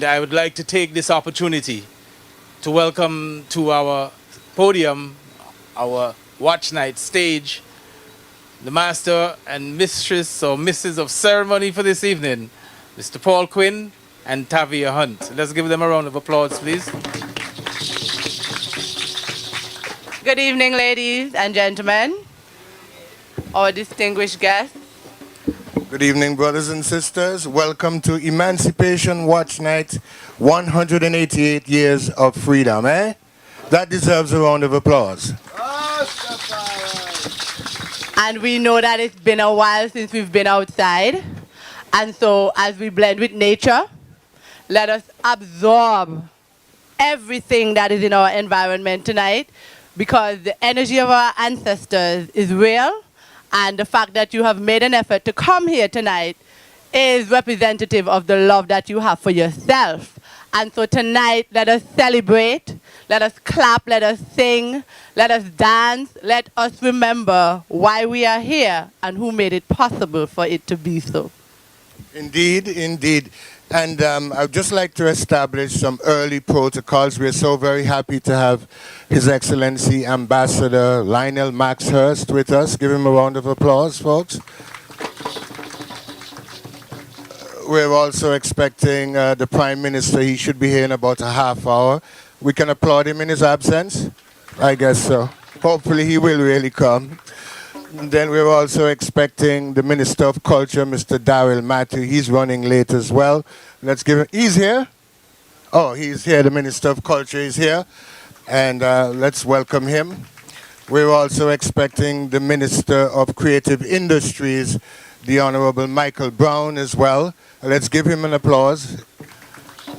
I would like to take this opportunity to welcome to our podium, our watch night stage, the master and mistress or missus of ceremony for this evening, Mr. Paul Quinn and Tavia Hunt. Let's give them a round of applause, please. Good evening, ladies and gentlemen, our distinguished guests. Good evening, brothers and sisters. Welcome to Emancipation Watch Night, 188 years of freedom, eh? That deserves a round of applause. And we know that it's been a while since we've been outside. And so as we blend with nature, let us absorb everything that is in our environment tonight, because the energy of our ancestors is real. And the fact that you have made an effort to come here tonight is representative of the love that you have for yourself. And so tonight, let us celebrate, let us clap, let us sing, let us dance, let us remember why we are here and who made it possible for it to be so. Indeed, indeed. And I'd just like to establish some early protocols. We're so very happy to have His Excellency Ambassador Lionel Maxhurst with us. Give him a round of applause, folks. We're also expecting the Prime Minister. He should be here in about a half hour. We can applaud him in his absence? I guess so. Hopefully he will really come. And then we're also expecting the Minister of Culture, Mr. Daryl Matthew. He's running late as well. Let's give him, he's here? Oh, he's here, the Minister of Culture is here. And let's welcome him. We're also expecting the Minister of Creative Industries, the Honorable Michael Brown as well. Let's give him an applause.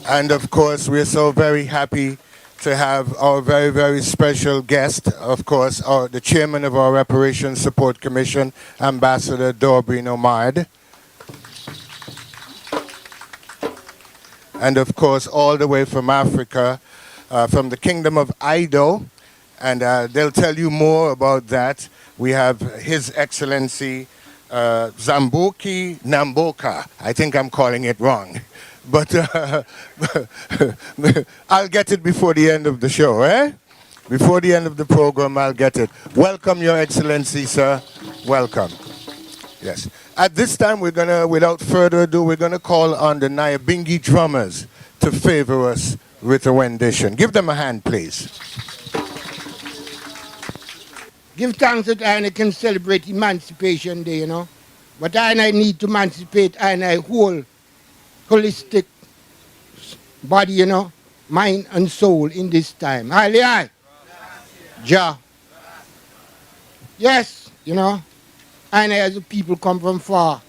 And of course, we're so very happy to have our very, very special guest, of course, the chairman of our Reparations Support Commission, Ambassador Dorbreen Omard. And of course, all the way from Africa, from the Kingdom of Ido, and they'll tell you more about that. We have His Excellency Zambuki Namboka. I think I'm calling it wrong. But I'll get it before the end of the show, eh? Before the end of the program, I'll get it. Welcome, Your Excellency, sir. Welcome. Yes. At this time, we're going to, without further ado, we're going to call on the Nyabingi drummers to favor us with a rendition. Give them a hand, please. Give thanks that I can celebrate Emancipation Day, you know. But I need to emancipate I whole holistic body, you know, mind and soul in this time. Hallelujah. Jah. Yes, you know, and as a people come from far,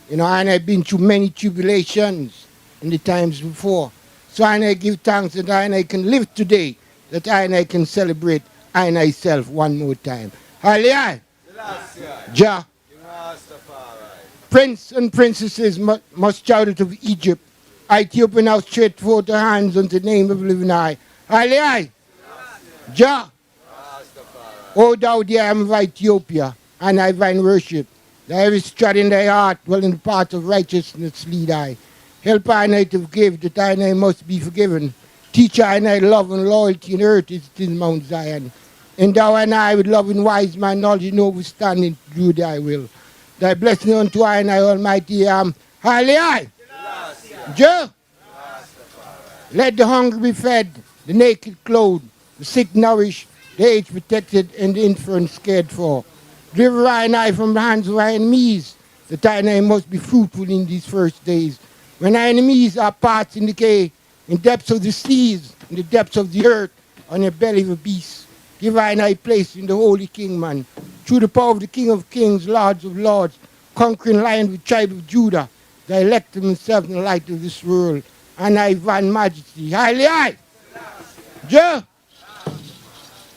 you know, and I've been through many tribulations in the times before. So I give thanks that I can live today, that I can celebrate I myself one more time. Hallelujah. Jah. Prince and princesses must shout out of Egypt. Ethiopia now stretch forth their hands unto the name of living eye. Hallelujah. Jah. O thou the arm of Ethiopia, and I find worship. There is strut in thy heart, well in the path of righteousness lead I. Help I to forgive, that I must be forgiven. Teach I love and loyalty in earth is in Mount Zion. Endow I with love and wise man, knowledge and understanding to do thy will. Thy blessing unto I Almighty am. Hallelujah. Jah. Let the hungry be fed, the naked clothed, the sick nourished, the aged protected, and the infant cared for. Deliver I from the hands of our enemies, that I must be fruitful in these first days. When our enemies are parts in decay, in depths of the seas, in the depths of the earth, on the belly of a beast. Give I place in the holy king, man. Through the power of the King of Kings, Lords of Lords, conquering lion of the tribe of Judah, the elect of himself in the light of this world, and I van majesty. Hallelujah! Jah,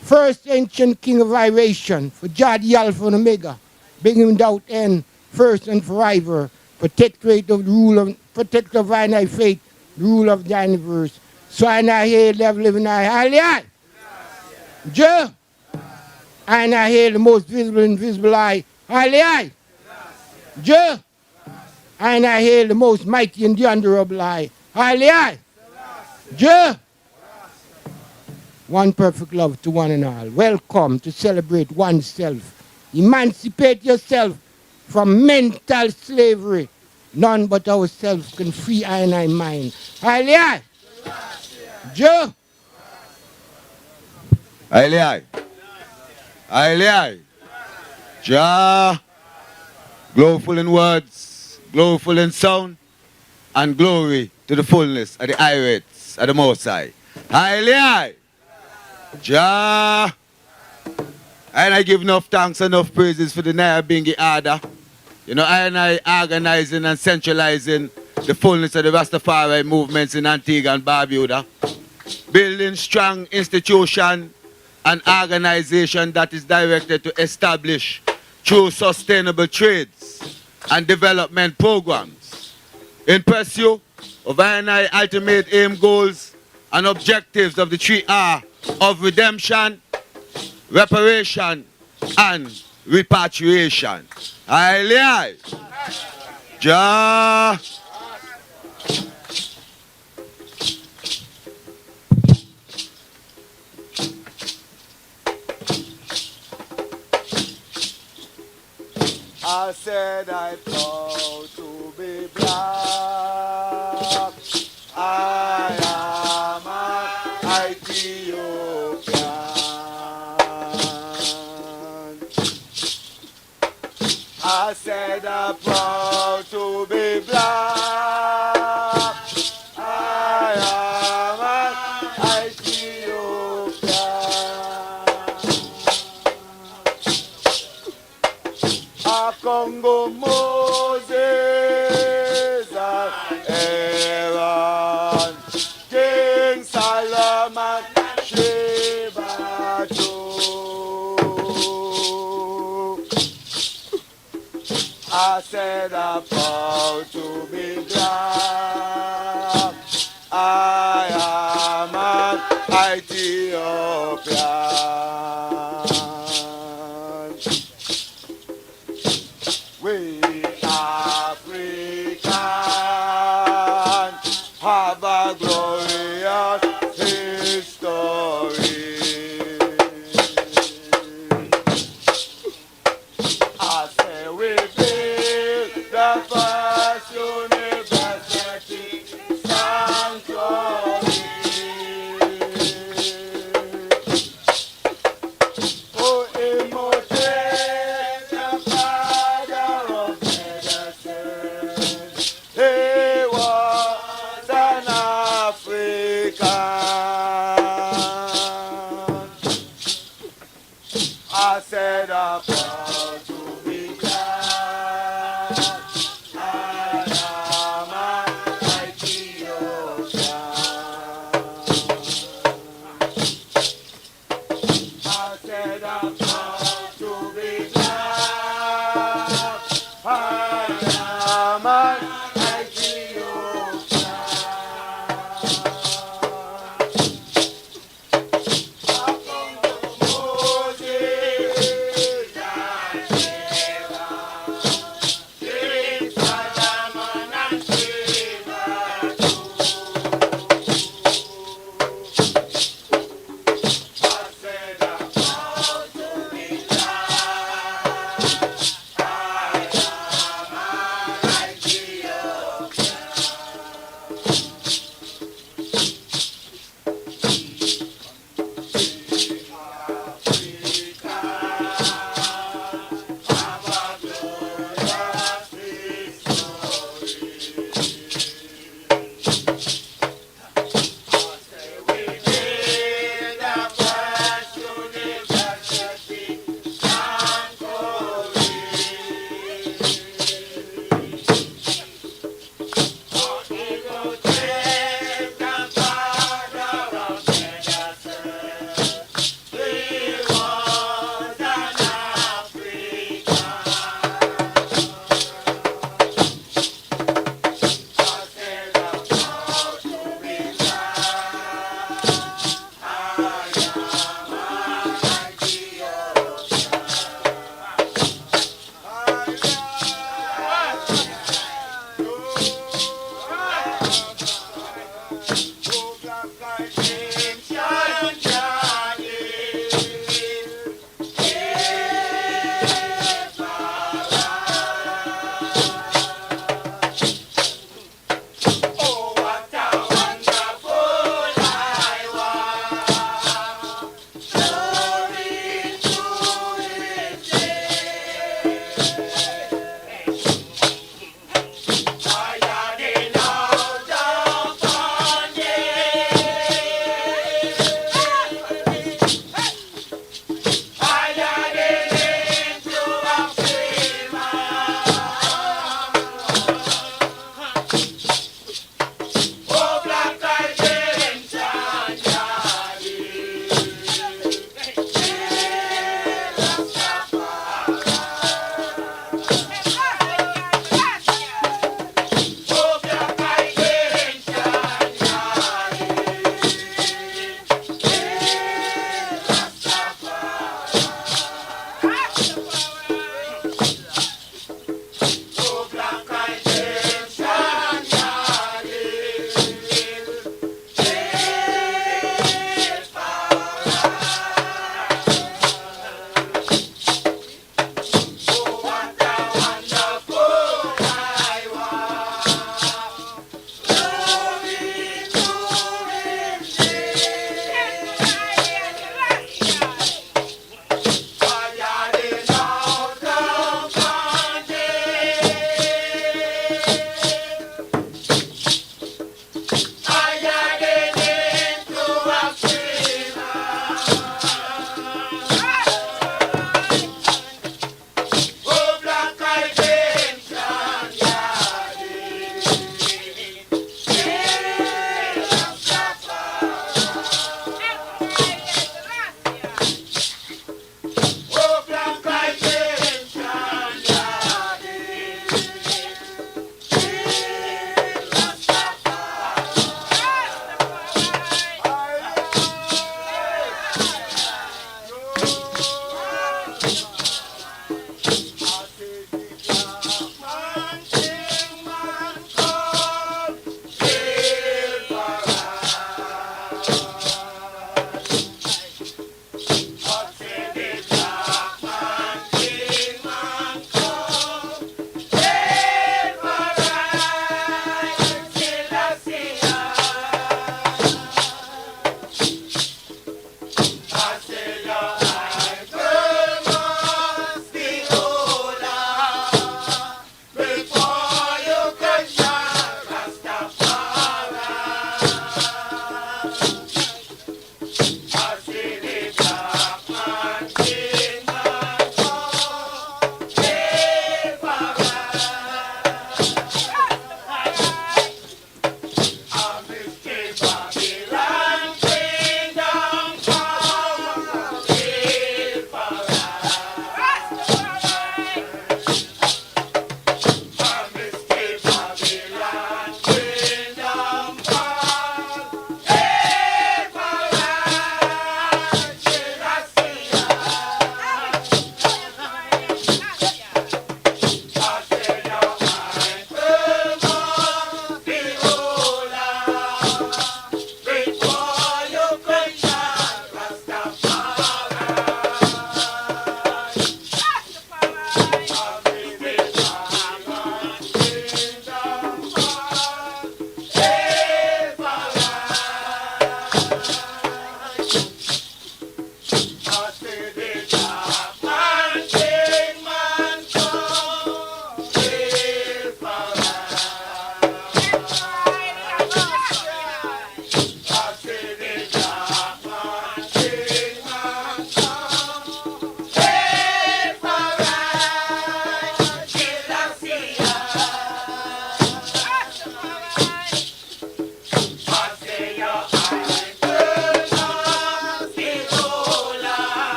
first ancient king of iration, for Jah the Alpha and Omega, being without end, first and forever, protector of the rule of, protector of thy faith, the rule of the universe. So I hear level living I. Hallelujah! Jah, and I hear the most visible and invisible eye. Hallelujah! Jah, and I hail the most mighty and the honorable eye. Hallelujah. Joe. One perfect love to one and all. Welcome to celebrate oneself. Emancipate yourself from mental slavery. None but ourselves can free I and I mind. Hallelujah. Joe. Aye, aye. Jah, gloriful in words, gloriful in sound, and glory to the fullness of the irates of the Most High. Aye. Jah, and I give enough thanks, enough praises for the Nyabingi order. You know, I and I organizing and centralizing the fullness of the Rastafari movements in Antigua and Barbuda. Building strong institution and organization that is directed to establish true sustainable trades and development programs in pursuit of I ultimate aim goals and objectives of the 3R of redemption, reparation, and repatriation. Aye. Jah. I said I proud to be black. I am an Ethiopian. I said I'm proud to be black. I am an Ethiopian. A Congo Moses and Aaron, King Solomon, Sheba too. I said I'm proud to be black. I am an Ethiopian. We African have a glorious history. I say we built the first university sanctuary. Oh, Imhotep, the father of medicine, he was an African. I said I'm proud to be black. I am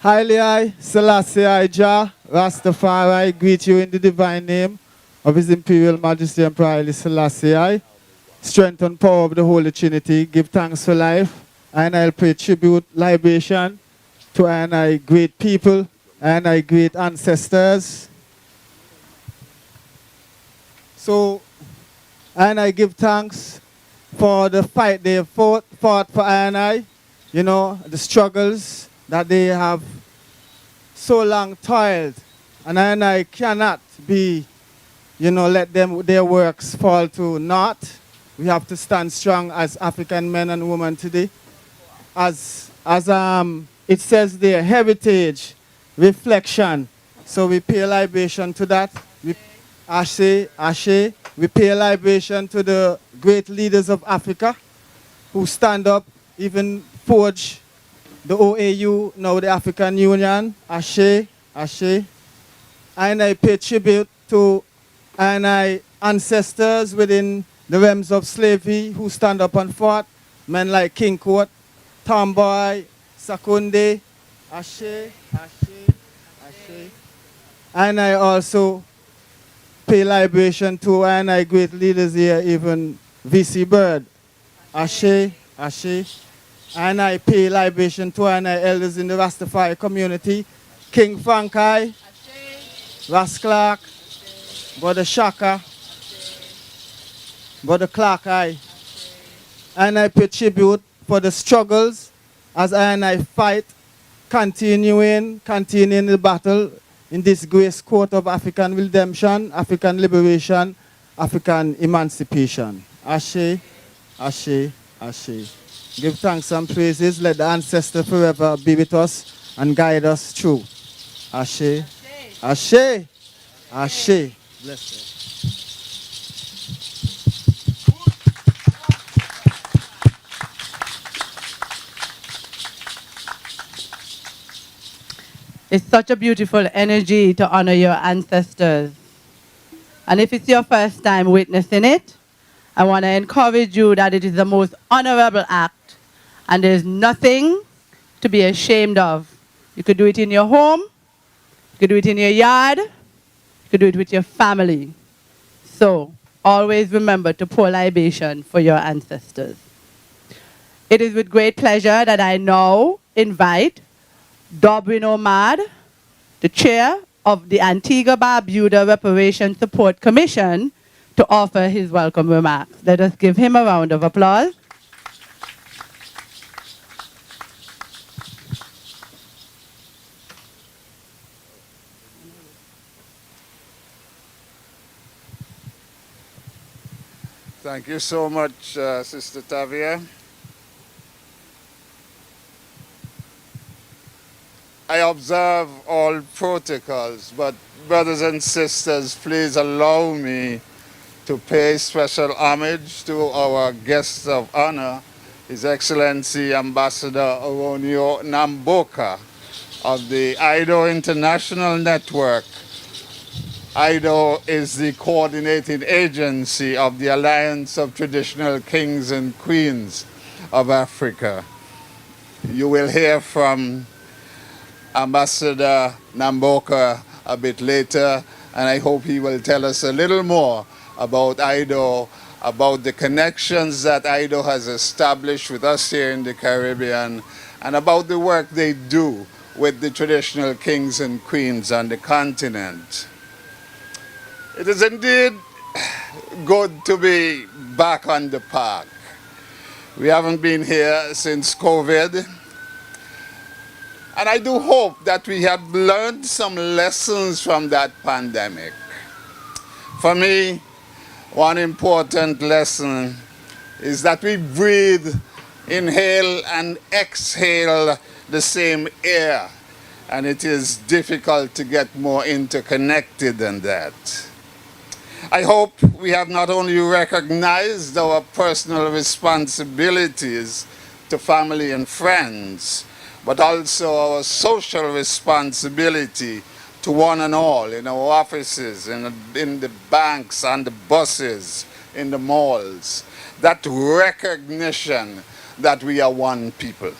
Highly I, Selassie I, Jah, Rastafari, greet you in the divine name of His Imperial Majesty Emperor Haile Selassie I. Strength and power of the Holy Trinity, give thanks for life, and I'll pay tribute, libation to and I great people, and I great ancestors. So, and I give thanks for the fight they have fought for I, you know, the struggles that they have so long toiled, and I cannot be, you know, let their works fall to naught. We have to stand strong as African men and women today. As it says there, heritage, reflection. So we pay libation to that. Ashe. We pay libation to the great leaders of Africa who stand up, even forge the OAU, now the African Union. Ashe. And I pay tribute to ancestors within the realms of slavery who stand up and fought. Men like King Court, Tomboy, Sakunde. Ashe. And I also pay libation to great leaders here, even VC Bird. Ashe. And I pay libation to elders in the Rastafari community. King Frankai, Ras Clark, Brother Shaka, Brother Clark and I pay tribute for the struggles as I fight, continuing the battle in this great court of African redemption, African liberation, African emancipation. Ashe. Give thanks and praises. Let the ancestor forever be with us and guide us through. Ashe. Bless you. It's such a beautiful energy to honor your ancestors. And if it's your first time witnessing it, I want to encourage you that it is the most honorable act, and there's nothing to be ashamed of. You could do it in your home, you could do it in your yard, you could do it with your family. So always remember to pour libation for your ancestors. It is with great pleasure that I now invite Dobrin Omad, the chair of the Antigua-Barbuda Reparation Support Commission, to offer his welcome remarks. Let us give him a round of applause. Thank you so much, Sister Tavia. I observe all protocols, but brothers and sisters, please allow me to pay special homage to our guest of honor, His Excellency Ambassador Oronio Namboka of the IDO International Network. IDO is the coordinating agency of the Alliance of Traditional Kings and Queens of Africa. You will hear from Ambassador Namboka a bit later, and I hope he will tell us a little more about IDO, about the connections that IDO has established with us here in the Caribbean, and about the work they do with the traditional kings and queens on the continent. It is indeed good to be back on the park. We haven't been here since COVID. And I do hope that we have learned some lessons from that pandemic. For me, one important lesson is that we breathe, inhale and exhale the same air. And it is difficult to get more interconnected than that. I hope we have not only recognized our personal responsibilities to family and friends, but also our social responsibility to one and all in our offices, in the banks, on the buses, in the malls. That recognition that we are one people.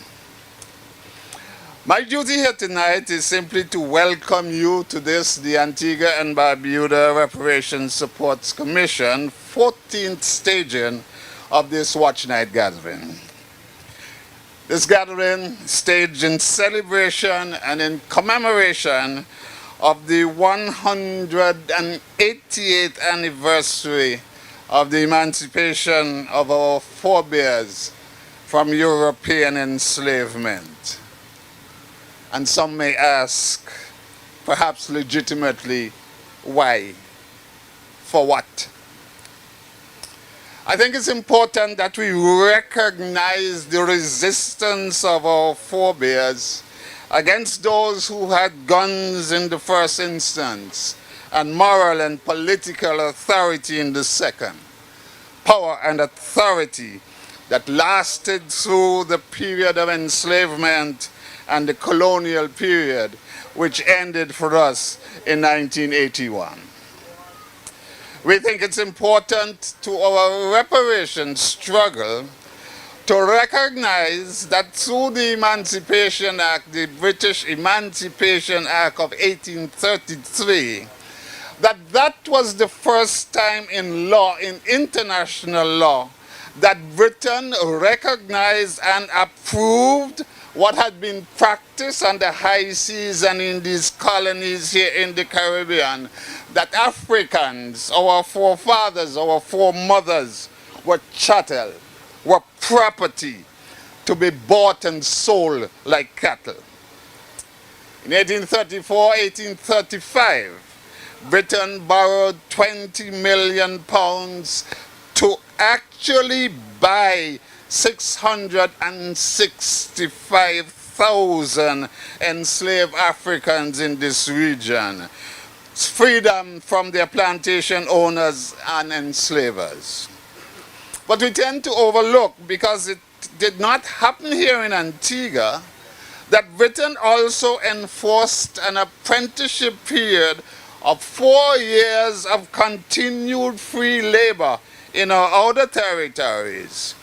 My duty here tonight is simply to welcome you to this, the Antigua and Barbuda Reparations Supports Commission 14th staging of this Watch Night gathering. This gathering staged in celebration and in commemoration of the 188th anniversary of the emancipation of our forebears from European enslavement. And some may ask, perhaps legitimately, why? For what? I think it's important that we recognize the resistance of our forebears against those who had guns in the first instance and moral and political authority in the second. Power and authority that lasted through the period of enslavement and the colonial period, which ended for us in 1981. We think it's important to our reparations struggle to recognize that through the Emancipation Act, the British Emancipation Act of 1833, that was the first time in law, in international law, that Britain recognized and approved what had been practiced on the high seas and in these colonies here in the Caribbean, that Africans, our forefathers, our foremothers, were chattel, were property to be bought and sold like cattle. In 1834, 1835, Britain borrowed 20 million pounds to actually buy 665,000 enslaved Africans in this region. Freedom from their plantation owners and enslavers. But we tend to overlook, because it did not happen here in Antigua, that Britain also enforced an apprenticeship period of 4 years of continued free labor in our outer territories,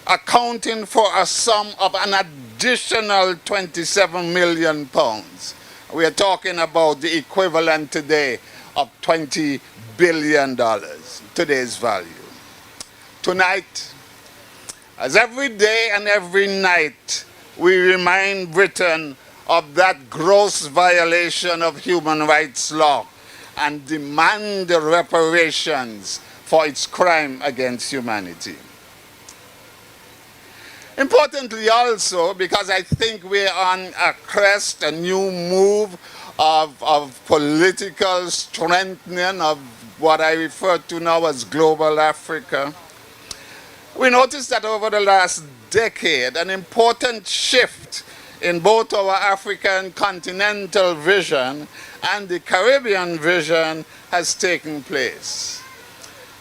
accounting for a sum of an additional 27 million pounds. We are talking about the equivalent today of $20 billion, today's value. Tonight, as every day and every night, we remind Britain of that gross violation of human rights law and demand the reparations for its crime against humanity. Importantly also, because I think we're on a crest, a new move of political strengthening of what I refer to now as global Africa, we noticed that over the last decade, an important shift in both our African continental vision and the Caribbean vision has taken place.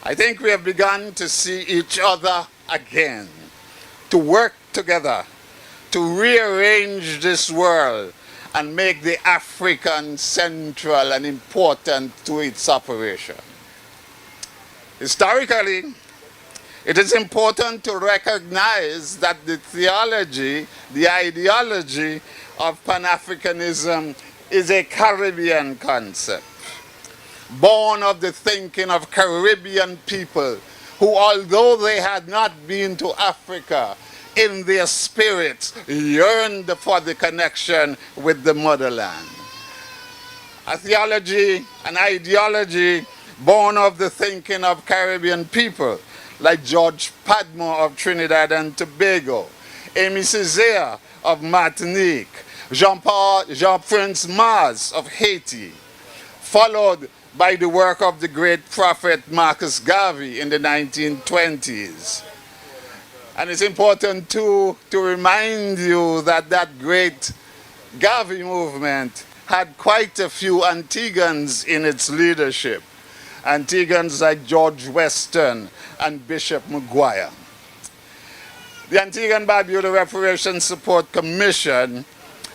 I think we have begun to see each other again, to work together, to rearrange this world and make the African central and important to its operation. Historically, it is important to recognize that the theology, the ideology of Pan-Africanism is a Caribbean concept, born of the thinking of Caribbean people who, although they had not been to Africa, in their spirits yearned for the connection with the motherland. A theology, an ideology born of the thinking of Caribbean people like George Padmore of Trinidad and Tobago, Amy Césaire of Martinique, Jean-Prince Mars of Haiti, followed by the work of the great prophet Marcus Garvey in the 1920s. And it's important too to remind you that that great Garvey movement had quite a few Antiguans in its leadership. Antiguans like George Weston and Bishop Maguire. The Antigua and Barbuda Reparations Support Commission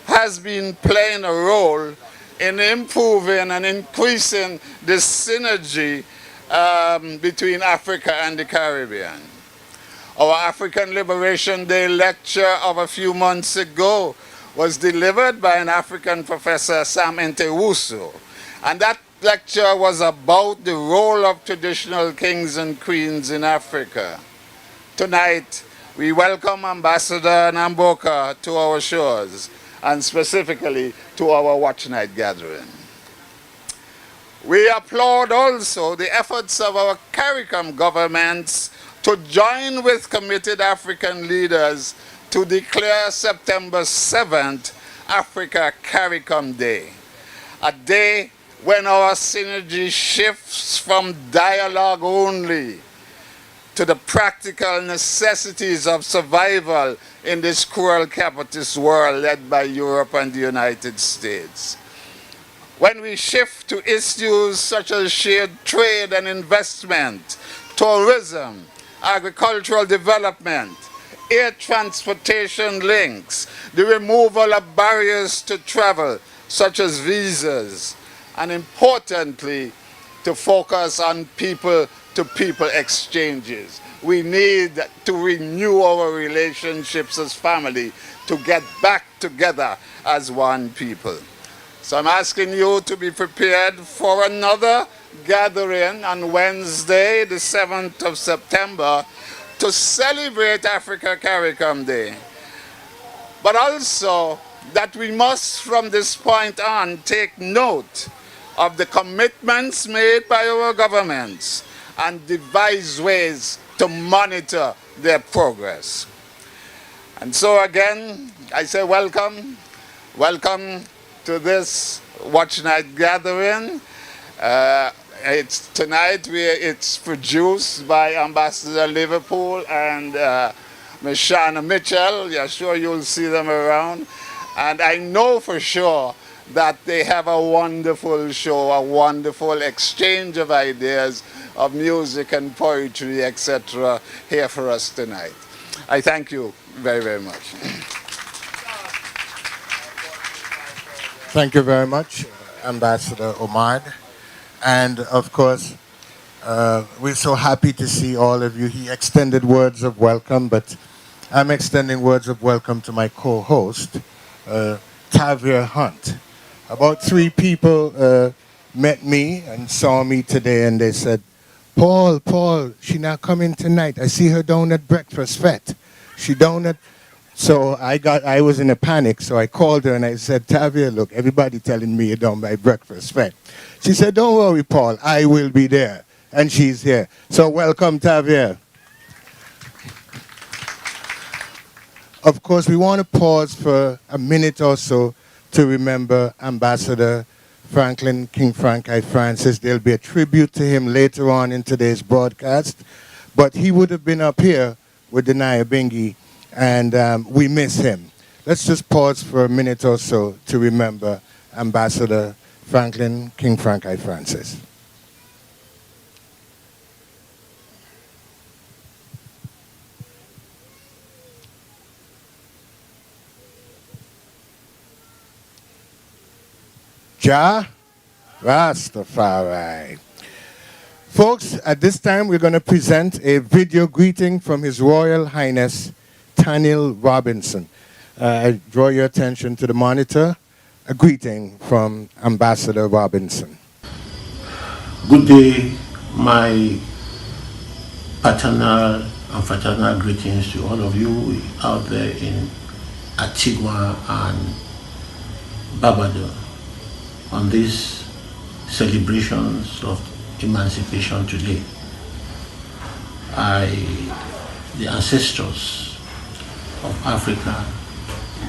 has been playing a role in improving and increasing the synergy between Africa and the Caribbean. Our African Liberation Day lecture of a few months ago was delivered by an African professor, Sam Entewusu. And that lecture was about the role of traditional kings and queens in Africa. Tonight, we welcome Ambassador Namboka to our shores, and specifically to our Watch Night gathering. We applaud also the efforts of our CARICOM governments to join with committed African leaders to declare September 7th Africa CARICOM Day, a day when our synergy shifts from dialogue only to the practical necessities of survival in this cruel capitalist world led by Europe and the United States. When we shift to issues such as shared trade and investment, tourism, agricultural development, air transportation links, the removal of barriers to travel, such as visas, and importantly, to focus on people-to-people exchanges. We need to renew our relationships as family to get back together as one people. So I'm asking you to be prepared for another gathering on Wednesday, the 7th of September, to celebrate Africa CARICOM Day. But also that we must, from this point on, take note of the commitments made by our governments and devise ways to monitor their progress. And so again, I say welcome. Welcome to this Watch Night gathering. It's tonight. It's produced by Ambassador Liverpool and Ms. Shana Mitchell. Yeah, sure you'll see them around. And I know for sure that they have a wonderful show, a wonderful exchange of ideas, of music and poetry, etc., here for us tonight. I thank you very, very much. Thank you very much, Ambassador Omar. And of course, we're so happy to see all of you. He extended words of welcome, but I'm extending words of welcome to my co-host, Tavia Hunt. About 3 people met me and saw me today, and they said, Paul, she not coming tonight. I see her down at Breakfast Fete. She down at... So I was in a panic, so I called her and I said, Tavia, look, everybody telling me you're down by Breakfast Fete. She said, don't worry, Paul, I will be there. And she's here. So welcome, Tavia. Of course, we want to pause for a minute or so to remember Ambassador Franklin King Frank I. Francis. There'll be a tribute to him later on in today's broadcast. But he would have been up here with Denai Bengi, and we miss him. Let's just pause for a minute or so to remember Ambassador Franklin King Frank I. Francis. Jah Rastafari. Folks, at this time we're going to present a video greeting from His Royal Highness Tanil Robinson. I draw your attention to the monitor. A greeting from Ambassador Robinson. Good day, my paternal and fraternal greetings to all of you out there in Antigua and Barbados on these celebrations of Emancipation today. The ancestors of Africa,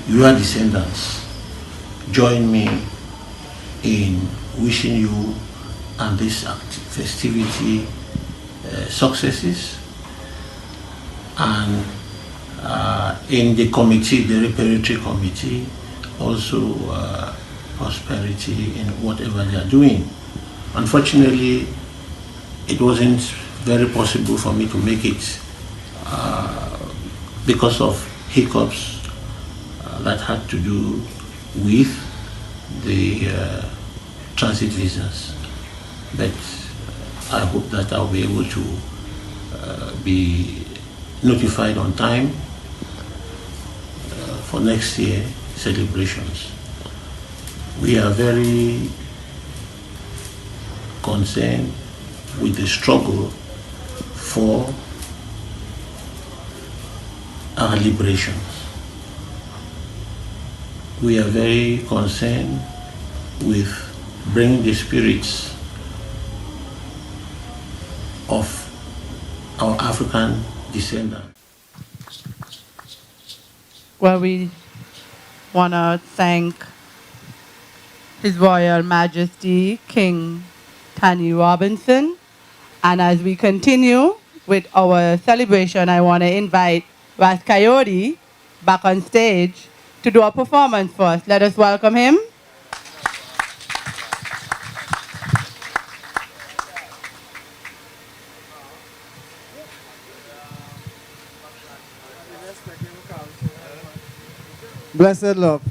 your descendants, join me in wishing you and this festivity successes, and in the committee, the reparatory committee, also prosperity in whatever they are doing. Unfortunately, it wasn't very possible for me to make it because of hiccups that had to do with the transit visas. But I hope that I'll be able to be notified on time for next year celebrations. We are very concerned with the struggle for our liberations. We are very concerned with bringing the spirits of our African descendants. Well, we want to thank His Royal Majesty King Tani Robinson. And as we continue with our celebration, I want to invite Ras Coyote back on stage to do a performance for us. Let us welcome him. Blessed love.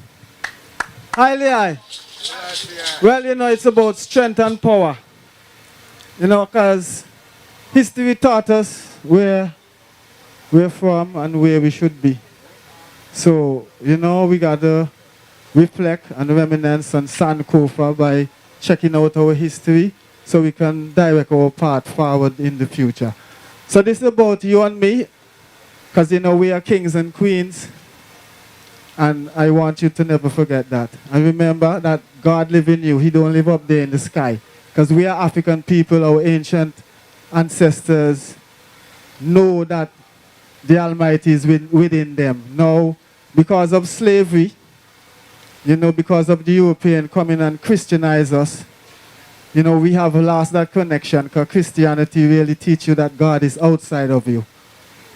Highly high. Well, you know, it's about strength and power. You know, because history taught us where we're from and where we should be. So, you know, we got to reflect and reminisce on Sankofa by checking out our history so we can direct our path forward in the future. So this is about you and me, because, you know, we are kings and queens. And I want you to never forget that. And remember that God lives in you. He don't live up there in the sky. Because we are African people, our ancient ancestors know that the Almighty is within them. Now, because of slavery, you know, because of the European coming and Christianize us, you know, we have lost that connection, because Christianity really teaches you that God is outside of you.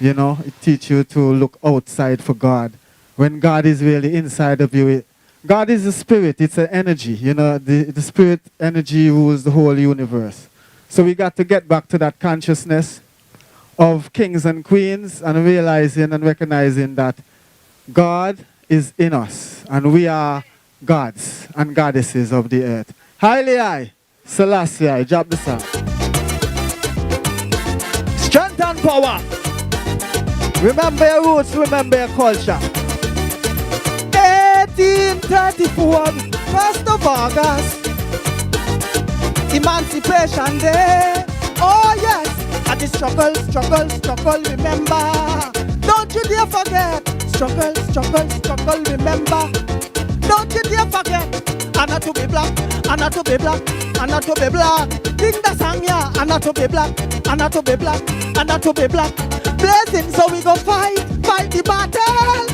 You know, it teaches you to look outside for God, when God is really inside of you. God is a spirit, it's an energy. You know, the spirit energy rules the whole universe. So we got to get back to that consciousness of kings and queens and realizing and recognizing that God is in us and we are gods and goddesses of the earth. Highly high, Selassie I, drop the sound. Strength and power. Remember your roots, remember your culture. 1834, 1st of August, Emancipation Day. Oh yes, and the struggle, struggle, struggle, remember. Don't you dare forget. Struggle, struggle, struggle, remember. Don't you dare forget. And not to be black, and not to be black, and not to be black. Sing the song, yeah, and not to be black, and not to be black, and not to be black. Blazing, so we go fight, fight the battle.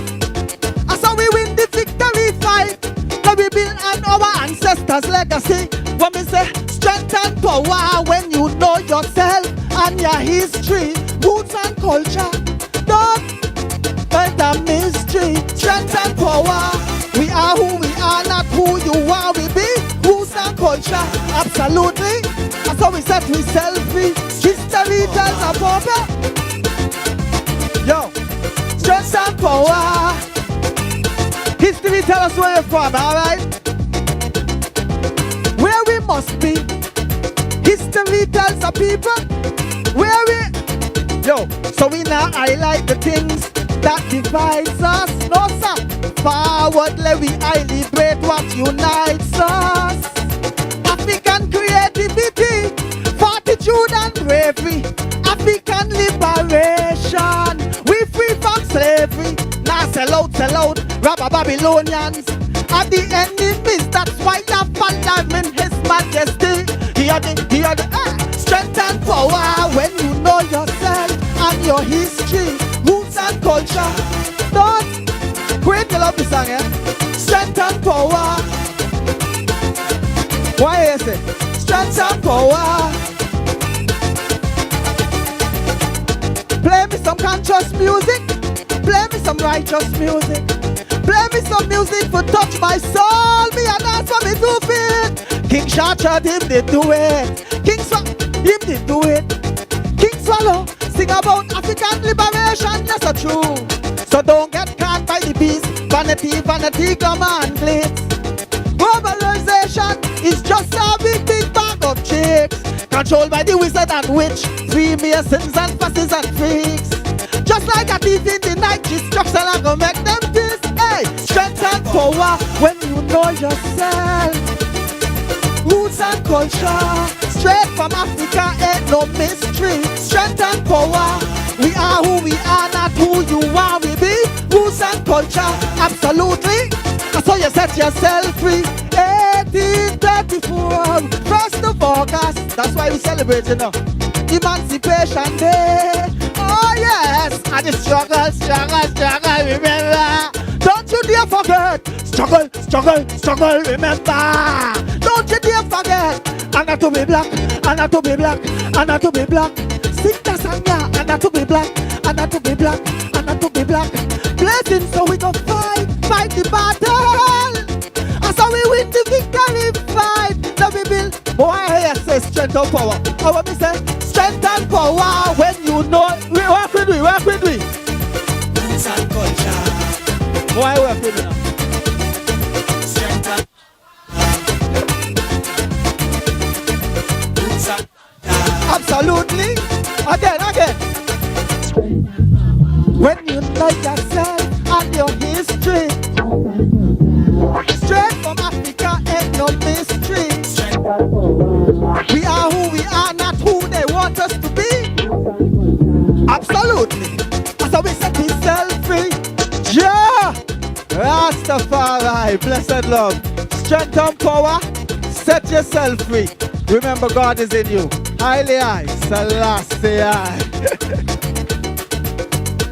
And so we win the victory fight. Now we build on our ancestors' legacy. When we say strength and power, when you know yourself and your history, roots and culture, don't find the mystery. Strength and power, we are who we are, not who you are. We be roots and culture, absolutely. And so we set we selfie. History tells a purpose. Yo, strength and power. History tell us where you're from, alright? Where we must be. History tells the people where we. Yo, so we now highlight the things that divides us. No, sir. Forwardly we celebrate what unites us. African creativity, fortitude and bravery. African liberation. We free from slavery. Now sell out, rob a Babylonians. Are the enemies, that's why I follow in His Majesty. Hear the strength and power when you know yourself and your history, roots and culture. Don't quit, you love the song, eh? Strength and power. Why is it? Strength and power. Play me some conscious music. Play me some righteous music. Play me some music for touch my soul. Me and dance for me to feel. King Shachad, him did do it. King him did do it. King Swallow, sing about African liberation. That's a true. So don't get caught by the beast. Vanity, vanity, glamour and glitz. Globalization is just a big bag of chicks. Controlled by the wizard and witch. Freemasons and fascists and freaks. Just like a thief in the night, destruction I go make them this. Hey, strength and power when you know yourself. Roots and culture, straight from Africa, ain't no mystery. Strength and power, we are who we are, not who you are, we be. Roots and culture, absolutely. That's how you set yourself free. 1834, 1st of August, that's why we celebrate, you know. Emancipation Day. Oh yes, and the struggle, remember. Don't you dare forget. Struggle, remember. Don't you dare forget. And not to be black, and not to be black, and not to be black. Sing the song, yeah, and not to be black, and not to be black, and not to be black. Blessings, so we go fight the battle. And so we win the victory fight. Now we build. Boy, I hear say strength and power. How what me say? Strength and power when you know. We work with we. Roots and culture. Boy, work with me now. Strength and roots and absolutely. Again. When you know yourself and your history. Straight from Africa, ain't no mystery. We are who we are, not who they want us to be. Absolutely. That's how we set ourselves free. Yeah! Rastafari, blessed love. Strength and power, set yourself free. Remember, God is in you. Highly I, Selassie I.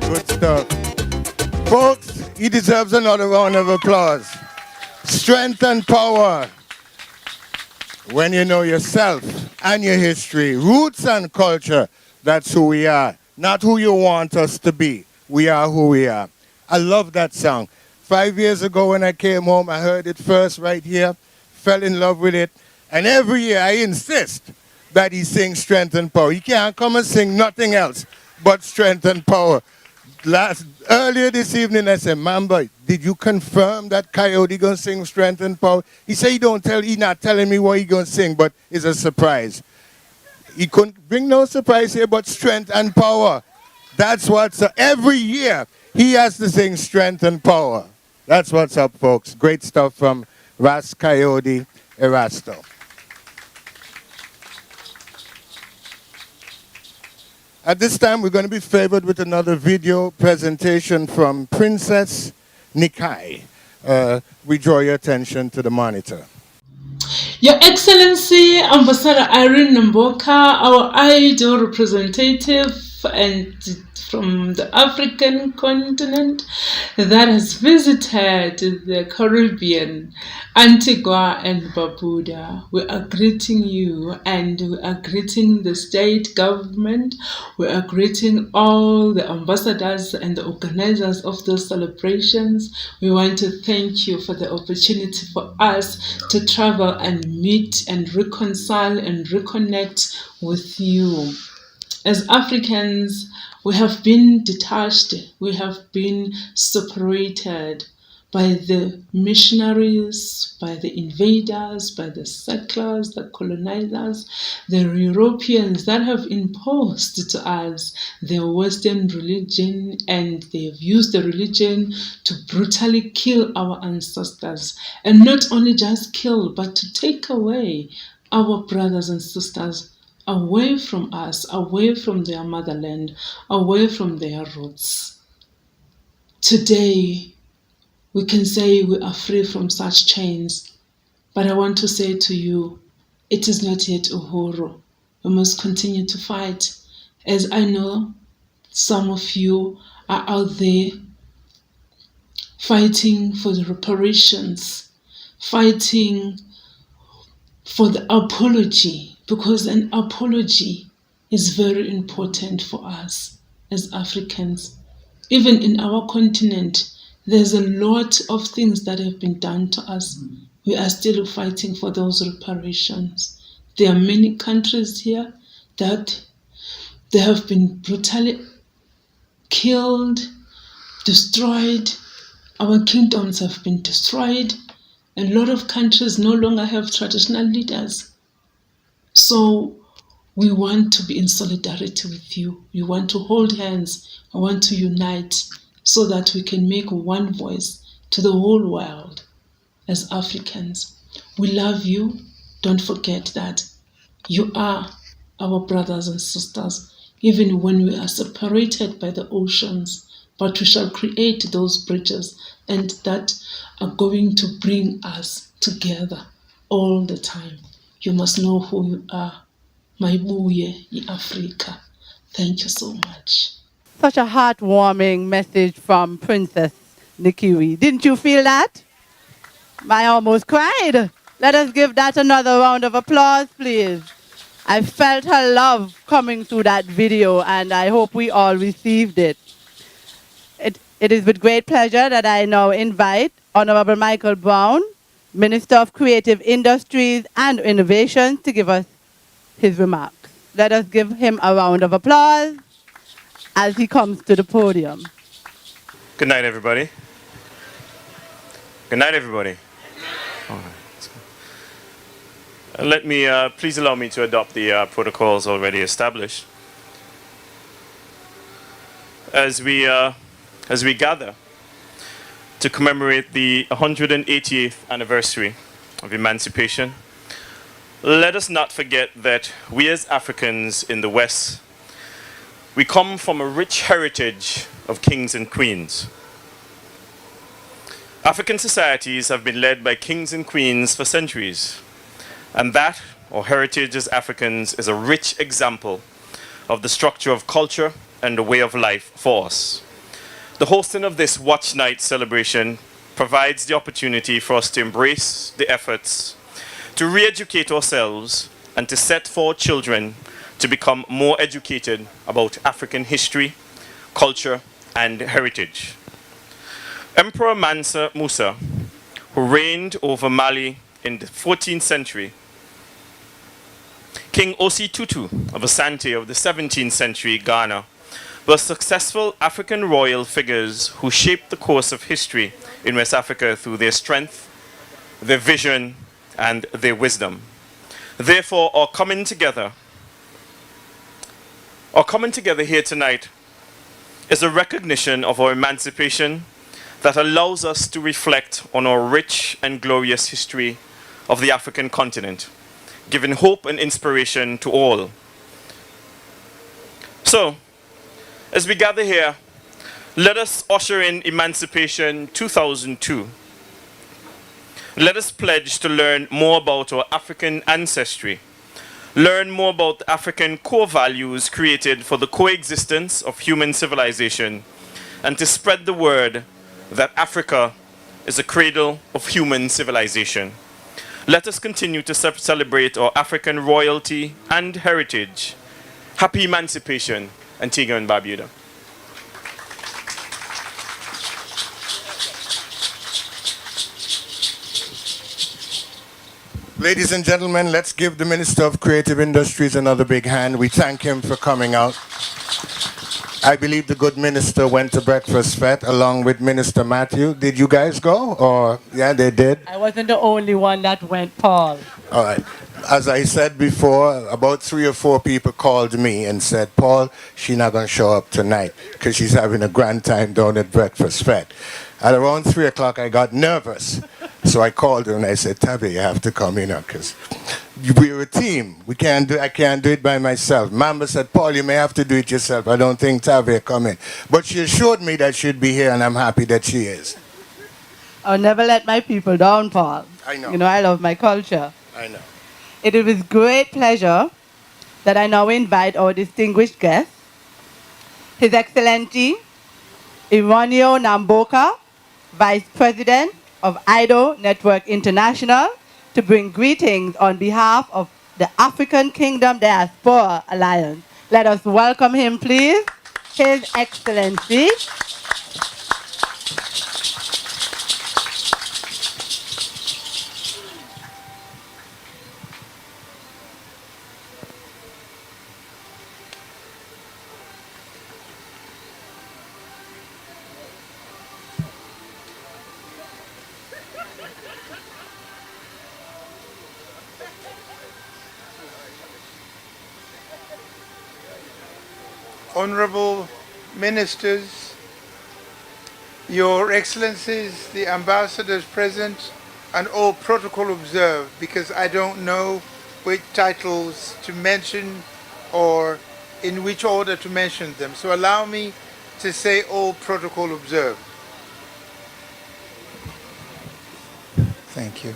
Good stuff. Folks, he deserves another round of applause. Strength and power. When you know yourself and your history, roots and culture, that's who we are. Not who you want us to be. We are who we are. I love that song. 5 years ago when I came home, I heard it first right here, fell in love with it, and every year I insist that he sings Strength and Power. He can't come and sing nothing else but Strength and Power. Earlier this evening, I said, Mamba, did you confirm that Coyote gonna sing Strength and Power? He said he not telling me what he gonna sing, but it's a surprise. He couldn't bring no surprise here, but Strength and Power. That's what's up. Every year, he has to sing Strength and Power. That's what's up, folks. Great stuff from Ras Coyote Erasto. At this time, we're going to be favored with another video presentation from Princess Nikai. We draw your attention to the monitor. Your Excellency, Ambassador Irene Namboka, our ideal representative and from the African continent that has visited the Caribbean, Antigua and Barbuda. We are greeting you and we are greeting the state government. We are greeting all the ambassadors and the organizers of those celebrations. We want to thank you for the opportunity for us to travel and meet and reconcile and reconnect with you. As Africans, we have been detached, we have been separated by the missionaries, by the invaders, by the settlers, the colonizers, the Europeans that have imposed to us their Western religion, and they have used the religion to brutally kill our ancestors. And not only just kill, but to take away our brothers and sisters away from us, away from their motherland, away from their roots. Today, we can say we are free from such chains, but I want to say to you, it is not yet Uhuru. We must continue to fight, as I know some of you are out there fighting for the reparations, fighting for the apology, because an apology is very important for us as Africans. Even in our continent, there's a lot of things that have been done to us. We are still fighting for those reparations. There are many countries here that they have been brutally killed, destroyed. Our kingdoms have been destroyed. A lot of countries no longer have traditional leaders. So we want to be in solidarity with you. We want to hold hands. I want to unite so that we can make one voice to the whole world as Africans. We love you. Don't forget that you are our brothers and sisters, even when we are separated by the oceans. But we shall create those bridges and that are going to bring us together all the time. You must know who you are. Maibuye yi Africa. Thank you so much. Such a heartwarming message from Princess Nikiri. Didn't you feel that? I almost cried. Let us give that another round of applause, please. I felt her love coming through that video, and I hope we all received it. It is with great pleasure that I now invite Honorable Michael Brown, Minister of Creative Industries and Innovation, to give us his remarks. Let us give him a round of applause as he comes to the podium. Good night, everybody. Good night, everybody. All right. Let me, please allow me to adopt the protocols already established. As we gather to commemorate the 188th anniversary of Emancipation, let us not forget that we as Africans in the West, we come from a rich heritage of kings and queens. African societies have been led by kings and queens for centuries, and that, or heritage as Africans, is a rich example of the structure of culture and the way of life for us. The hosting of this Watch Night celebration provides the opportunity for us to embrace the efforts to re-educate ourselves and to set for children to become more educated about African history, culture, and heritage. Emperor Mansa Musa, who reigned over Mali in the 14th century, King Osi Tutu of Asante of the 17th century Ghana, were successful African royal figures who shaped the course of history in West Africa through their strength, their vision, and their wisdom. Therefore, our coming together here tonight is a recognition of our emancipation that allows us to reflect on our rich and glorious history of the African continent, giving hope and inspiration to all. So, as we gather here, let us usher in Emancipation 2002. Let us pledge to learn more about our African ancestry, learn more about the African core values created for the coexistence of human civilization, and to spread the word that Africa is a cradle of human civilization. Let us continue to celebrate our African royalty and heritage. Happy Emancipation, Antigua and Barbuda. Ladies and gentlemen, let's give the Minister of Creative Industries another big hand. We thank him for coming out. I believe the good minister went to breakfast fete along with Minister Matthew. Did you guys go? Or yeah, they did? I wasn't the only one that went, Paul. All right. As I said before, about 3 or 4 people called me and said, Paul, she's not going to show up tonight because she's having a grand time down at breakfast fete. At around 3 o'clock, I got nervous. So I called her and I said, Tabby, you have to come in because we're a team. I can't do it by myself. Mamba said, Paul, you may have to do it yourself. I don't think Tabby will come in. But she assured me that she'd be here, and I'm happy that she is. I'll never let my people down, Paul. I know. You know, I love my culture. I know. It is with great pleasure that I now invite our distinguished guest, His Excellency Ironio Namboka, Vice President of IDO Network International, to bring greetings on behalf of the African Kingdom Diaspora Alliance. Let us welcome him, please. His Excellency. Honorable ministers, Your Excellencies, the ambassadors present, and all protocol observed, because I don't know which titles to mention or in which order to mention them. So allow me to say all protocol observed. Thank you.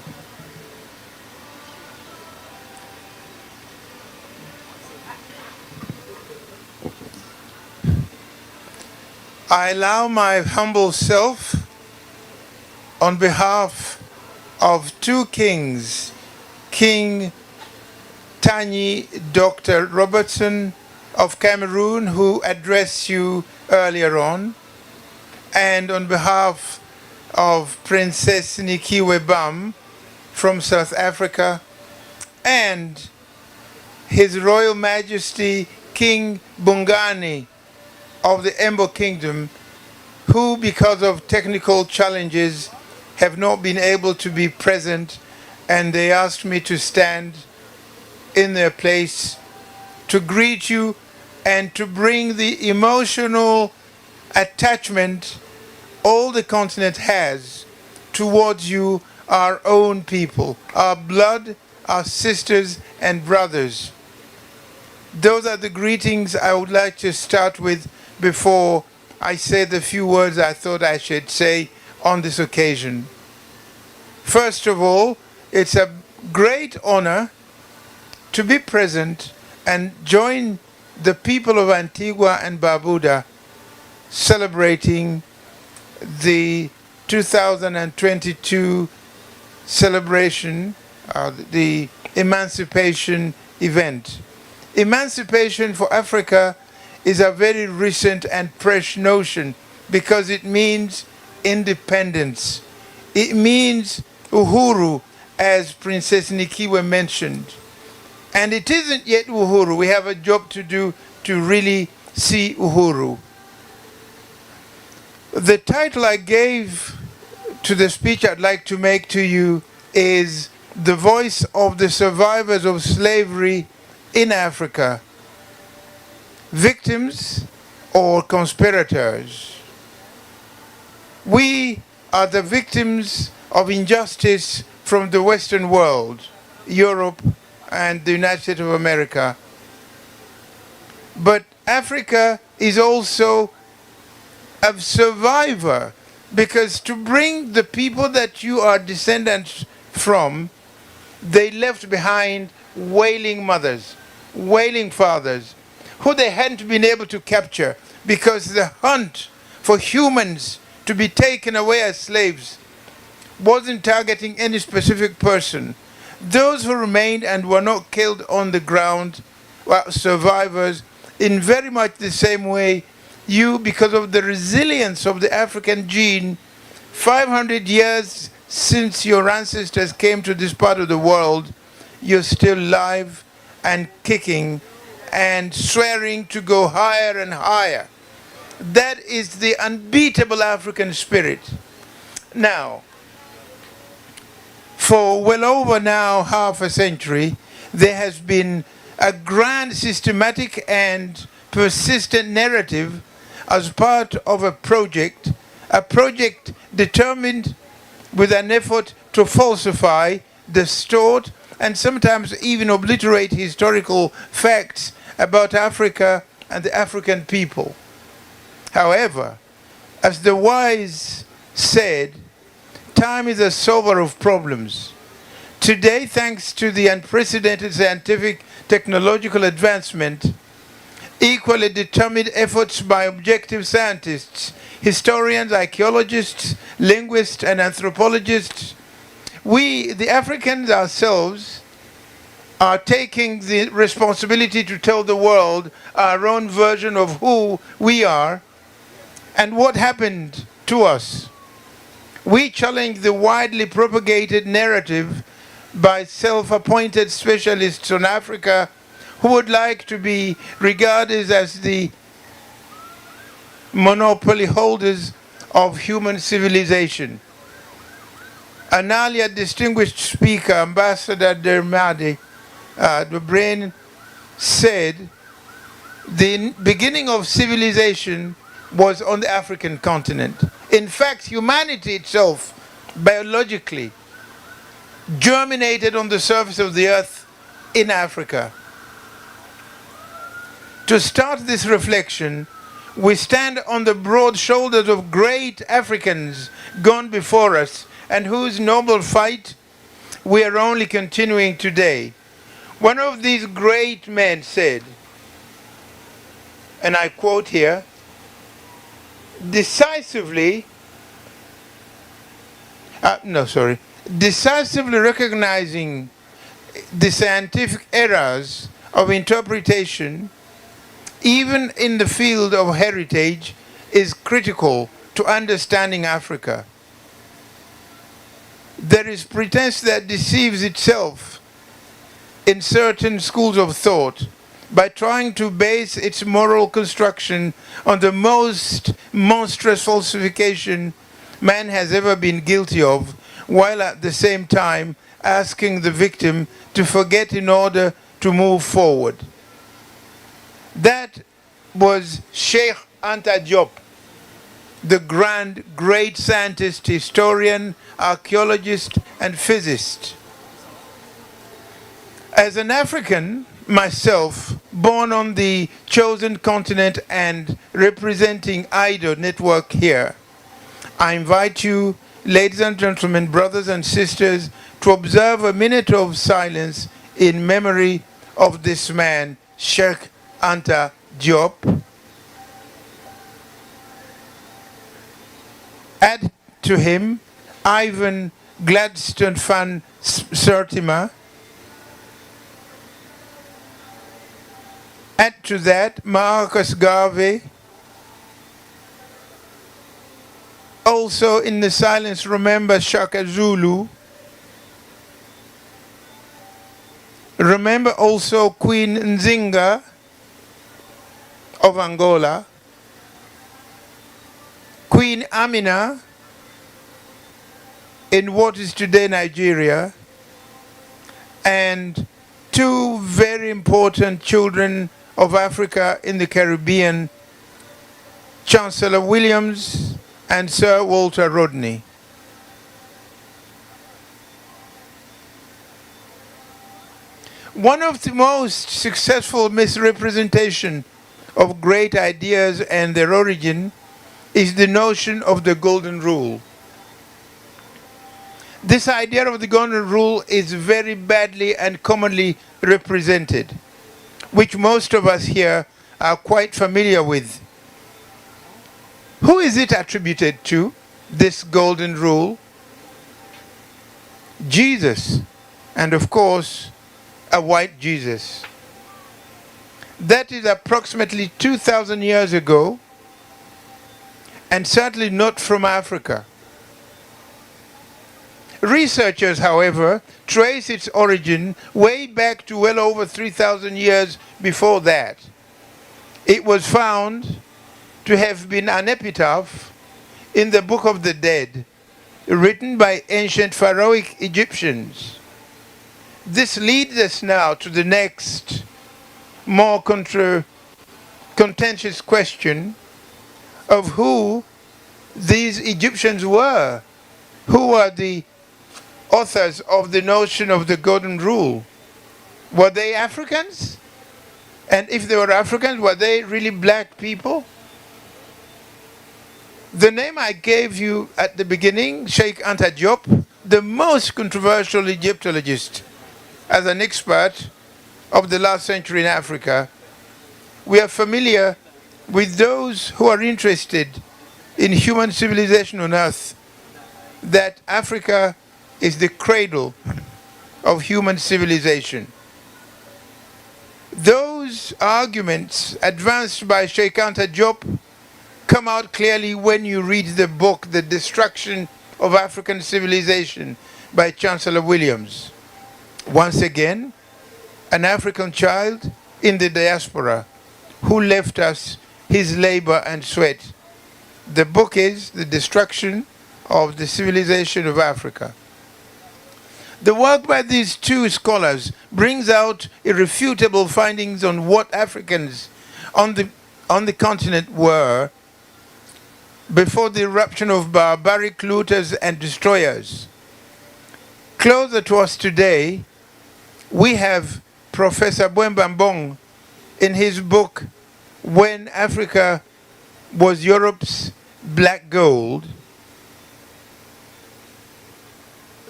I allow my humble self, on behalf of two kings, King Tanyi Dr. Robertson of Cameroon, who addressed you earlier on, and on behalf of Princess Nikiwe Bam from South Africa, and His Royal Majesty King Bongani of the Embo Kingdom, who, because of technical challenges, have not been able to be present, and they asked me to stand in their place to greet you and to bring the emotional attachment all the continent has towards you, our own people, our blood, our sisters and brothers. Those are the greetings I would like to start with before I say the few words I thought I should say on this occasion. First of all, it's a great honor to be present and join the people of Antigua and Barbuda celebrating the 2022 celebration, the Emancipation event. Emancipation for Africa is a very recent and fresh notion because it means independence. It means uhuru, as Princess Nikiwe mentioned. And it isn't yet uhuru. We have a job to do to really see uhuru. The title I gave to the speech I'd like to make to you is The Voice of the Survivors of Slavery in Africa, Victims or Conspirators. We are the victims of injustice from the Western world, Europe and the United States of America. But Africa is also a survivor, because to bring the people that you are descendants from, they left behind wailing mothers, wailing fathers, who they hadn't been able to capture because the hunt for humans to be taken away as slaves wasn't targeting any specific person. Those who remained and were not killed on the ground were survivors in very much the same way you, because of the resilience of the African gene, 500 years since your ancestors came to this part of the world, you're still alive and kicking and swearing to go higher and higher. That is the unbeatable African spirit. Now, for well over now half a century, there has been a grand, systematic and persistent narrative as part of a project determined with an effort to falsify, distort, and sometimes even obliterate historical facts about Africa and the African people. However, as the wise said, time is a solver of problems. Today, thanks to the unprecedented scientific technological advancement, equally determined efforts by objective scientists, historians, archaeologists, linguists, and anthropologists, we, the Africans ourselves, are taking the responsibility to tell the world our own version of who we are and what happened to us. We challenge the widely propagated narrative by self-appointed specialists on Africa who would like to be regarded as the monopoly holders of human civilization. An earlier distinguished speaker, Ambassador Dermadi, the brain, said the beginning of civilization was on the African continent. In fact, humanity itself, biologically, germinated on the surface of the earth in Africa. To start this reflection, we stand on the broad shoulders of great Africans gone before us and whose noble fight we are only continuing today. One of these great men said, and I quote here, decisively recognizing the scientific errors of interpretation, even in the field of heritage, is critical to understanding Africa. There is pretense that deceives itself in certain schools of thought by trying to base its moral construction on the most monstrous falsification man has ever been guilty of, while at the same time asking the victim to forget in order to move forward. That was Sheikh Anta Diop, the great scientist, historian, archaeologist, and physicist. As an African myself, born on the chosen continent and representing IDO network here, I invite you, ladies and gentlemen, brothers and sisters, to observe a minute of silence in memory of this man, Sheikh Anta Diop. Add to him Ivan Gladstone van Sertima. Add to that Marcus Garvey. Also in the silence remember Shaka Zulu. Remember also Queen Nzinga of Angola. Queen Amina in what is today Nigeria, and two very important children of Africa in the Caribbean, Chancellor Williams and Sir Walter Rodney. One of the most successful misrepresentation of great ideas and their origin is the notion of the Golden Rule. This idea of the Golden Rule is very badly and commonly represented, which most of us here are quite familiar with. Who is it attributed to, this Golden Rule? Jesus, and of course, a white Jesus. That is approximately 2,000 years ago, and certainly not from Africa. Researchers, however, trace its origin way back to well over 3,000 years before that. It was found to have been an epitaph in the Book of the Dead, written by ancient pharaohic Egyptians. This leads us now to the next, more contentious question of who these Egyptians were. Who are the authors of the notion of the Golden Rule? Were they Africans? And if they were Africans, were they really black people? The name I gave you at the beginning, Sheikh Anta Diop, the most controversial Egyptologist, as an expert of the last century in Africa, we are familiar with those who are interested in human civilization on earth, that Africa is the cradle of human civilization. Those arguments advanced by Sheikh Anta Diop come out clearly when you read the book, The Destruction of African Civilization by Chancellor Williams. Once again, an African child in the diaspora who left us his labor and sweat. The book is The Destruction of the Civilization of Africa. The work by these two scholars brings out irrefutable findings on what Africans on the continent were, before the eruption of barbaric looters and destroyers. Closer to us today, we have Professor Bwembambong in his book, When Africa Was Europe's Black Gold.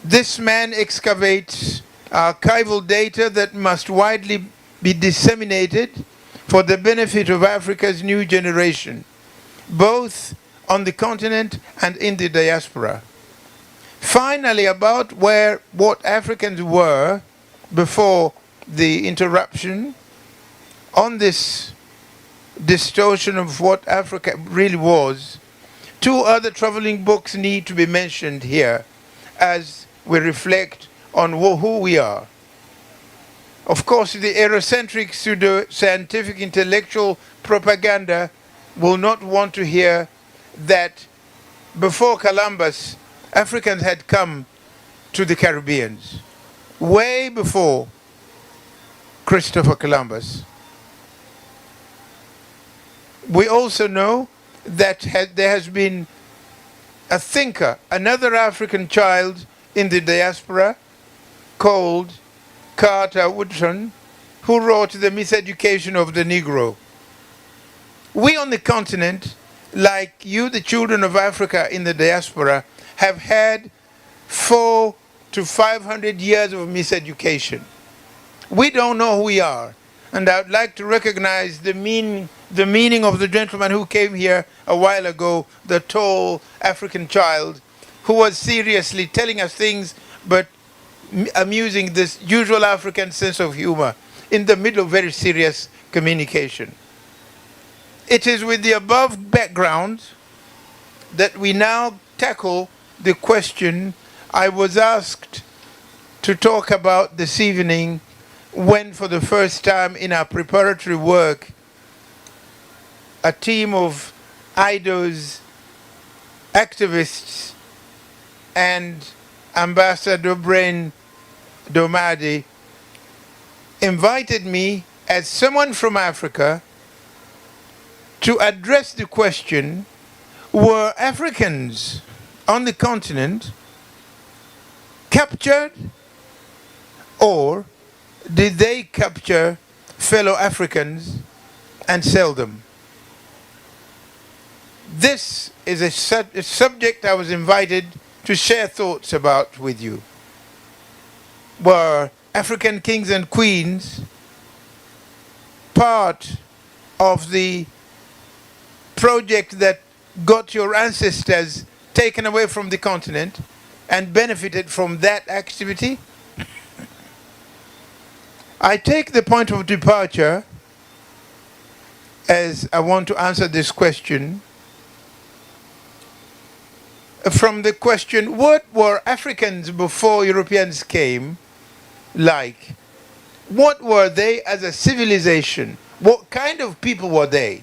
This man excavates archival data that must widely be disseminated for the benefit of Africa's new generation, both on the continent and in the diaspora. Finally, about what Africans were before the interruption, on this distortion of what Africa really was, two other traveling books need to be mentioned here as we reflect on who we are. Of course, the Eurocentric pseudo-scientific intellectual propaganda will not want to hear that before Columbus, Africans had come to the Caribbeans, way before Christopher Columbus. We also know that there has been a thinker, another African child in the diaspora called Carter Woodson, who wrote The Miseducation of the Negro. We on the continent, like you, the children of Africa in the diaspora, have had 400 to 500 years of miseducation. We don't know who we are. And I'd like to recognize the meaning of the gentleman who came here a while ago, the tall African child, who was seriously telling us things, but amusing this usual African sense of humor in the middle of very serious communication. It is with the above background that we now tackle the question I was asked to talk about this evening, when for the first time in our preparatory work, a team of IDO's activists and Ambassador Brain Domadi invited me as someone from Africa to address the question, were Africans on the continent captured, or did they capture fellow Africans and sell them? This is a subject I was invited to share thoughts about with you. Were African kings and queens part of the project that got your ancestors taken away from the continent and benefited from that activity? I take the point of departure, as I want to answer this question, from the question, what were Africans before Europeans came like? What were they as a civilization? What kind of people were they?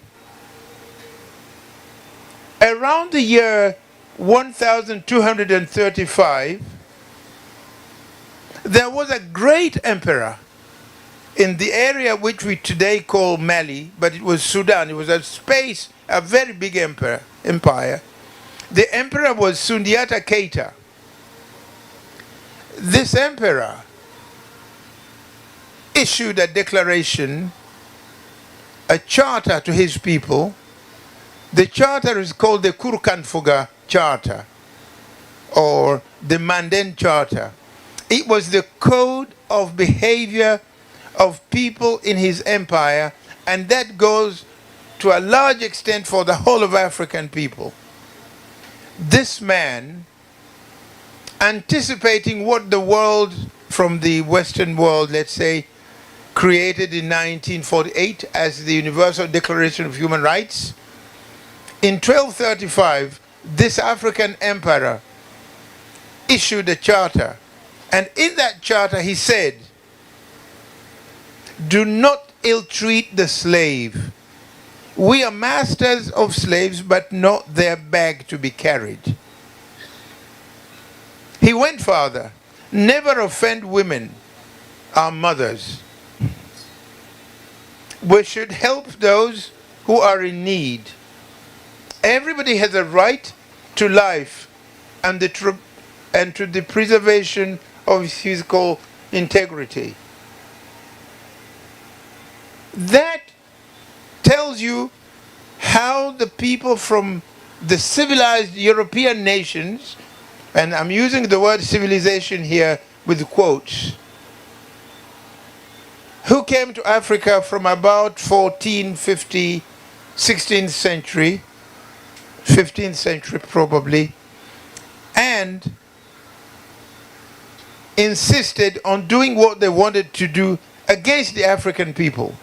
Around the year 1235, there was a great emperor in the area which we today call Mali, but it was Sudan. It was a very big empire. The emperor was Sundiata Keita. This emperor issued a declaration, a charter to his people. The charter is called the Kurkanfuga Charter, or the Manden Charter. It was the code of behavior of people in his empire, and that goes to a large extent for the whole of African people. This man, anticipating what the world, from the Western world, let's say, created in 1948 as the Universal Declaration of Human Rights, in 1235, this African emperor issued a charter, and in that charter he said, do not ill-treat the slave. We are masters of slaves, but not their bag to be carried. He went further. Never offend women, our mothers. We should help those who are in need. everybody has a right to life and to the preservation of his physical integrity. That tells you how the people from the civilized European nations, and I'm using the word civilization here with quotes, who came to Africa from about 1450, 16th century, 15th century probably, and insisted on doing what they wanted to do against the African people.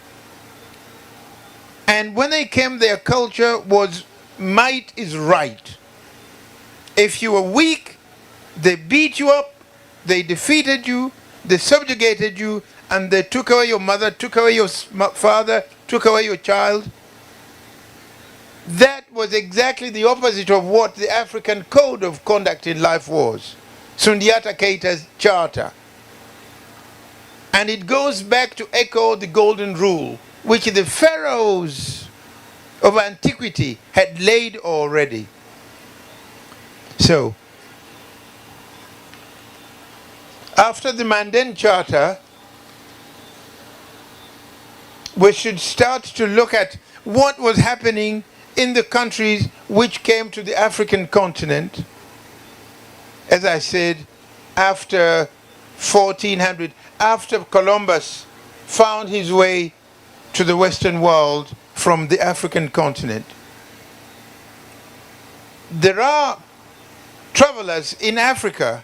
And when they came, their culture was might is right. If you were weak, they beat you up, they defeated you, they subjugated you, and they took away your mother, took away your father, took away your child. That was exactly the opposite of what the African code of conduct in life was. Sundiata Keita's charter. And it goes back to echo the golden rule, which the pharaohs of antiquity had laid already. So, after the Mandan Charter, we should start to look at what was happening in the countries which came to the African continent, as I said, after 1400, after Columbus found his way to the Western world from the African continent. There are travelers in Africa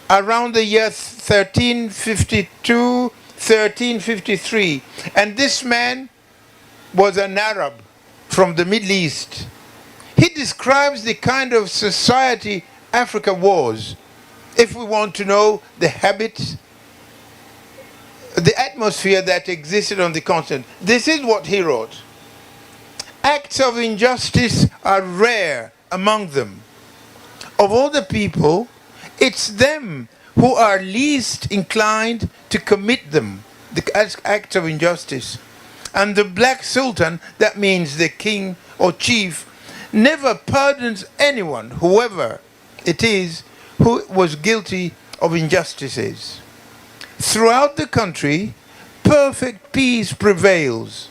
around the year 1352, 1353, and this man was an Arab from the Middle East. He describes the kind of society Africa was, if we want to know the habits, the atmosphere that existed on the continent. This is what he wrote. Acts of injustice are rare among them. Of all the people, it's them who are least inclined to commit them, the acts of injustice. And the black sultan, that means the king or chief, never pardons anyone, whoever it is, who was guilty of injustices. Throughout the country, perfect peace prevails.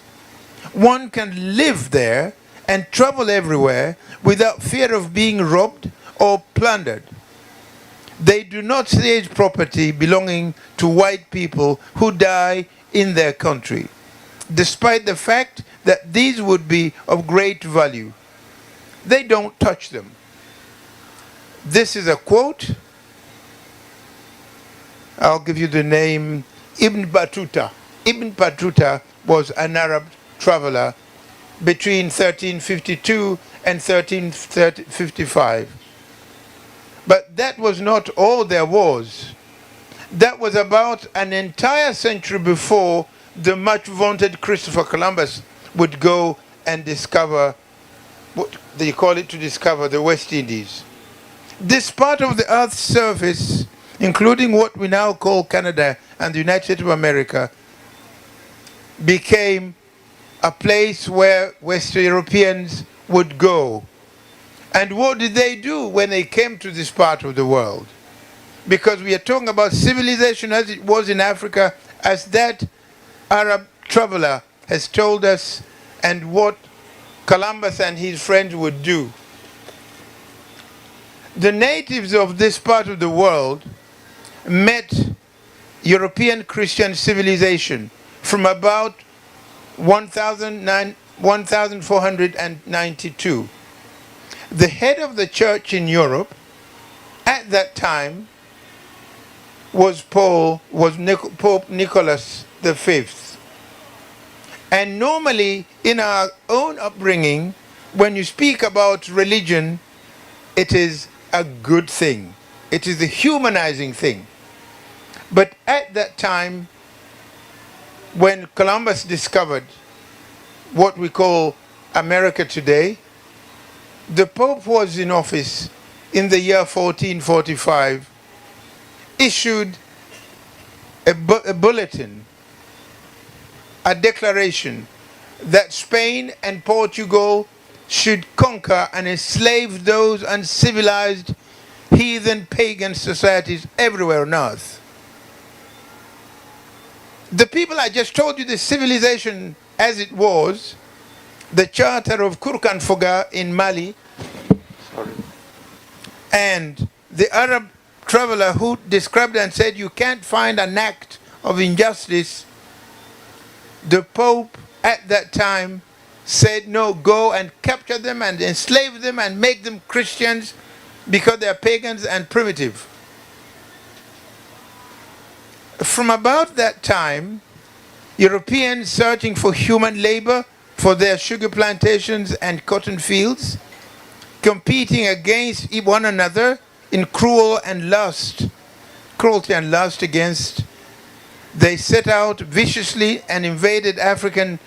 One can live there and travel everywhere without fear of being robbed or plundered. They do not seize property belonging to white people who die in their country, despite the fact that these would be of great value. They don't touch them. This is a quote. I'll give you the name, Ibn Battuta. Ibn Battuta was an Arab traveler between 1352 and 1355. But that was not all there was. That was about an entire century before the much vaunted Christopher Columbus would go and discover, what they call it, to discover the West Indies. This part of the Earth's surface, including what we now call Canada and the United States of America, became a place where West Europeans would go. And what did they do when they came to this part of the world? Because we are talking about civilization as it was in Africa, as that Arab traveler has told us, and what Columbus and his friends would do. The natives of this part of the world met European Christian civilization from about 1492. The head of the church in Europe at that time was Pope Nicholas V. And normally in our own upbringing, when you speak about religion, it is a good thing. It is a humanizing thing. But at that time, when Columbus discovered what we call America today, the Pope was in office in the year 1445, issued a bulletin, a declaration that Spain and Portugal should conquer and enslave those uncivilized, heathen, pagan societies everywhere on earth. The people I just told you, the civilization as it was, the charter of Kurkan Foga in Mali, and the Arab traveler who described and said you can't find an act of injustice, the Pope at that time said no, go and capture them and enslave them and make them Christians because they are pagans and primitive. From about that time, Europeans searching for human labor for their sugar plantations and cotton fields, competing against one another in cruelty and lust against, they set out viciously and invaded African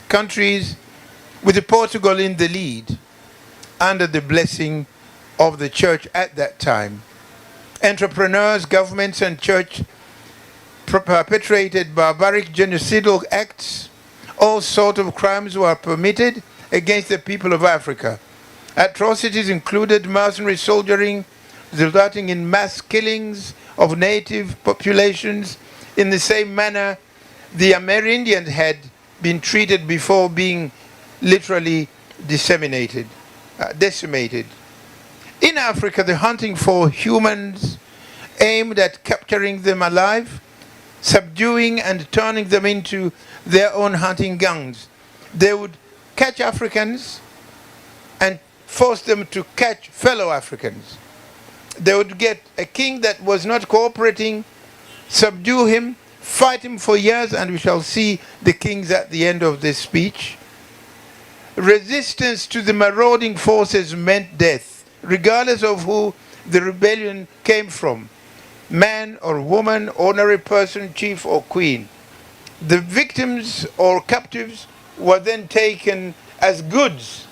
countries with Portugal in the lead under the blessing of the church at that time. Entrepreneurs, governments and church perpetrated barbaric genocidal acts. All sorts of crimes were permitted against the people of Africa. Atrocities included mercenary soldiering, resulting in mass killings of native populations in the same manner the Amerindians had been treated before being literally decimated. In Africa, the hunting for humans aimed at capturing them alive, subduing and turning them into their own hunting gangs. They would catch Africans and force them to catch fellow Africans. They would get a king that was not cooperating, subdue him, fight him for years, and we shall see the kings at the end of this speech. Resistance to the marauding forces meant death, regardless of who the rebellion came from, man or woman, ordinary person, chief or queen. The victims or captives were then taken as goods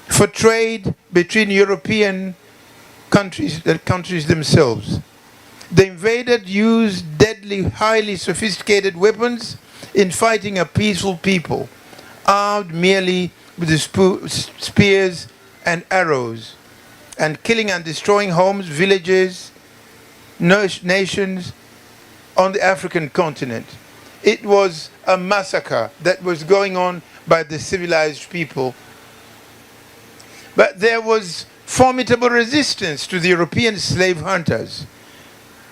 for trade between European countries, the countries themselves. The invaded used deadly, highly sophisticated weapons in fighting a peaceful people, armed merely with the spears and arrows, and killing and destroying homes, villages, nations on the African continent. It was a massacre that was going on by the civilized people. But there was formidable resistance to the European slave hunters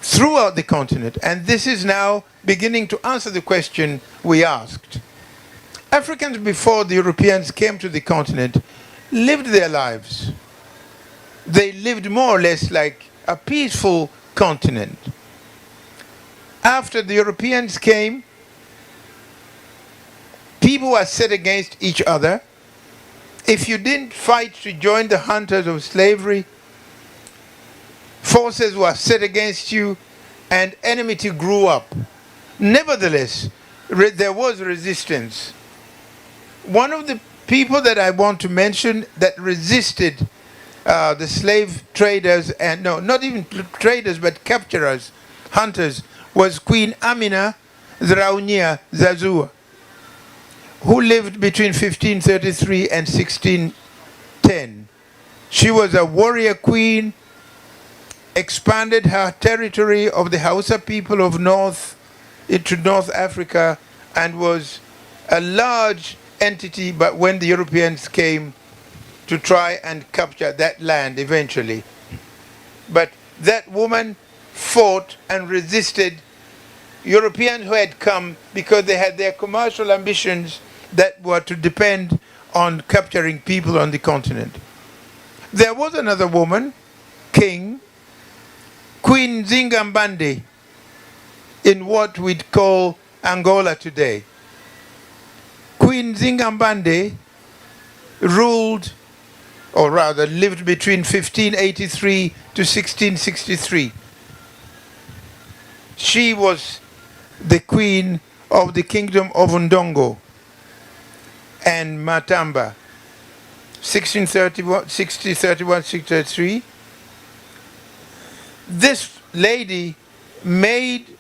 throughout the continent, and this is now beginning to answer the question we asked. Africans before the Europeans came to the continent lived their lives. They lived more or less like a peaceful continent. After the Europeans came, people were set against each other. If you didn't fight to join the hunters of slavery, forces were set against you and enmity grew up. Nevertheless, there was resistance. One of the people that I want to mention that resisted the slave traders, and no, not even traders, but capturers, hunters, was Queen Amina Zraunia Zazua, who lived between 1533 and 1610. She was a warrior queen, expanded her territory of the Hausa people of North into North Africa, and was a large entity, but when the Europeans came to try and capture that land eventually. But that woman fought and resisted Europeans who had come because they had their commercial ambitions that were to depend on capturing people on the continent. There was another woman, king, Queen Zingambande, in what we'd call Angola today. Queen Zingambande ruled, or rather lived between 1583 to 1663. She was the queen of the kingdom of Ndongo and Matamba, 1631, 1633. This lady made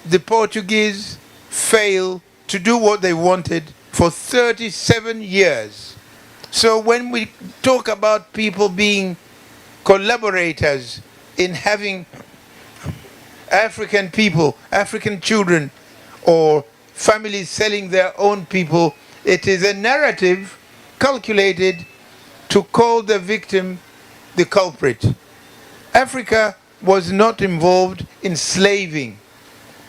the Portuguese fail to do what they wanted for 37 years. So when we talk about people being collaborators in having African people, African children, or families selling their own people, it is a narrative calculated to call the victim the culprit. Africa was not involved in slaving.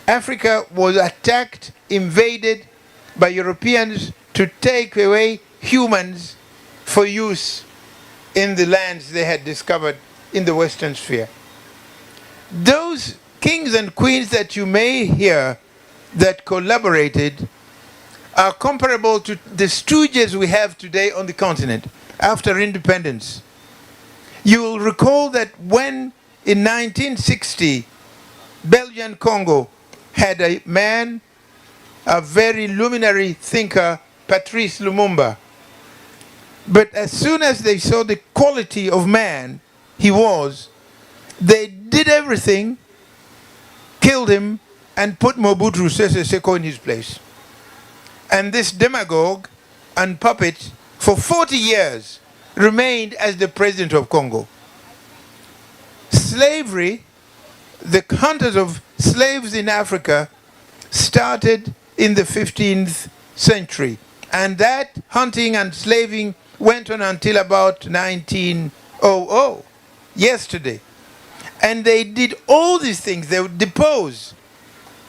Africa was attacked, invaded by Europeans to take away humans for use in the lands they had discovered in the Western Sphere. Those kings and queens that you may hear that collaborated are comparable to the stooges we have today on the continent after independence. You will recall that when in 1960, Belgian Congo had a man, a very luminary thinker, Patrice Lumumba. But as soon as they saw the quality of man he was, they did everything, killed him, and put Mobutu Sese Seko in his place. And this demagogue and puppet for 40 years remained as the president of Congo. Slavery, the hunters of slaves in Africa, started in the 15th century. And that hunting and slaving went on until about 1900, yesterday. And they did all these things. They would depose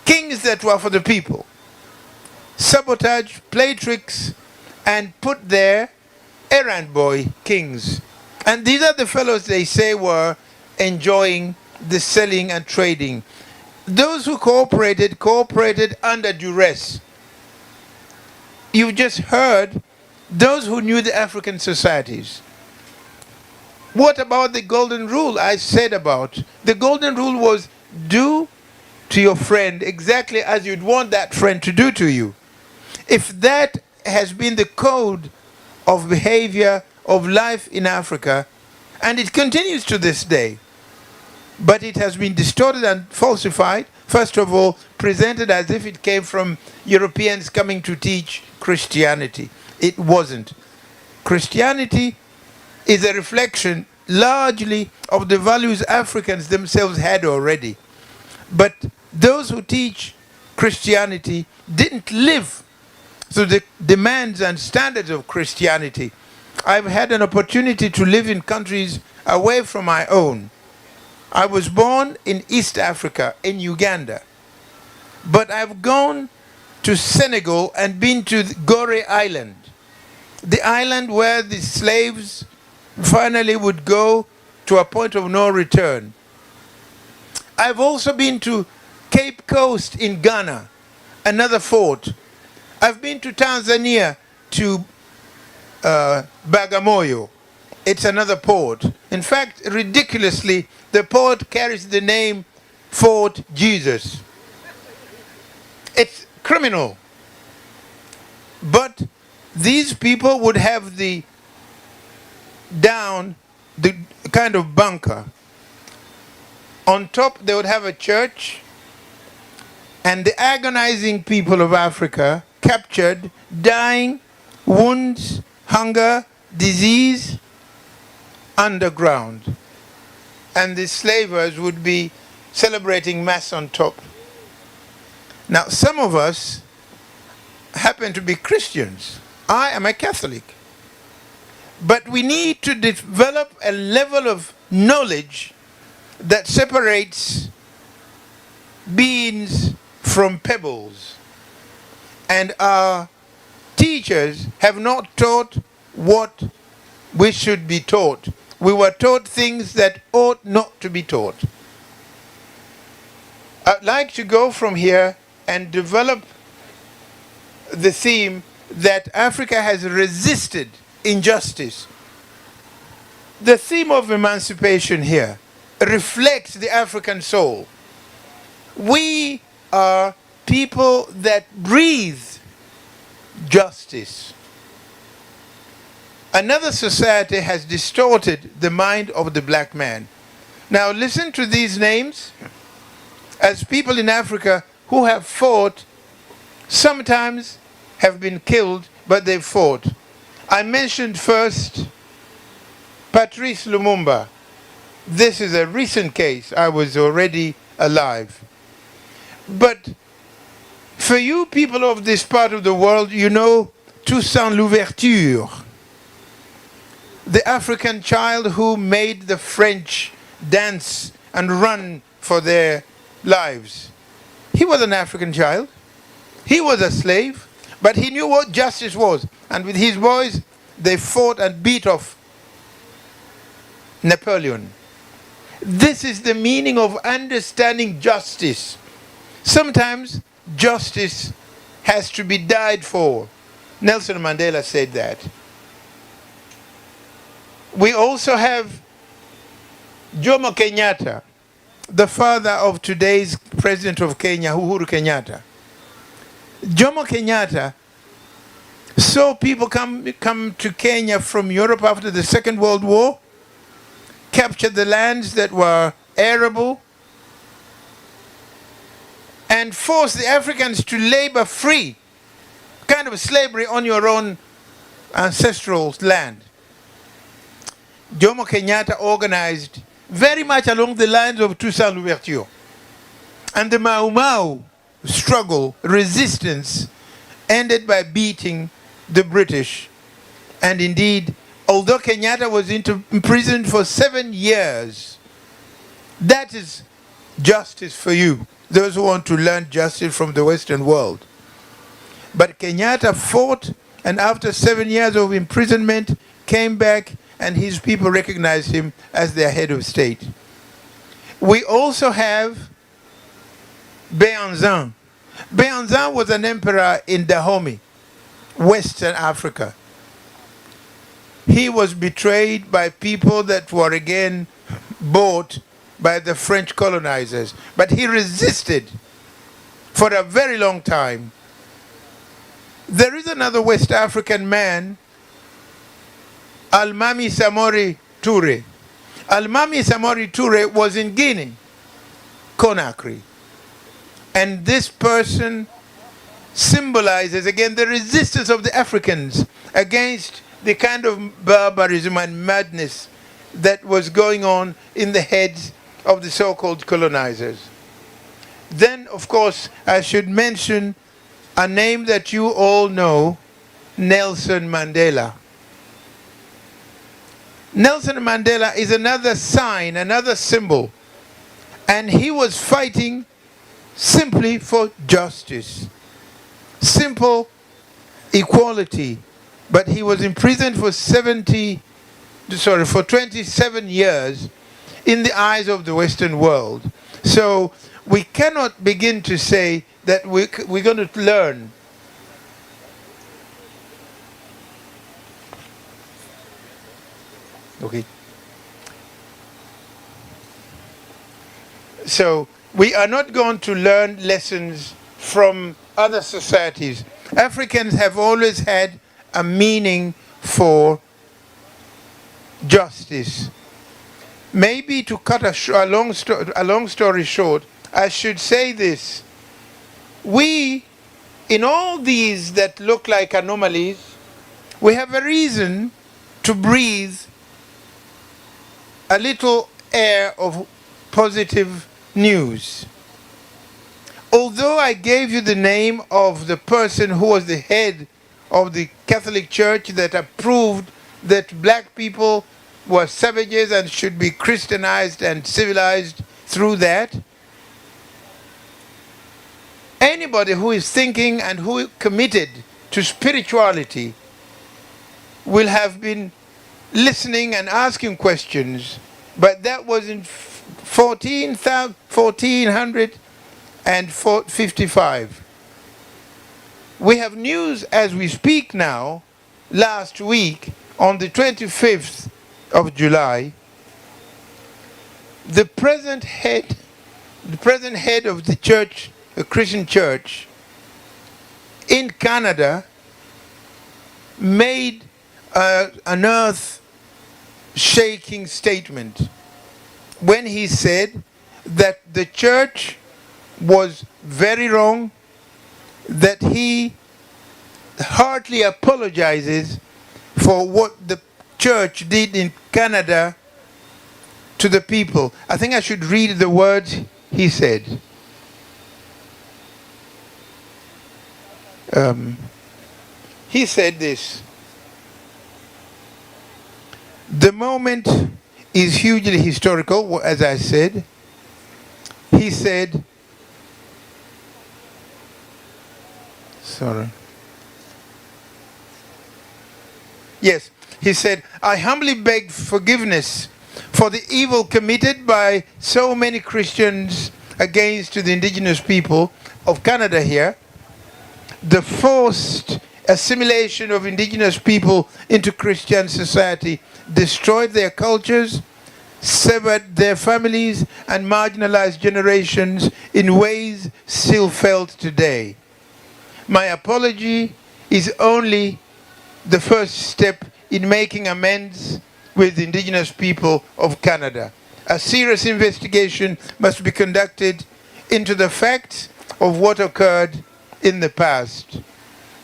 kings that were for the people, sabotage, play tricks, and put there errand boy kings. And these are the fellows they say were enjoying the selling and trading. Those who cooperated under duress. You've just heard those who knew the African societies. What about the golden rule I said about? The golden rule was do to your friend exactly as you'd want that friend to do to you. If that has been the code of behavior, of life in Africa, and it continues to this day, but it has been distorted and falsified, first of all, presented as if it came from Europeans coming to teach Christianity. It wasn't. Christianity is a reflection largely of the values Africans themselves had already. But those who teach Christianity didn't live to the demands and standards of Christianity. I've had an opportunity to live in countries away from my own. I was born in East Africa, in Uganda. But I've gone to Senegal and been to Gorée Island, the island where the slaves finally would go to a point of no return. I've also been to Cape Coast in Ghana, another fort. I've been to Tanzania, to Bagamoyo. It's another port. In fact, ridiculously, the port carries the name Fort Jesus. It's criminal. But these people would have the kind of bunker. On top, they would have a church, and the agonizing people of Africa, captured, dying, wounds, hunger, disease, underground. And the slavers would be celebrating Mass on top. Now, some of us happen to be Christians. I am a Catholic. But we need to develop a level of knowledge that separates beans from pebbles. And our teachers have not taught what we should be taught. We were taught things that ought not to be taught. I'd like to go from here and develop the theme that Africa has resisted injustice. The theme of emancipation here reflects the African soul. We are people that breathe justice. Another society has distorted the mind of the black man. Now listen to these names as people in Africa who have fought, sometimes have been killed, but they fought. I mentioned first Patrice Lumumba. This is a recent case. I was already alive. But for you people of this part of the world, you know Toussaint Louverture, the African child who made the French dance and run for their lives. He was an African child. He was a slave, but he knew what justice was. And with his boys, they fought and beat off Napoleon. This is the meaning of understanding justice. Sometimes justice has to be died for. Nelson Mandela said that. We also have Jomo Kenyatta, the father of today's president of Kenya, Uhuru Kenyatta. Jomo Kenyatta saw people come to Kenya from Europe after the Second World War, captured the lands that were arable, and forced the Africans to labor free, kind of slavery on your own ancestral land. Jomo Kenyatta organized very much along the lines of Toussaint Louverture. And the Mau Mau struggle, resistance, ended by beating the British. And indeed, although Kenyatta was imprisoned for 7 years, that is justice for you, those who want to learn justice from the Western world. But Kenyatta fought, and after 7 years of imprisonment, came back, and his people recognized him as their head of state. We also have Beanzan. Beanzan was an emperor in Dahomey, Western Africa. He was betrayed by people that were again bought by the French colonizers. But he resisted for a very long time. There is another West African man, Almami Samori Toure. Almami Samori Toure was in Guinea, Conakry. And this person symbolizes again the resistance of the Africans against the kind of barbarism and madness that was going on in the heads of the so-called colonizers. Then, of course, I should mention a name that you all know, Nelson Mandela. Nelson Mandela is another sign, another symbol, and he was fighting simply for justice, simple equality, but he was imprisoned for 27 years in the eyes of the Western world. So we cannot begin to say that we're going to learn. Okay. So we are not going to learn lessons from other societies. Africans have always had a meaning for justice. Maybe to cut a long story short, I should say this. We, in all these that look like anomalies, we have a reason to breathe a little air of positive news. Although I gave you the name of the person who was the head of the Catholic Church that approved that black people were savages and should be Christianized and civilized through that, anybody who is thinking and who is committed to spirituality will have been listening and asking questions. But that was in 1455. We have news as we speak now, last week, on the 25th of July, the present head of the church, a Christian church, in Canada, made an earth-shaking statement when he said that the church was very wrong, that he heartily apologizes for what the church did in Canada to the people. I think I should read the words he said. He said this: the moment is hugely historical, as I said. He said, sorry. Yes, he said, I humbly beg forgiveness for the evil committed by so many Christians against the indigenous people of Canada here. The forced assimilation of indigenous people into Christian society destroyed their cultures, severed their families, and marginalized generations in ways still felt today. My apology is only the first step in making amends with the indigenous people of Canada. A serious investigation must be conducted into the facts of what occurred in the past.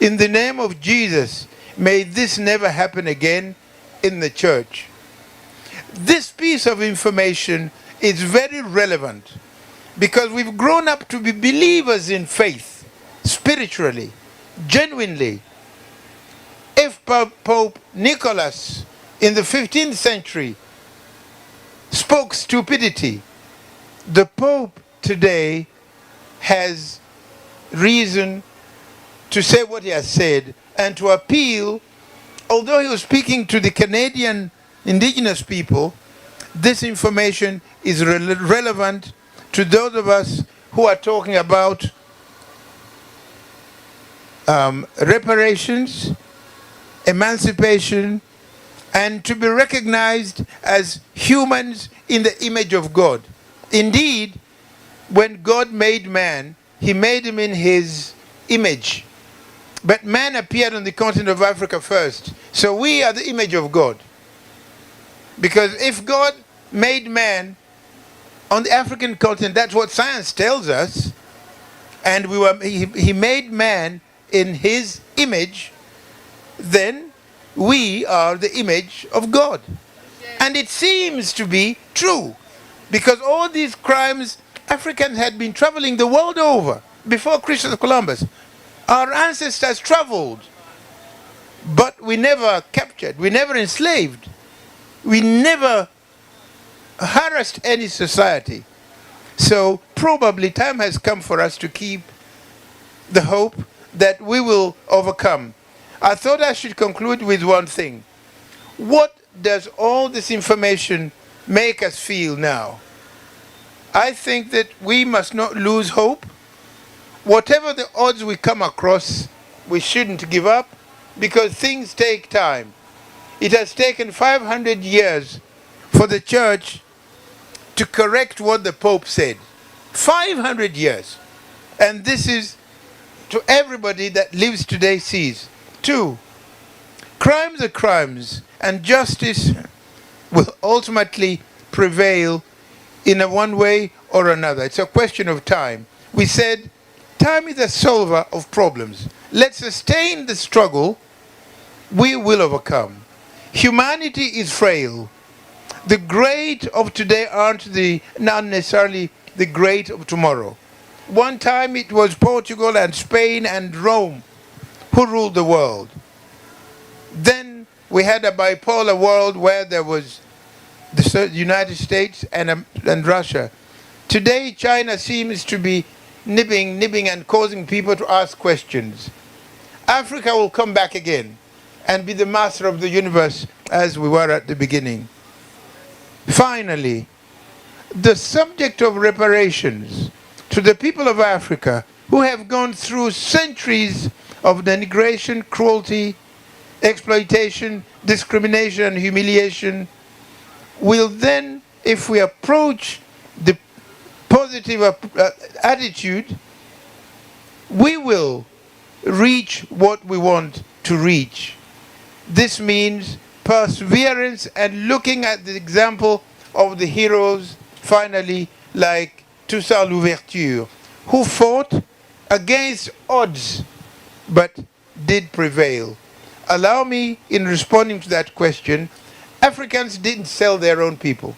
In the name of Jesus, may this never happen again in the church. This piece of information is very relevant because we've grown up to be believers in faith, spiritually, genuinely. If Pope Nicholas in the 15th century spoke stupidity, the Pope today has reason to say what he has said and to appeal. Although he was speaking to the Canadian indigenous people, this information is relevant to those of us who are talking about reparations, emancipation, and to be recognized as humans in the image of God. Indeed, when God made man, he made him in his image. But man appeared on the continent of Africa first. So we are the image of God. Because if God made man on the African continent, that's what science tells us, and he made man in his image, then we are the image of God. And it seems to be true, because all these crimes, Africans had been traveling the world over before Christopher Columbus. Our ancestors traveled, but we never captured, we never enslaved, we never harassed any society. So probably time has come for us to keep the hope that we will overcome. I thought I should conclude with one thing. What does all this information make us feel now? I think that we must not lose hope. Whatever the odds we come across, we shouldn't give up, because things take time. It has taken 500 years for the church to correct what the Pope said. 500 years. And this is to everybody that lives today sees. 2, crimes are crimes, and justice will ultimately prevail in a one way or another. It's a question of time. We said, time is a solver of problems. Let's sustain the struggle. We will overcome. Humanity is frail. The great of today aren't not necessarily the great of tomorrow. One time it was Portugal and Spain and Rome who ruled the world. Then we had a bipolar world where there was the United States and Russia. Today China seems to be nibbing and causing people to ask questions. Africa will come back again and be the master of the universe as we were at the beginning. Finally, the subject of reparations to the people of Africa who have gone through centuries of denigration, cruelty, exploitation, discrimination, and humiliation will then, if we approach the positive attitude, we will reach what we want to reach. This means perseverance and looking at the example of the heroes, finally, like Toussaint Louverture, who fought against odds, but did prevail? Allow me, in responding to that question, Africans didn't sell their own people.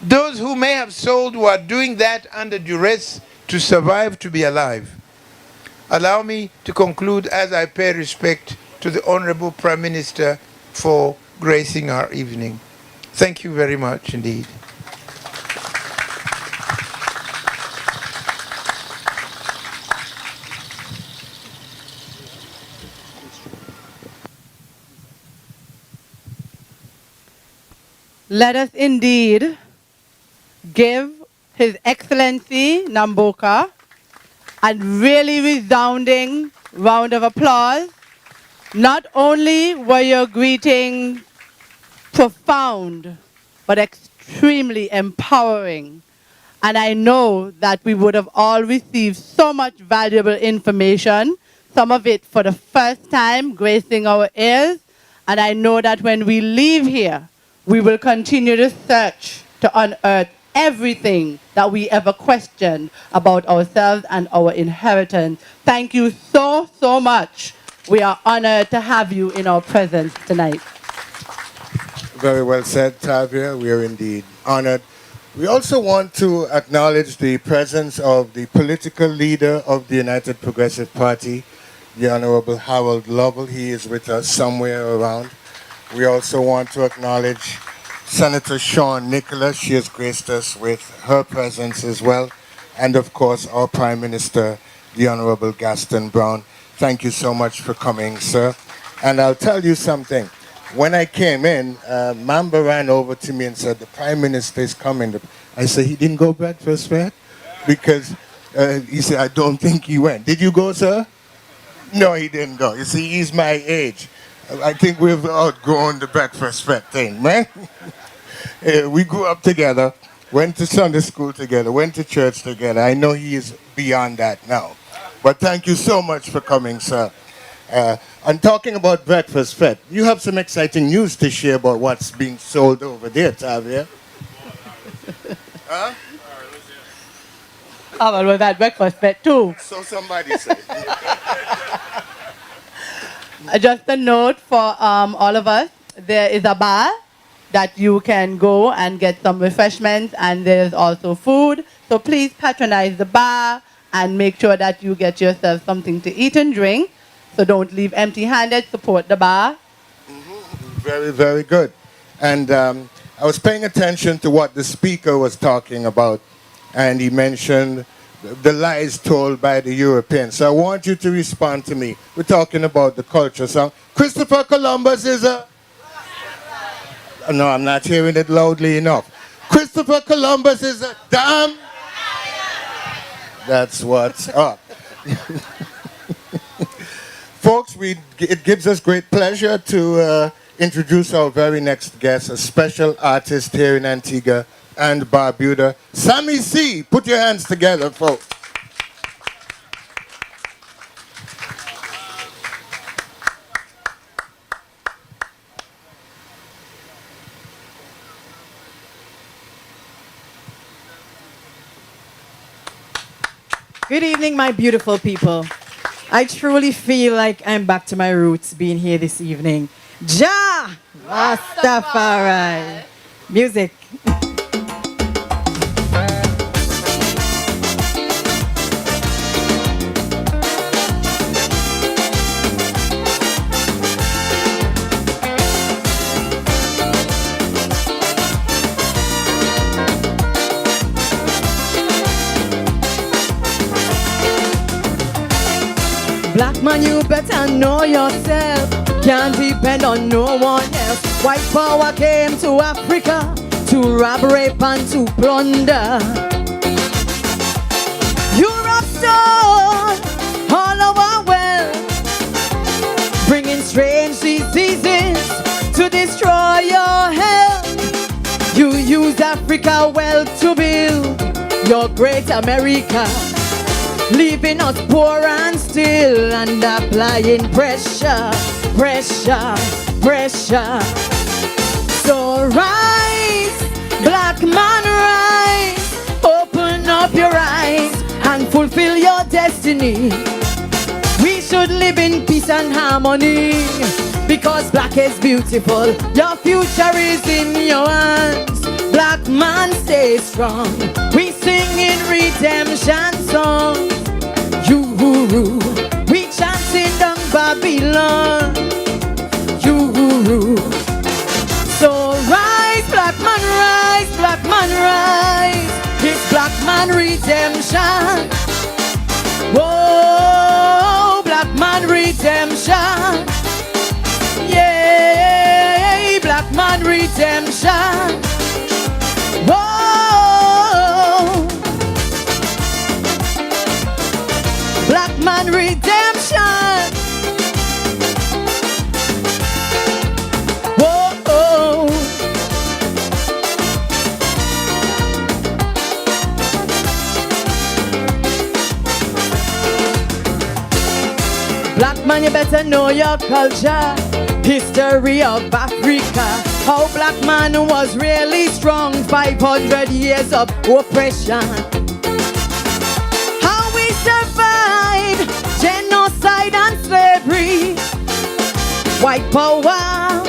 Those who may have sold were doing that under duress to survive, to be alive. Allow me to conclude as I pay respect to the Honorable Prime Minister for gracing our evening. Thank you very much indeed. Let us indeed give His Excellency Namboka a really resounding round of applause. Not only were your greetings profound, but extremely empowering. And I know that we would have all received so much valuable information, some of it for the first time gracing our ears. And I know that when we leave here, we will continue to search to unearth everything that we ever questioned about ourselves and our inheritance. Thank you so, so much. We are honored to have you in our presence tonight. Very well said, Tavia. We are indeed honored. We also want to acknowledge the presence of the political leader of the United Progressive Party, the Honorable Harold Lovell. He is with us somewhere around. We also want to acknowledge Senator Sean Nicholas. She has graced us with her presence as well. And of course, our Prime Minister, the Honorable Gaston Brown. Thank you so much for coming, sir. And I'll tell you something. When I came in, Mamba ran over to me and said, the Prime Minister is coming. I said, he didn't go breakfast, right? Because he said, I don't think he went. Did you go, sir? No, he didn't go. You see, he's my age. I think we've outgrown the breakfast fete thing, man. We grew up together, went to Sunday school together, went to church together. I know he is beyond that now. But thank you so much for coming, sir. And talking about breakfast fete, you have some exciting news to share about what's being sold over there, Tavia. Huh? Oh, well, was that breakfast fete too? So somebody said. Just a note for all of us, there is a bar that you can go and get some refreshments, and there's also food. So please patronize the bar and make sure that you get yourself something to eat and drink. So don't leave empty-handed, support the bar. Very, very good. And I was paying attention to what the speaker was talking about, and he mentioned the lies told by the Europeans. So I want you to respond to me. We're talking about the culture song. Christopher Columbus is a... No, I'm not hearing it loudly enough. Christopher Columbus is a damn... That's what's up. Folks, it gives us great pleasure to introduce our very next guest, a special artist here in Antigua and Barbuda. Sammy C, put your hands together, folks. Good evening, my beautiful people. I truly feel like I'm back to my roots being here this evening. Jah Rastafari. Music. Black man, you better know yourself. Can't depend on no one else. White power came to Africa to rob, rape, and to plunder. Europe stole all our wealth, bringing strange diseases to destroy your health. You use Africa well to build your great America, leaving us poor and still, and applying pressure, pressure, pressure. So rise, black man, rise. Open up your eyes and fulfill your destiny. We should should live in peace and harmony, because black is beautiful. Your future is in your hands. Black man, stay strong. We sing in redemption songs. You, we chanting down Babylon. You, so rise, black man, rise, black man, rise. It's black man redemption. Whoa, black man redemption. Yeah, black man redemption. Whoa, black man redemption. Whoa, black man, you better know your culture. History of Africa, how black man was really strong. 500 years of oppression, how we survived genocide and slavery. White power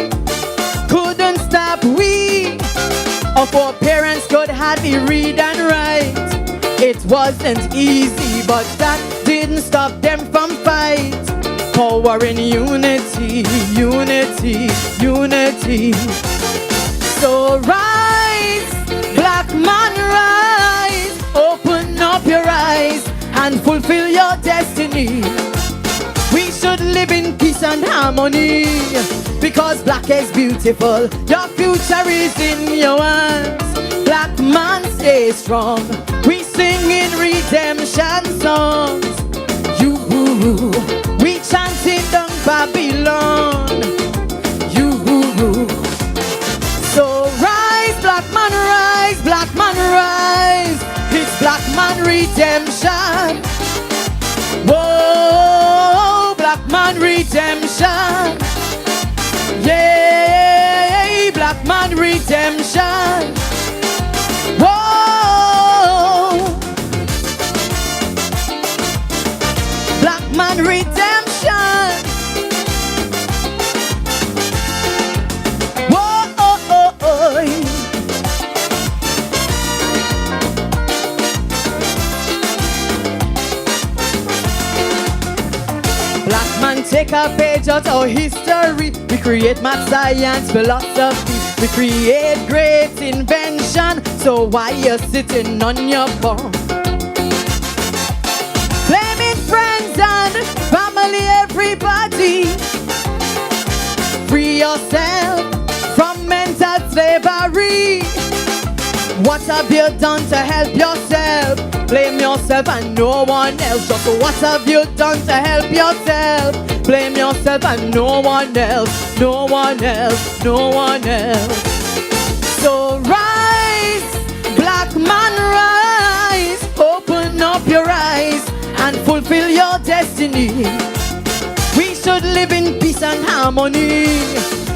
couldn't stop we. Our foreparents could hardly read and write. It wasn't easy, but that didn't stop them from fight. Power in unity, unity, unity. So rise, black man, rise. Open up your eyes and fulfill your destiny. We should live in peace and harmony, because black is beautiful. Your future is in your hands. Black man, stay strong. We sing in redemption songs. You, we chanting down Babylon. You, so rise, black man, rise, black man, rise. It's black man redemption. Whoa, black man redemption. Yeah, black man redemption. Whoa, black man redemption. Whoa, black man, take a page out our history. We create math, science, philosophy. We create great invention. So why you sitting on your bum? Blaming friends and family, everybody. Free yourself from mental slavery. What have you done to help yourself? Blame yourself and no one else. Just what have you done to help yourself? Blame yourself and no one else. No one else, no one else. So rise, black man, rise. Open up your eyes and fulfill your destiny. We should live in peace and harmony,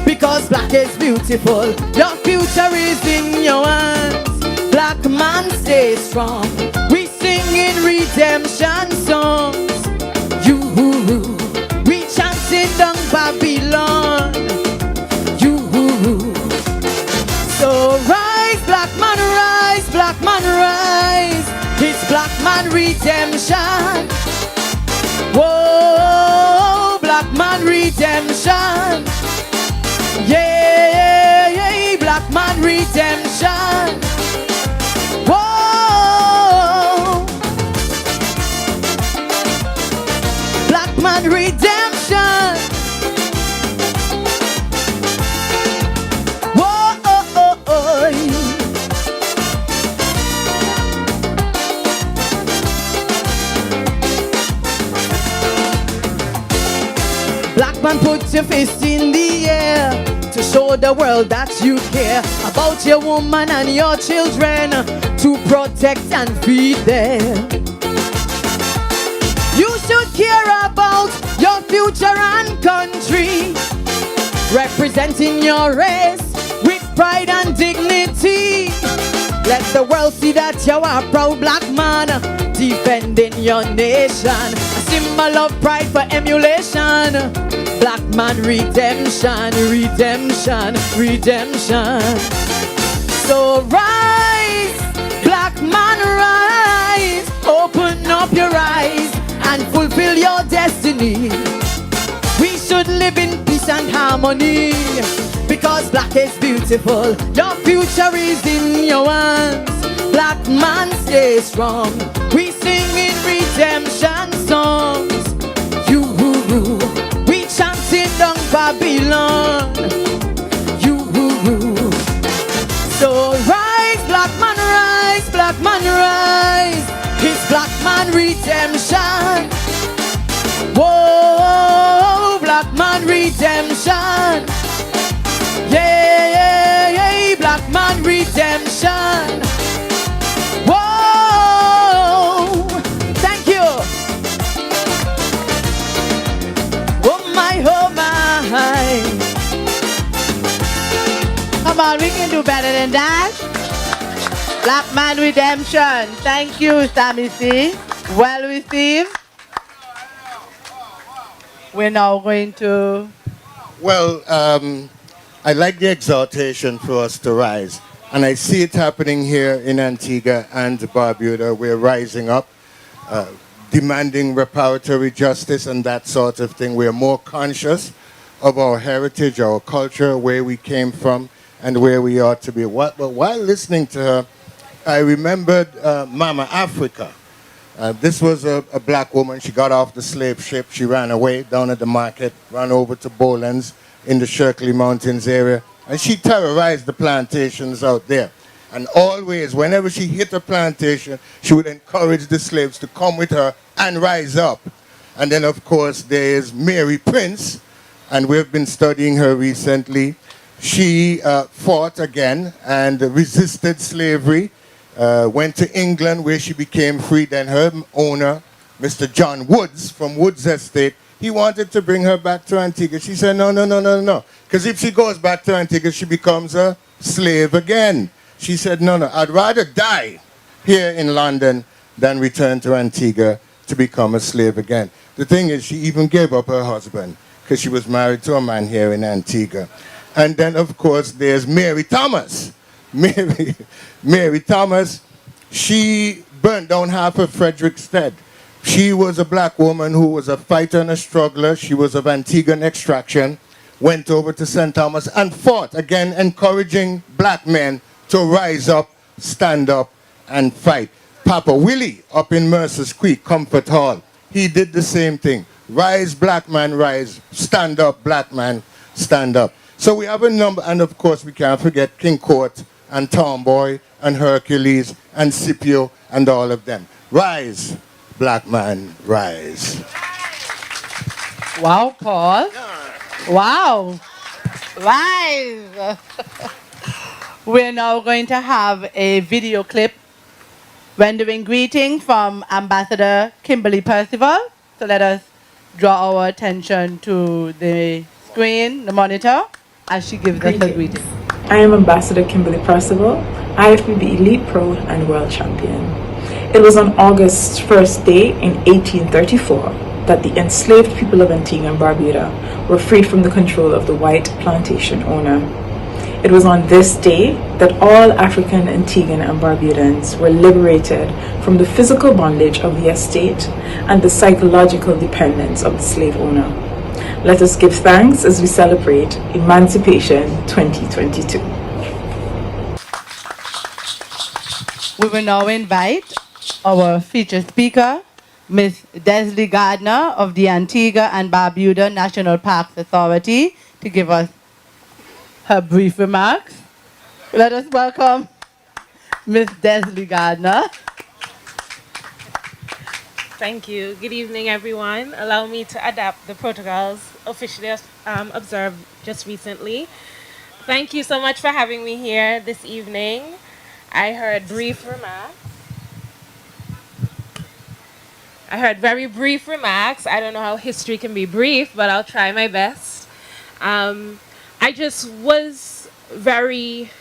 because black is beautiful. Your future is in your hands. Black man, stay strong. We sing in redemption songs. You, we chanting down Babylon. You, so rise, black man, rise, black man, rise. It's black man redemption. Whoa, black man redemption. Yeah, black man redemption. Whoa, black man redemption. Whoa, black man, put your fist in the air to show the world that you care about your woman and your children, to protect and feed them. You should care about your future and country, representing your race with pride and dignity. Let the world see that you are a proud black man, defending your nation. symbol of pride for emulation. Black man redemption, redemption, redemption. So rise, black man rise. Open up your eyes and fulfill your destiny. We should live in peace and harmony, because black is beautiful. Your future is in your hands. Black man, stay strong. We sing in redemption songs. You, we chanting down Babylon. You, so rise, black man, rise, black man, rise. It's black man redemption. Whoa, black man redemption. Yeah, black man redemption. Whoa, thank you. Oh my, oh my. Come on, we can do better than that. Black man redemption. Thank you, Sammy C. Well received. We're now going to... Well, I like the exhortation for us to rise. And I see it happening here in Antigua and Barbuda. We're rising up, demanding reparatory justice and that sort of thing. We're more conscious of our heritage, our culture, where we came from, and where we ought to be. But while listening to her, I remembered Mama Africa. This was a black woman. She got off the slave ship. She ran away down at the market, ran over to Bowlands in the Shirkley Mountains area, and she terrorized the plantations out there. And always, whenever she hit a plantation, she would encourage the slaves to come with her and rise up. And then, of course, there is Mary Prince, and we've been studying her recently. She fought again and resisted slavery. Went to England where she became free. Then her owner, Mr. John Woods from Woods Estate, he wanted to bring her back to Antigua. She said, no, no, no, no, no. Because if she goes back to Antigua, she becomes a slave again. She said, no, no, I'd rather die here in London than return to Antigua to become a slave again. The thing is, she even gave up her husband because she was married to a man here in Antigua. And then, of course, there's Mary Thomas. Mary Thomas, she burnt down half of Frederickstead. She was a black woman who was a fighter and a struggler. She was of Antiguan extraction, went over to St. Thomas and fought, again encouraging black men to rise up, stand up, and fight. Papa Willie up in Mercer's Creek, Comfort Hall, he did the same thing. Rise, black man, rise. Stand up, black man, stand up. So we have a number, and of course we can't forget King Court and Tomboy and Hercules and Scipio and all of them. Rise, black man, rise. Wow, Paul. Wow. Rise. We're now going to have a video clip rendering greeting from Ambassador Kimberly Percival. So let us draw our attention to the screen, the monitor, as she gives us her greeting. I am Ambassador Kimberly Percival, IFBB Elite Pro and World Champion. It was on August 1st day in 1834 that the enslaved people of Antigua and Barbuda were freed from the control of the white plantation owner. It was on this day that all African Antiguan and Barbudans were liberated from the physical bondage of the estate and the psychological dependence of the slave owner. Let us give thanks as we celebrate Emancipation 2022. We will now invite our featured speaker, Ms. Desley Gardner of the Antigua and Barbuda National Parks Authority, to give us her brief remarks. Let us welcome Ms. Desley Gardner. Thank you. Good evening, everyone. Allow me to adapt the protocols officially observed just recently. Thank you so much for having me here this evening. I heard brief remarks. I heard very brief remarks. I don't know how history can be brief, but I'll try my best. I just was very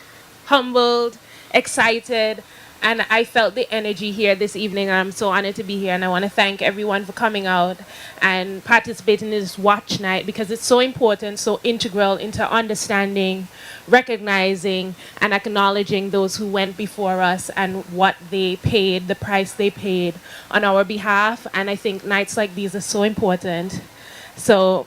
humbled, excited, And I felt the energy here this evening. I'm so honored to be here, and I want to thank everyone for coming out and participating in this watch night, because it's so important, so integral into understanding, recognizing, and acknowledging those who went before us and what they paid, the price they paid on our behalf. And I think nights like these are so important. So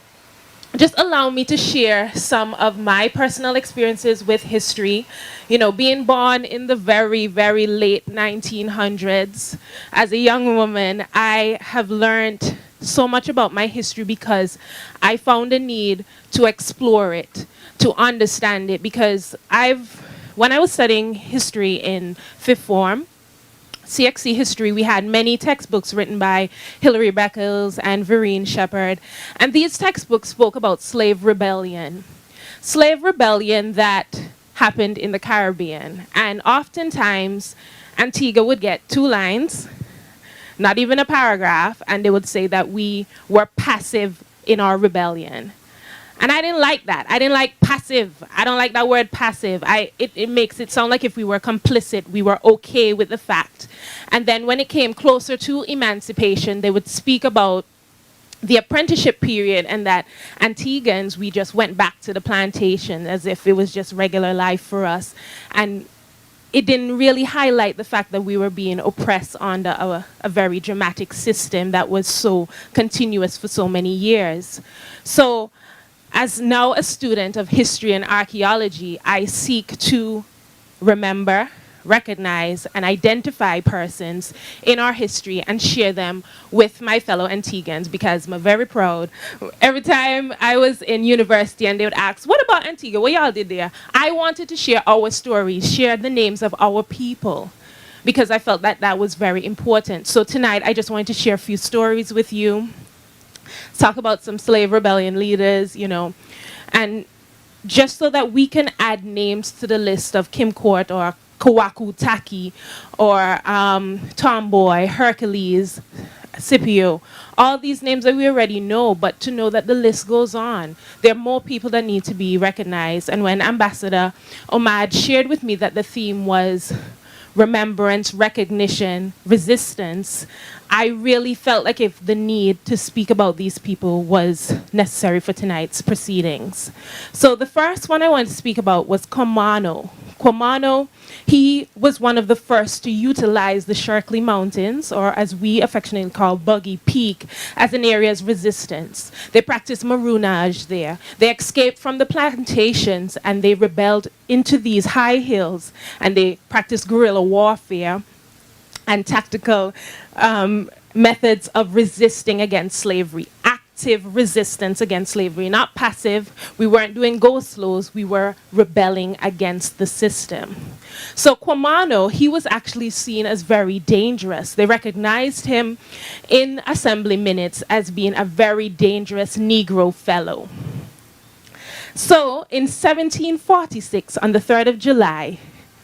just allow me to share some of my personal experiences with history. You know, being born in the very, very late 1900s, as a young woman, I have learned so much about my history because I found a need to explore it, to understand it, because when I was studying history in fifth form, CXC history, we had many textbooks written by Hilary Beckles and Vereen Shepherd. And these textbooks spoke about slave rebellion. Slave rebellion that happened in the Caribbean. And oftentimes, Antigua would get 2 lines, not even a paragraph, and they would say that we were passive in our rebellion. And I didn't like that. I didn't like passive. I don't like that word passive. It makes it sound like if we were complicit, we were okay with the fact. And then when it came closer to emancipation, they would speak about the apprenticeship period and that Antiguans, we just went back to the plantation as if it was just regular life for us. And it didn't really highlight the fact that we were being oppressed under a very dramatic system that was so continuous for so many years. So, as now a student of history and archaeology, I seek to remember, recognize, and identify persons in our history and share them with my fellow Antiguans, because I'm very proud. Every time I was in university and they would ask, what about Antigua? What y'all did there? I wanted to share our stories, share the names of our people, because I felt that that was very important. So tonight, I just wanted to share a few stories with you, talk about some slave rebellion leaders, you know, and just so that we can add names to the list of Kim Court or Kawaku Taki or Tomboy, Hercules, Scipio, all these names that we already know, but to know that the list goes on. There are more people that need to be recognized. And when Ambassador Omad shared with me that the theme was remembrance, recognition, resistance, I really felt like if the need to speak about these people was necessary for tonight's proceedings. So the first one I wanted to speak about was Kwamano. Kwamano, he was one of the first to utilize the Sherkley Mountains, or as we affectionately call Buggy Peak, as an area of resistance. They practiced maroonage there. They escaped from the plantations and they rebelled into these high hills, and they practiced guerrilla warfare and tactical methods of resisting against slavery. Active resistance against slavery, not passive. We weren't doing go-slows, we were rebelling against the system. So Kwamano, he was actually seen as very dangerous. They recognized him in assembly minutes as being a very dangerous Negro fellow. So in 1746, on the 3rd of July,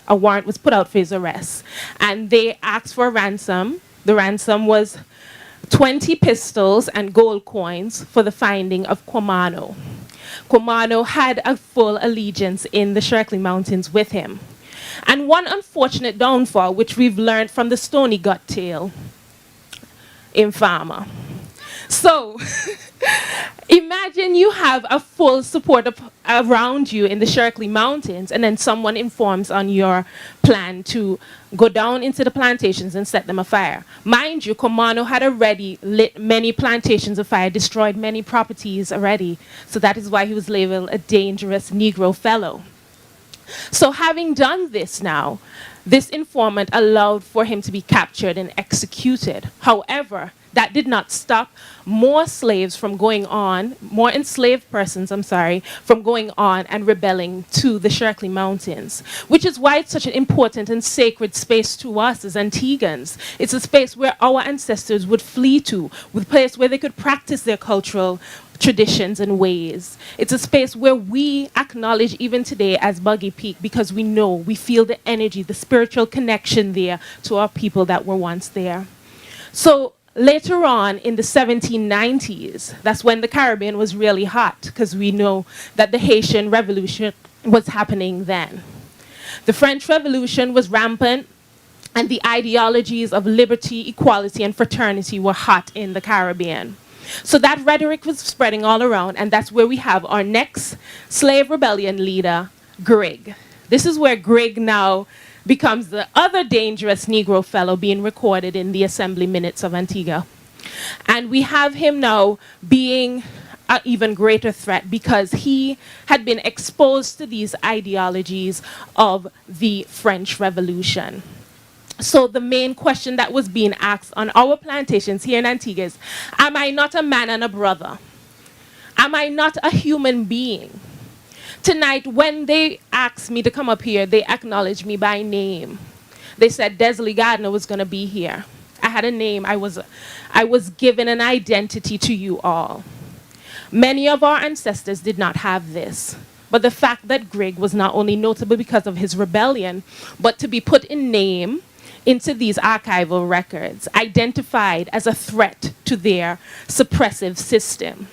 a warrant was put out for his arrest, and they asked for a ransom. The ransom was 20 pistols and gold coins for the finding of Kwamano. Kwamano had a full allegiance in the Sherkley Mountains with him. And one unfortunate downfall, which we've learned from the Stony Gut tale, Infama. So, imagine you have a full support around you in the Sherkley Mountains, and then someone informs on your plan to go down into the plantations and set them afire. Mind you, Kwamano had already lit many plantations afire, destroyed many properties already. So that is why he was labeled a dangerous Negro fellow. So having done this now, this informant allowed for him to be captured and executed. However, that did not stop more slaves from going on, more enslaved persons, from going on and rebelling to the Sherkley Mountains, which is why it's such an important and sacred space to us as Antiguans. It's a space where our ancestors would flee to, a place where they could practice their cultural traditions and ways. It's a space where we acknowledge even today as Buggy Peak, because we know, we feel the energy, the spiritual connection there to our people that were once there. So later on in the 1790s, that's when the Caribbean was really hot, because we know that the Haitian Revolution was happening then. The French Revolution was rampant, and the ideologies of liberty, equality, and fraternity were hot in the Caribbean. So that rhetoric was spreading all around, and that's where we have our next slave rebellion leader, Grigg. This is where Grigg now becomes the other dangerous Negro fellow being recorded in the Assembly Minutes of Antigua. And we have him now being an even greater threat because he had been exposed to these ideologies of the French Revolution. So the main question that was being asked on our plantations here in Antigua is, am I not a man and a brother? Am I not a human being? Tonight, when they asked me to come up here, they acknowledged me by name. They said Desley Gardner was going to be here. I had a name. I was given an identity to you all. Many of our ancestors did not have this. But the fact that Grigg was not only notable because of his rebellion, but to be put in name into these archival records, identified as a threat to their suppressive system.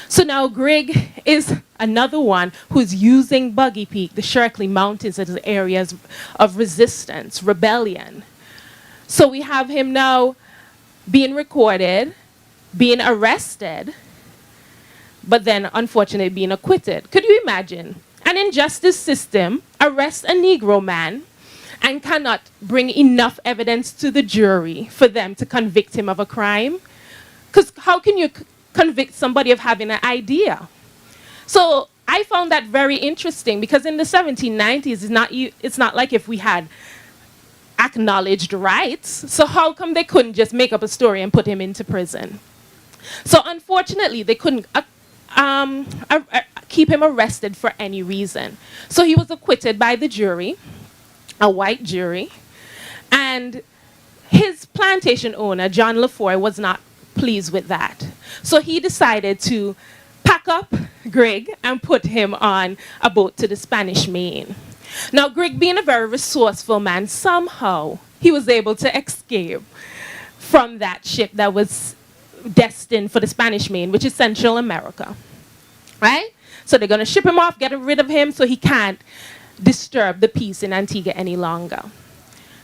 So now Grigg is another one who's using Buggy Peak, the Sherkley Mountains, as areas of resistance, rebellion. So we have him now being recorded, being arrested, but then unfortunately being acquitted. Could you imagine? An injustice system arrests a Negro man and cannot bring enough evidence to the jury for them to convict him of a crime? Because how can you convict somebody of having an idea? So I found that very interesting because in the 1790s, it's not like if we had acknowledged rights. So how come they couldn't just make up a story and put him into prison? So unfortunately, they couldn't keep him arrested for any reason. So he was acquitted by the jury, a white jury, and his plantation owner, John Lafoy, was not pleased with that. So he decided to pack up Grigg and put him on a boat to the Spanish Main. Now, Grigg, being a very resourceful man, somehow he was able to escape from that ship that was destined for the Spanish Main, which is Central America. Right? So they're going to ship him off, get rid of him so he can't disturb the peace in Antigua any longer.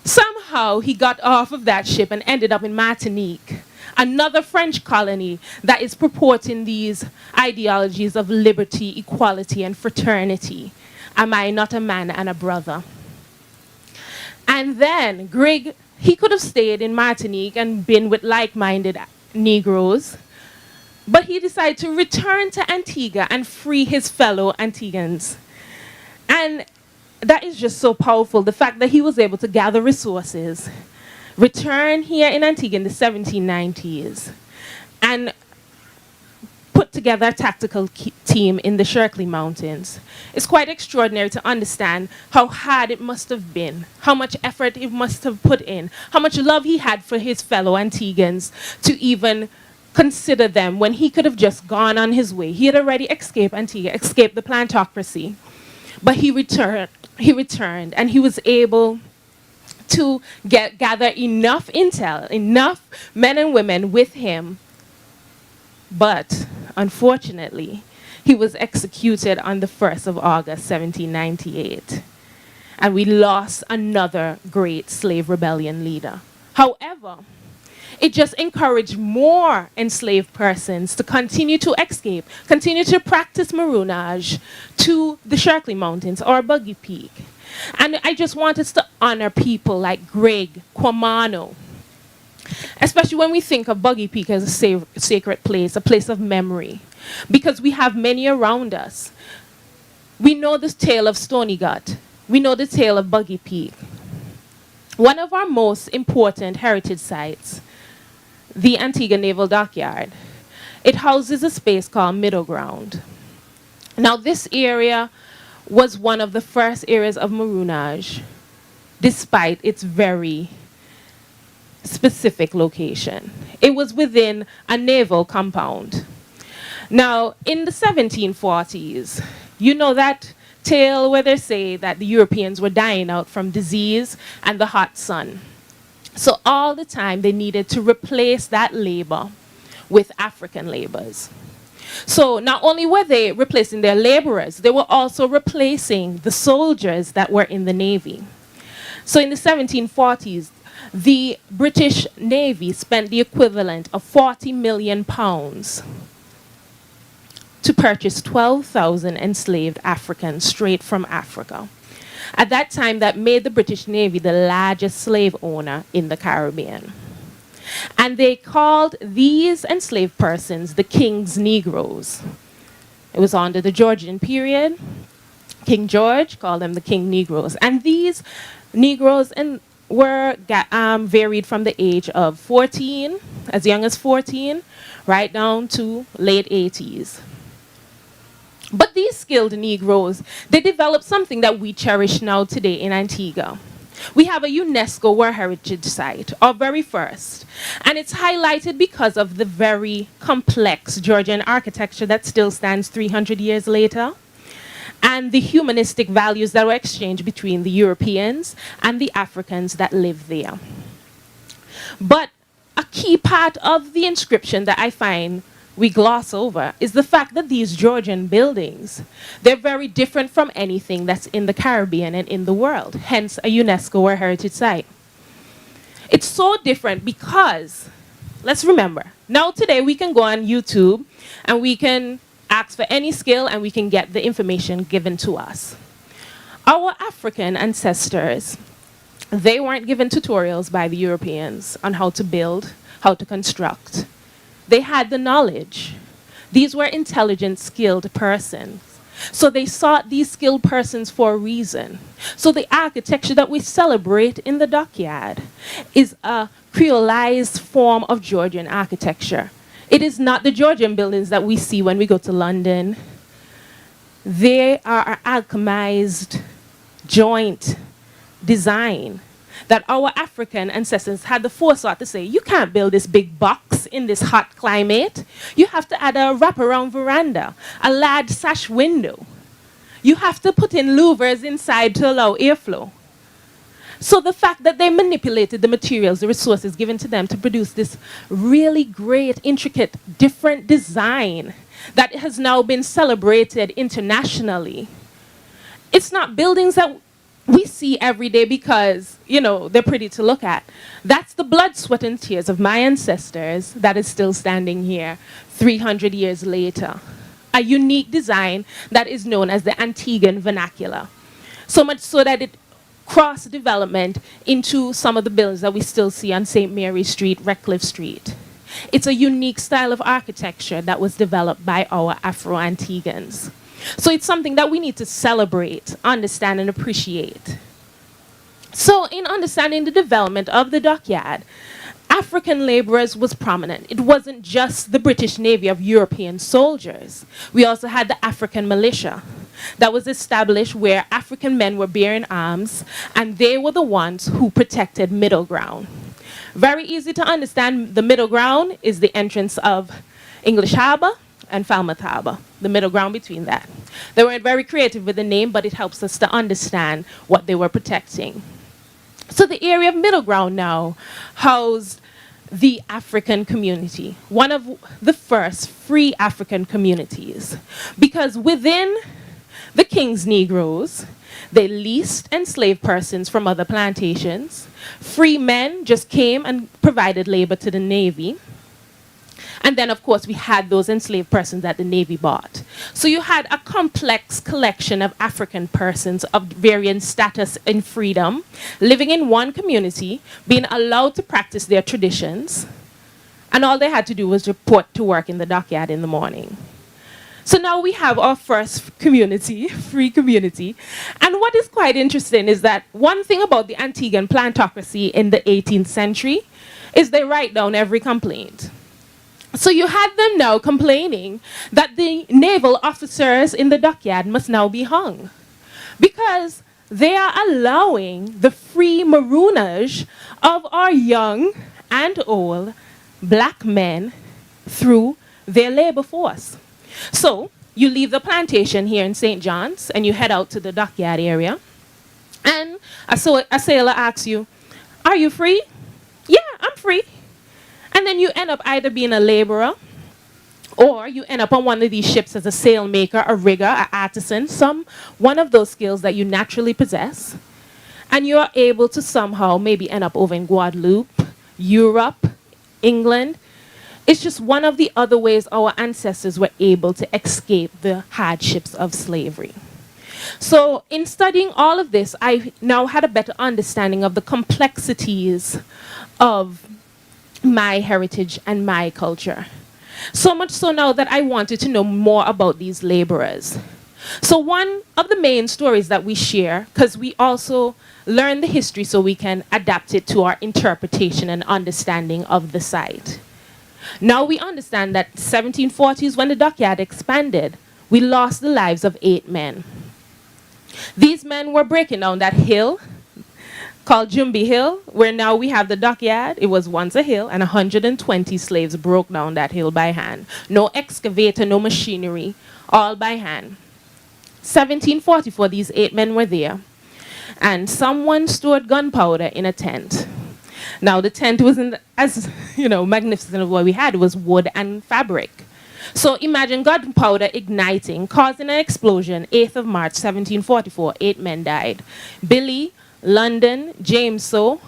Somehow he got off of that ship and ended up in Martinique, another French colony that is purporting these ideologies of liberty, equality, and fraternity. Am I not a man and a brother? And then Grigg, he could have stayed in Martinique and been with like-minded Negroes, but he decided to return to Antigua and free his fellow Antiguans. And that is just so powerful, the fact that he was able to gather resources, return here in Antigua in the 1790s, and put together a tactical team in the Sherkley Mountains. It's quite extraordinary to understand how hard it must have been, how much effort he must have put in, how much love he had for his fellow Antiguans to even consider them when he could have just gone on his way. He had already escaped Antigua, escaped the plantocracy, but he returned, and he was able to gather enough intel, enough men and women with him. But unfortunately, he was executed on the 1st of August, 1798. And we lost another great slave rebellion leader. However, it just encouraged more enslaved persons to continue to escape, continue to practice maroonage to the Sherkley Mountains or Buggy Peak. And I just want us to honor people like Grigg, Kwamano, especially when we think of Buggy Peak as a sacred place, a place of memory, because we have many around us. We know this tale of Stony Gut. We know the tale of Buggy Peak. One of our most important heritage sites, the Antigua Naval Dockyard. It houses a space called Middle Ground. Now, this area was one of the first areas of maroonage, despite its very specific location. It was within a naval compound. Now, in the 1740s, you know that tale where they say that the Europeans were dying out from disease and the hot sun. So all the time they needed to replace that labor with African laborers. So not only were they replacing their laborers, they were also replacing the soldiers that were in the Navy. So in the 1740s, the British Navy spent the equivalent of £40 million to purchase 12,000 enslaved Africans straight from Africa. At that time, that made the British Navy the largest slave owner in the Caribbean. And they called these enslaved persons the King's Negroes. It was under the Georgian period. King George called them the King Negroes. And these Negroes were varied from the age of 14, as young as 14, right down to late 80s. But these skilled Negroes, they developed something that we cherish now today in Antigua. We have a UNESCO World Heritage Site, our very first. And it's highlighted because of the very complex Georgian architecture that still stands 300 years later, and the humanistic values that were exchanged between the Europeans and the Africans that lived there. But a key part of the inscription that I find we gloss over is the fact that these Georgian buildings, they're very different from anything that's in the Caribbean and in the world, hence a UNESCO World Heritage Site. It's so different because, let's remember, now today we can go on YouTube and we can ask for any skill and we can get the information given to us. Our African ancestors, they weren't given tutorials by the Europeans on how to build, how to construct. They had the knowledge. These were intelligent, skilled persons. So they sought these skilled persons for a reason. So the architecture that we celebrate in the dockyard is a creolized form of Georgian architecture. It is not the Georgian buildings that we see when we go to London. They are an alchemized joint design that our African ancestors had the foresight to say, you can't build this big box in this hot climate. You have to add a wraparound veranda, a large sash window. You have to put in louvers inside to allow airflow. So the fact that they manipulated the materials, the resources given to them to produce this really great, intricate, different design that has now been celebrated internationally. It's not buildings that we see every day because, you know, they're pretty to look at. That's the blood, sweat, and tears of my ancestors that is still standing here 300 years later. A unique design that is known as the Antiguan vernacular. So much so that it crossed development into some of the buildings that we still see on St. Mary Street, Redcliffe Street. It's a unique style of architecture that was developed by our Afro-Antiguans. So it's something that we need to celebrate, understand, and appreciate. So in understanding the development of the dockyard, African laborers was prominent. It wasn't just the British Navy of European soldiers. We also had the African militia that was established where African men were bearing arms, and they were the ones who protected middle ground. Very easy to understand. The middle ground is the entrance of English Harbour and Falmouth Harbour, the middle ground between that. They weren't very creative with the name, but it helps us to understand what they were protecting. So the area of middle ground now housed the African community, one of the first free African communities, because within the King's Negroes, they leased enslaved persons from other plantations. Free men just came and provided labor to the Navy. And then, of course, we had those enslaved persons that the Navy bought. So you had a complex collection of African persons of varying status and freedom, living in one community, being allowed to practice their traditions. And all they had to do was report to work in the dockyard in the morning. So now we have our first community, free community. And what is quite interesting is that one thing about the Antiguan plantocracy in the 18th century is they write down every complaint. So you had them now complaining that the naval officers in the dockyard must now be hung because they are allowing the free maroonage of our young and old black men through their labor force. So you leave the plantation here in St. John's and you head out to the dockyard area, and a sailor asks you, "Are you free?" "Yeah, I'm free." And then you end up either being a laborer, or you end up on one of these ships as a sailmaker, a rigger, an artisan, one of those skills that you naturally possess. and you're able to somehow maybe end up over in Guadeloupe, Europe, England. It's just one of the other ways our ancestors were able to escape the hardships of slavery. So in studying all of this, I now had a better understanding of the complexities of my heritage and my culture. So much so now that I wanted to know more about these laborers. So one of the main stories that we share, because we also learn the history so we can adapt it to our interpretation and understanding of the site. Now we understand that 1740s, when the dockyard expanded, we lost the lives of 8 men. These men were breaking down that hill called Jumbi Hill, where now we have the dockyard. It was once a hill, and 120 slaves broke down that hill by hand. No excavator, no machinery, all by hand. 1744, these 8 men were there, and someone stored gunpowder in a tent. Now the tent wasn't as magnificent as what we had. It was wood and fabric. So imagine gunpowder igniting, causing an explosion. 8th of March, 1744, 8 men died. Billy, London, Jameso,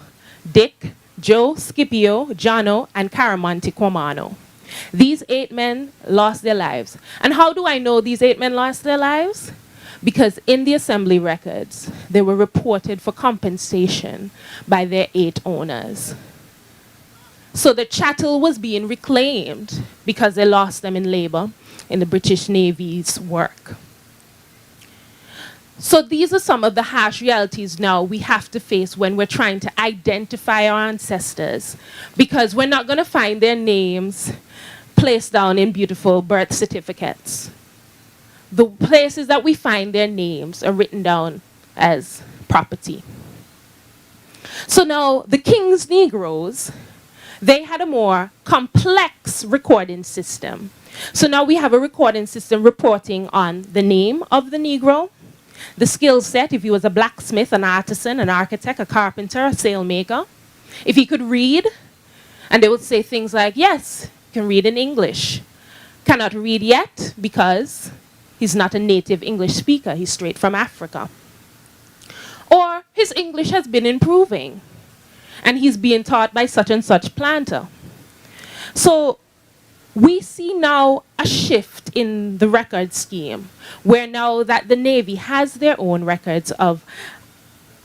Dick, Joe, Scipio, Jono, and Caramanti Quamano. These 8 men lost their lives. And how do I know these 8 men lost their lives? Because in the assembly records, they were reported for compensation by their 8 owners. So the chattel was being reclaimed because they lost them in labor in the British Navy's work. So these are some of the harsh realities now we have to face when we're trying to identify our ancestors, because we're not going to find their names placed down in beautiful birth certificates. The places that we find their names are written down as property. So now the King's Negroes, they had a more complex recording system. So now we have a recording system reporting on the name of the Negro, the skill set, if he was a blacksmith, an artisan, an architect, a carpenter, a sailmaker, if he could read, and they would say things like, yes, can read in English, cannot read yet because he's not a native English speaker, he's straight from Africa. Or his English has been improving, and he's being taught by such and such planter. So we see now a shift in the record scheme, where now that the Navy has their own records of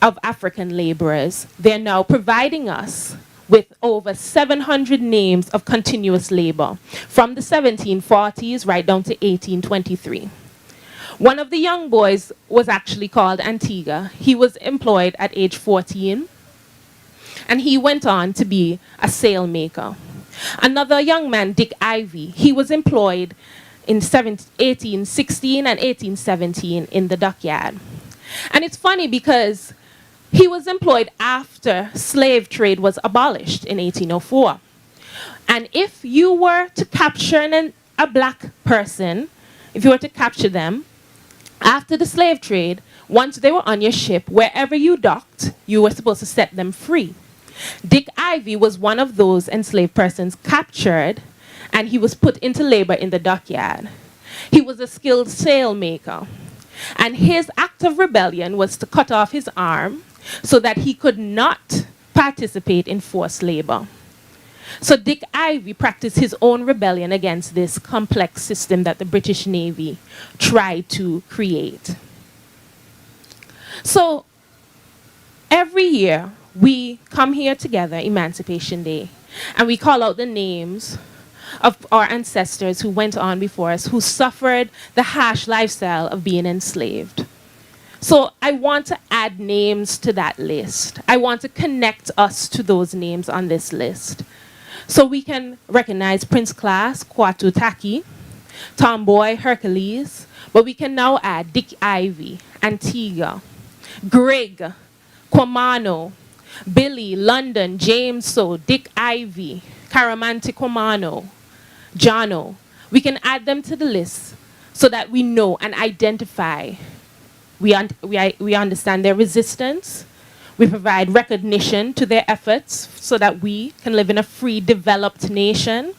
African laborers, they're now providing us with over 700 names of continuous labor from the 1740s right down to 1823. One of the young boys was actually called Antigua. He was employed at age 14, and he went on to be a sailmaker. Another young man, Dick Ivy, he was employed in 1816 and 1817 in the dockyard. And it's funny because he was employed after slave trade was abolished in 1804. And if you were to capture a black person, if you were to capture them, after the slave trade, once they were on your ship, wherever you docked, you were supposed to set them free. Dick Ivy was one of those enslaved persons captured, and he was put into labor in the dockyard. He was a skilled sailmaker, and his act of rebellion was to cut off his arm so that he could not participate in forced labor. So Dick Ivy practiced his own rebellion against this complex system that the British Navy tried to create. So every year, we come here together, Emancipation Day, and we call out the names of our ancestors who went on before us, who suffered the harsh lifestyle of being enslaved. So I want to add names to that list. I want to connect us to those names on this list. So we can recognize Prince Class, Kwatu Taki, Tomboy, Hercules, but we can now add Dick Ivy, Antigua, Greg, Quamano, Billy, London, Jameso, Dick Ivy, Caramanti Quamano, Jono. We can add them to the list so that we know and identify. We understand their resistance. We provide recognition to their efforts so that we can live in a free, developed nation.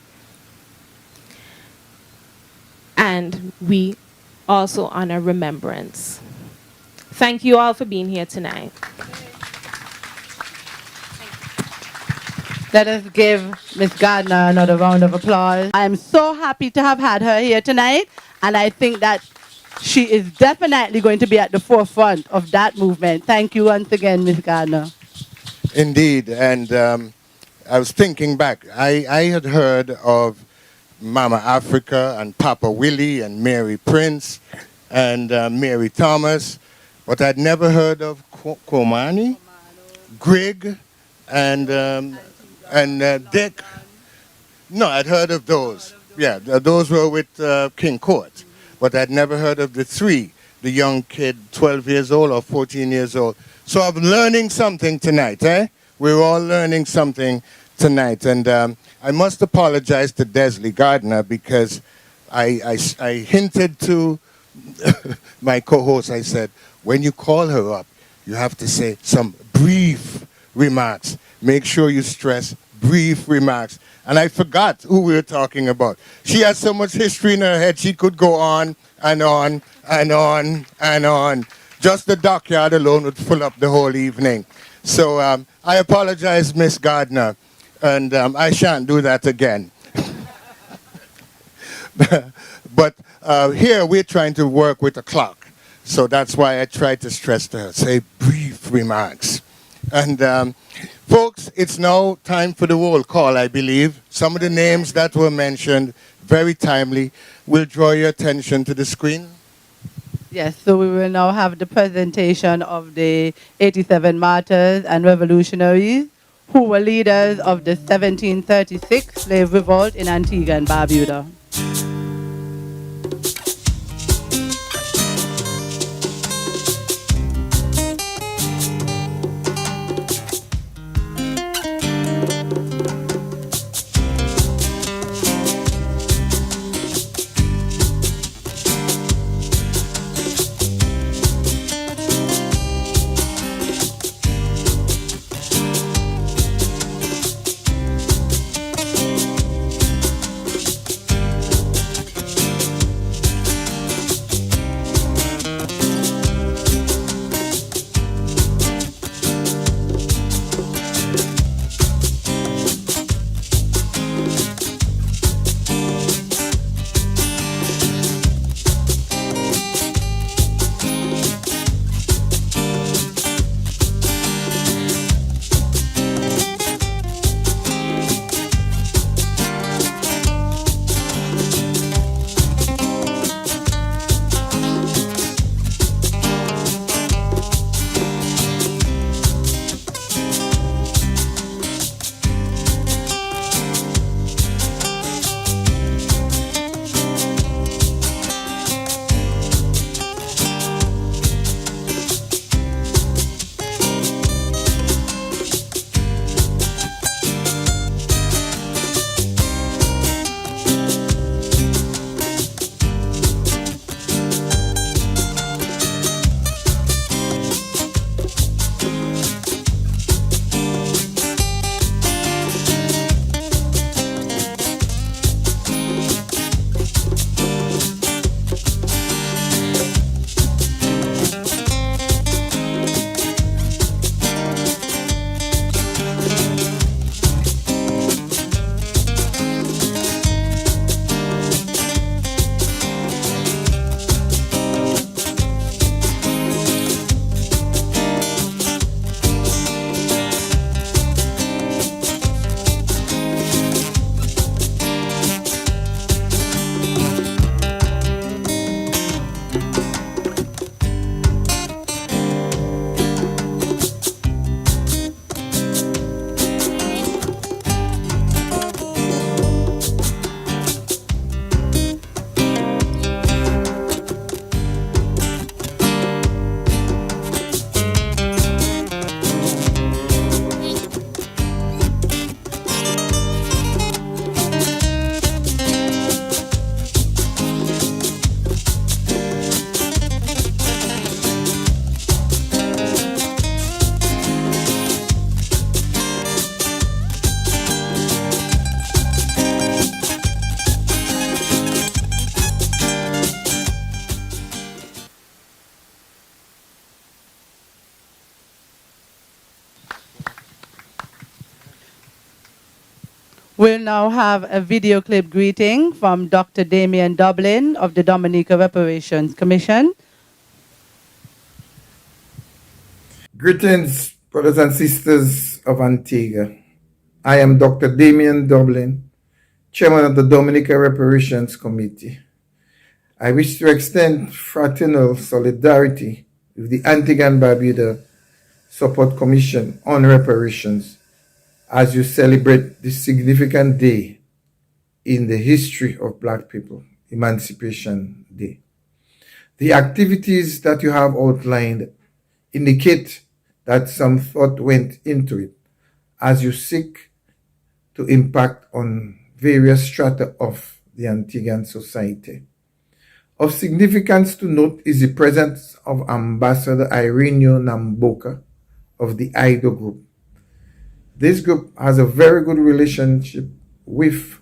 And we also honor remembrance. Thank you all for being here tonight. Let us give Miss Gardner another round of applause. I am so happy to have had her here tonight, and I think that she is definitely going to be at the forefront of that movement. Thank you once again, Miss Gardner. Indeed, and I was thinking back. I had heard of Mama Africa and Papa Willie and Mary Prince and Mary Thomas, but I'd never heard of Komani, Grigg, and Dick. No, I'd heard of those. Yeah, those were with King Court, but I'd never heard of the three, the young kid, 12 years old or 14 years old. So I'm learning something tonight, eh? We're all learning something tonight. And I must apologize to Desley Gardner because I hinted to my co-host, I said, when you call her up, you have to say some brief remarks. Make sure you stress brief remarks. And I forgot who we were talking about. She has so much history in her head, she could go on and on and on and on. Just the dockyard alone would fill up the whole evening. So I apologize, Miss Gardner, and I shan't do that again. But here we're trying to work with a clock. So that's why I tried to stress to her, say brief remarks. And folks, it's now time for the roll call, I believe. Some of the names that were mentioned, very timely. We'll draw your attention to the screen. Yes, so we will now have the presentation of the 87 martyrs and revolutionaries who were leaders of the 1736 slave revolt in Antigua and Barbuda. We'll now have a video clip greeting from Dr. Damien Dublin of the Dominica Reparations Commission. Greetings, brothers and sisters of Antigua. I am Dr. Damien Dublin, Chairman of the Dominica Reparations Committee. I wish to extend fraternal solidarity with the Antigua and Barbuda Support Commission on Reparations as you celebrate this significant day in the history of Black people, Emancipation Day. The activities that you have outlined indicate that some thought went into it as you seek to impact on various strata of the Antiguan society. Of significance to note is the presence of Ambassador Ireneo Namboka of the IDO Group. This group has a very good relationship with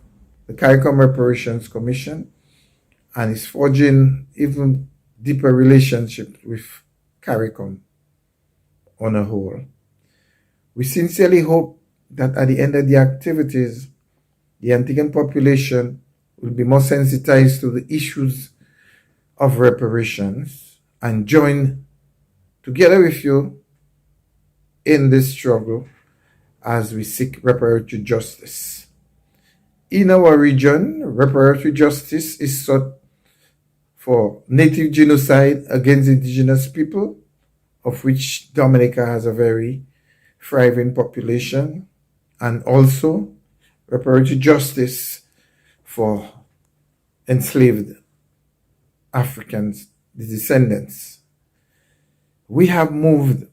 the CARICOM Reparations Commission and is forging even deeper relationships with CARICOM on a whole. We sincerely hope that at the end of the activities, the Antiguan population will be more sensitized to the issues of reparations and join together with you in this struggle as we seek reparatory justice. In our region, reparatory justice is sought for native genocide against indigenous people, of which Dominica has a very thriving population, and also reparatory justice for enslaved Africans, the descendants. We have moved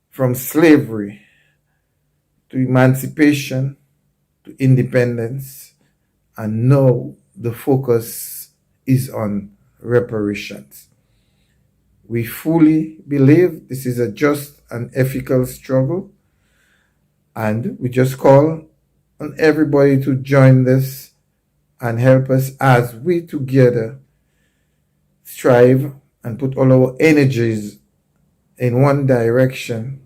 from slavery to emancipation to independence, and now the focus is on reparations. We fully believe this is a just and ethical struggle, and we just call on everybody to join this and help us as we together strive and put all our energies in one direction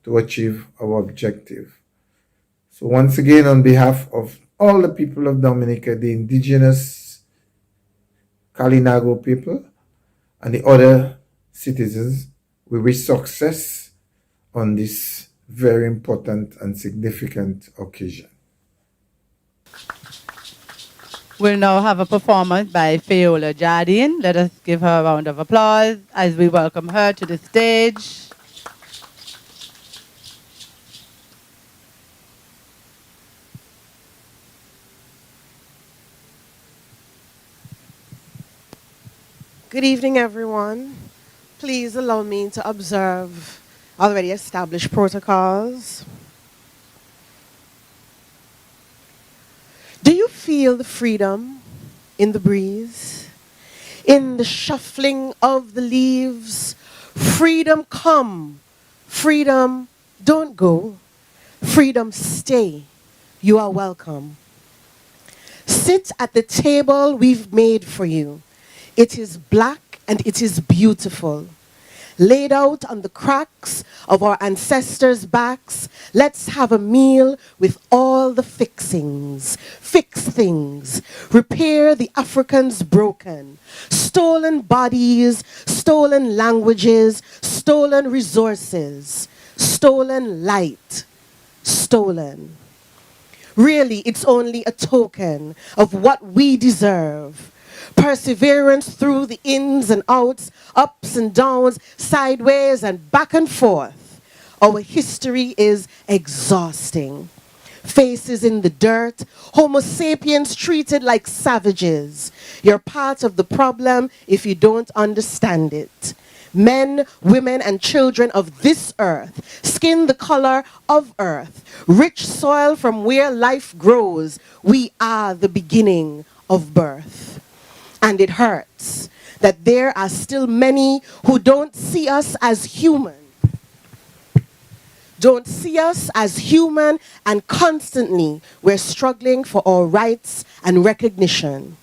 to achieve our objective. So once again, on behalf of all the people of Dominica, the indigenous Kalinago people, and the other citizens, we wish success on this very important and significant occasion. We'll now have a performance by Fiola Jardine. Let us give her a round of applause as we welcome her to the stage. Good evening, everyone. Please allow me to observe already established protocols. Do you feel the freedom in the breeze? In the shuffling of the leaves? Freedom come, freedom don't go, freedom stay. You are welcome. Sit at the table we've made for you. It is black and it is beautiful. Laid out on the cracks of our ancestors' backs, let's have a meal with all the fixings. Fix things. Repair the Africans broken. Stolen bodies, stolen languages, stolen resources, stolen light, stolen. Really, it's only a token of what we deserve. Perseverance through the ins and outs, ups and downs, sideways and back and forth. Our history is exhausting. Faces in the dirt, Homo sapiens treated like savages. You're part of the problem if you don't understand it. Men, women, and children of this earth, skin the color of earth, rich soil from where life grows. We are the beginning of birth. And it hurts that there are still many who don't see us as human. Don't see us as human, and constantly we're struggling for our rights and recognition.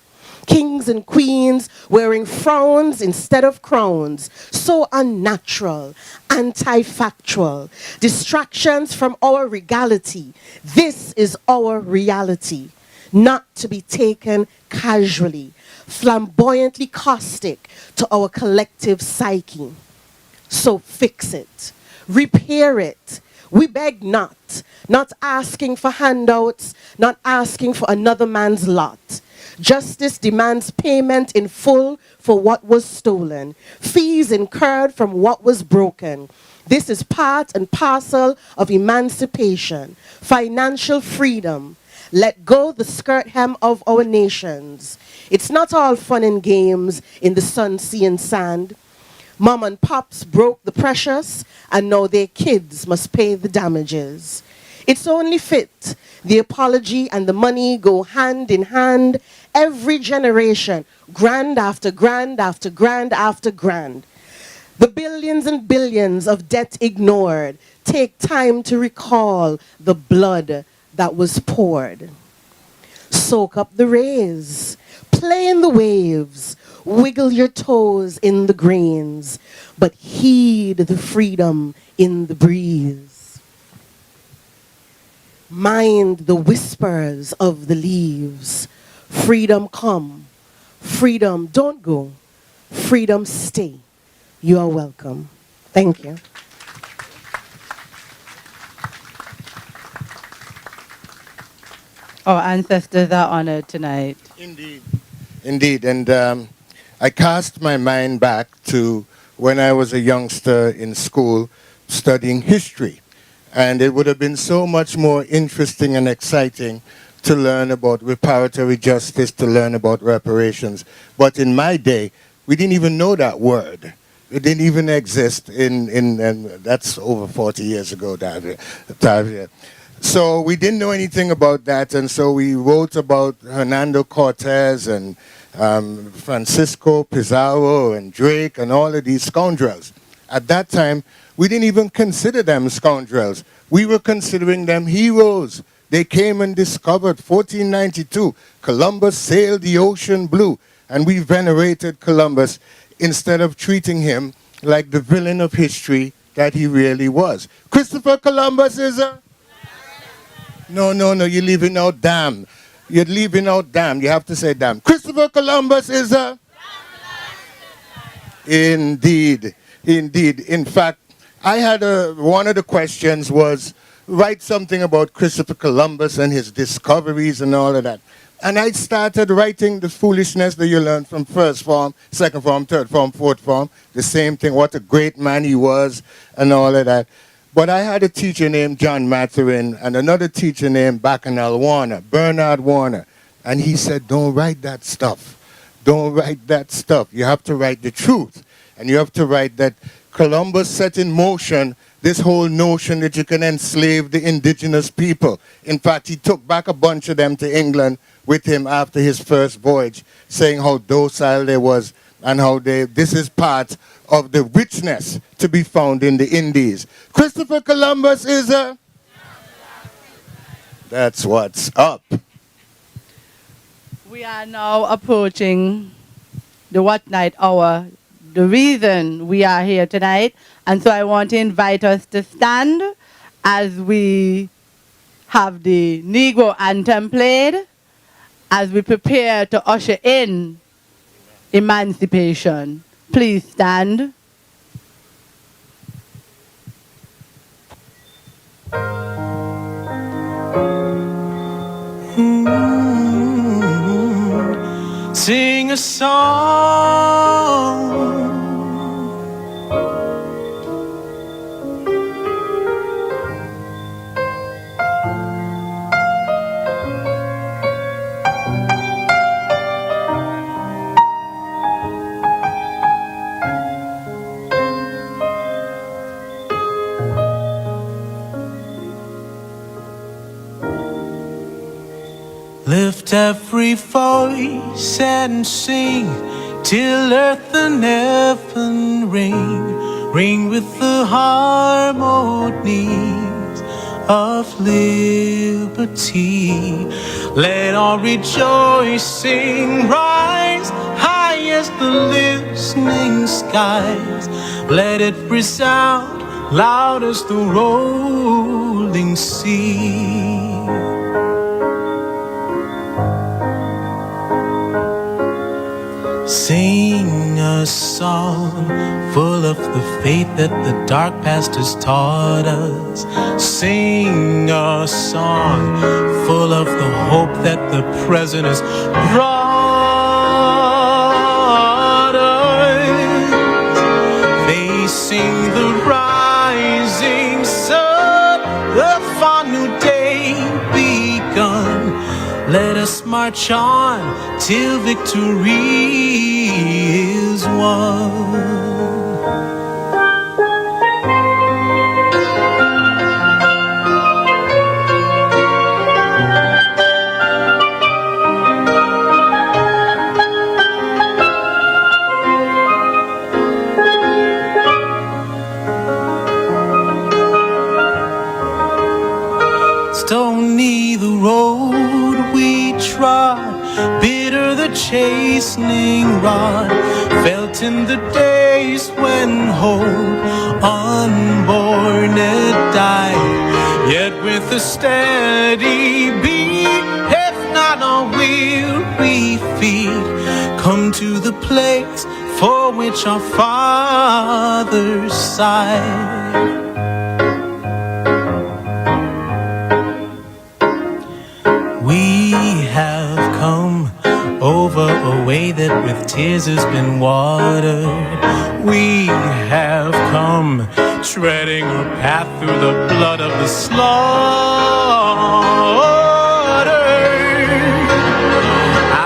Kings and queens wearing frowns instead of crowns. So unnatural, anti-factual. Distractions from our regality. This is our reality, not to be taken casually. Flamboyantly caustic to our collective psyche. So fix it, repair it. We beg not asking for handouts, not asking for another man's lot. Justice demands payment in full for what was stolen, fees incurred from what was broken. This is part and parcel of emancipation, financial freedom. Let go the skirt hem of our nations. It's not all fun and games in the sun, sea, and sand. Mom and pops broke the precious, and now their kids must pay the damages. It's only fit. The apology and the money go hand in hand. Every generation, grand after grand after grand after grand. The billions and billions of debt ignored. Take time to recall the blood that was poured. Soak up the rays. Play in the waves. Wiggle your toes in the grains, but heed the freedom in the breeze. Mind the whispers of the leaves. Freedom come. Freedom don't go. Freedom stay. You are welcome. Thank you. Our ancestors are honored tonight. Indeed. Indeed. And I cast my mind back to when I was a youngster in school studying history. And it would have been so much more interesting and exciting to learn about reparatory justice, to learn about reparations. But in my day, we didn't even know that word. It didn't even exist and that's over 40 years ago, Tavia. So we didn't know anything about that, and so we wrote about Hernando Cortez and Francisco Pizarro and Drake and all of these scoundrels. At that time, we didn't even consider them scoundrels. We were considering them heroes. They came and discovered 1492. Columbus sailed the ocean blue, and we venerated Columbus instead of treating him like the villain of history that he really was. Christopher Columbus is a... No, you're leaving out damn. You're leaving out damn. You have to say damn. Christopher Columbus is a... Indeed. In fact, I had one of the questions was, write something about Christopher Columbus and his discoveries and all of that. And I started writing the foolishness that you learn from first form, second form, third form, fourth form. The same thing, what a great man he was and all of that. But I had a teacher named John Mathurin and another teacher named Bacchanal Warner, Bernard Warner. And he said, don't write that stuff. Don't write that stuff. You have to write the truth. And you have to write that Columbus set in motion this whole notion that you can enslave the indigenous people. In fact, he took back a bunch of them to England with him after his first voyage, saying how docile they was and how this is part of the richness to be found in the Indies. Christopher Columbus is a... That's what's up. We are now approaching the what night hour, the reason we are here tonight. And so I want to invite us to stand as we have the Negro anthem played, as we prepare to usher in emancipation. Please stand. Sing a song. Lift every voice and sing till earth and heaven ring, ring with the harmonies of liberty. Let all rejoicing rise as the listening skies. Let it resound loud as the rolling sea. Sing a song full of the faith that the dark past has taught us. Sing a song full of the hope that the present has brought us. Facing the rising sun, the far new day begun. Let us march on till victory is won. Stony the road we trod, bitter the chastening rod, felt in the days when hope unborn had died. Yet with a steady beat, if not on weary feet, come to the place for which our fathers sighed. We have come over a way that with tears has been watered. We have come treading a path through the blood of the slaughtered.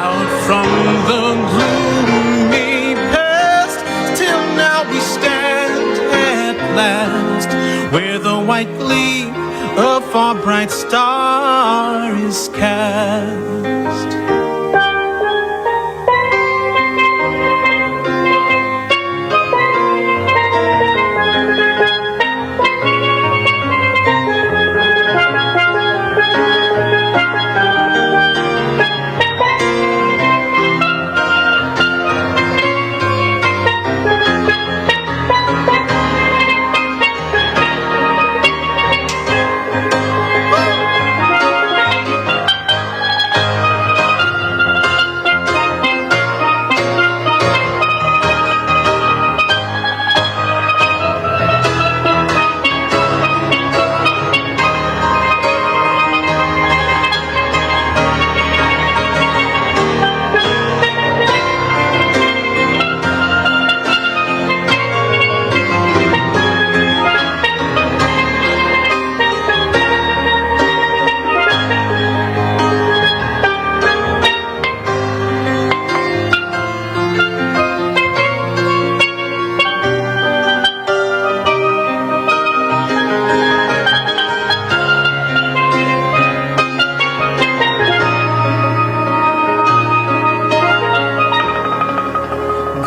Out from the gloomy past, till now we stand at last, where the white gleam of our bright star is cast.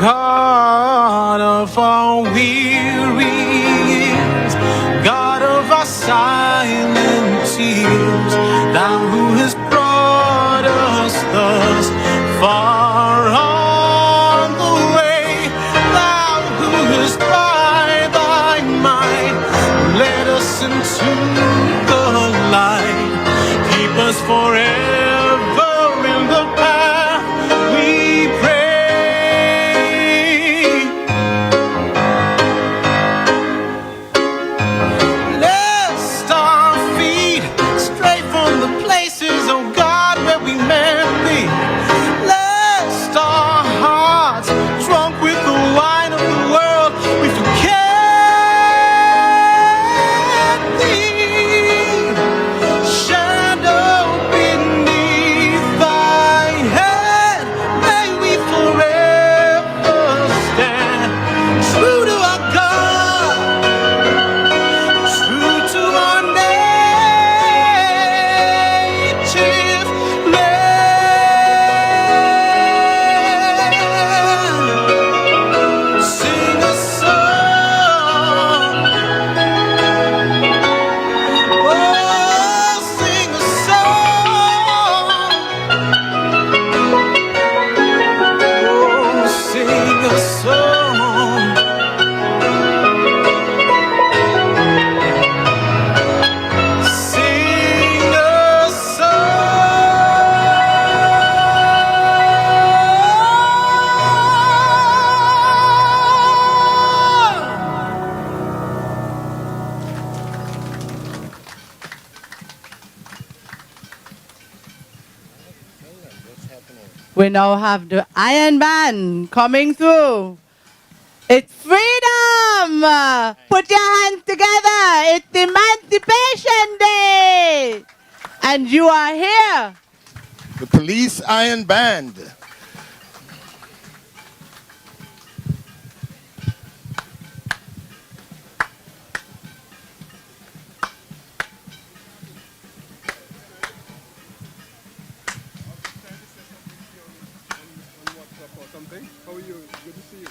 God of our weary years, God of our silent tears, thou who hast brought us thus far on the way, thou who hast by thy might led us into the light, keep us forever in the path we pray. We now have the Iron Band coming through. It's freedom! Put your hands together. It's Emancipation Day. And you are here. The Police Iron Band. How are you? Good to see you.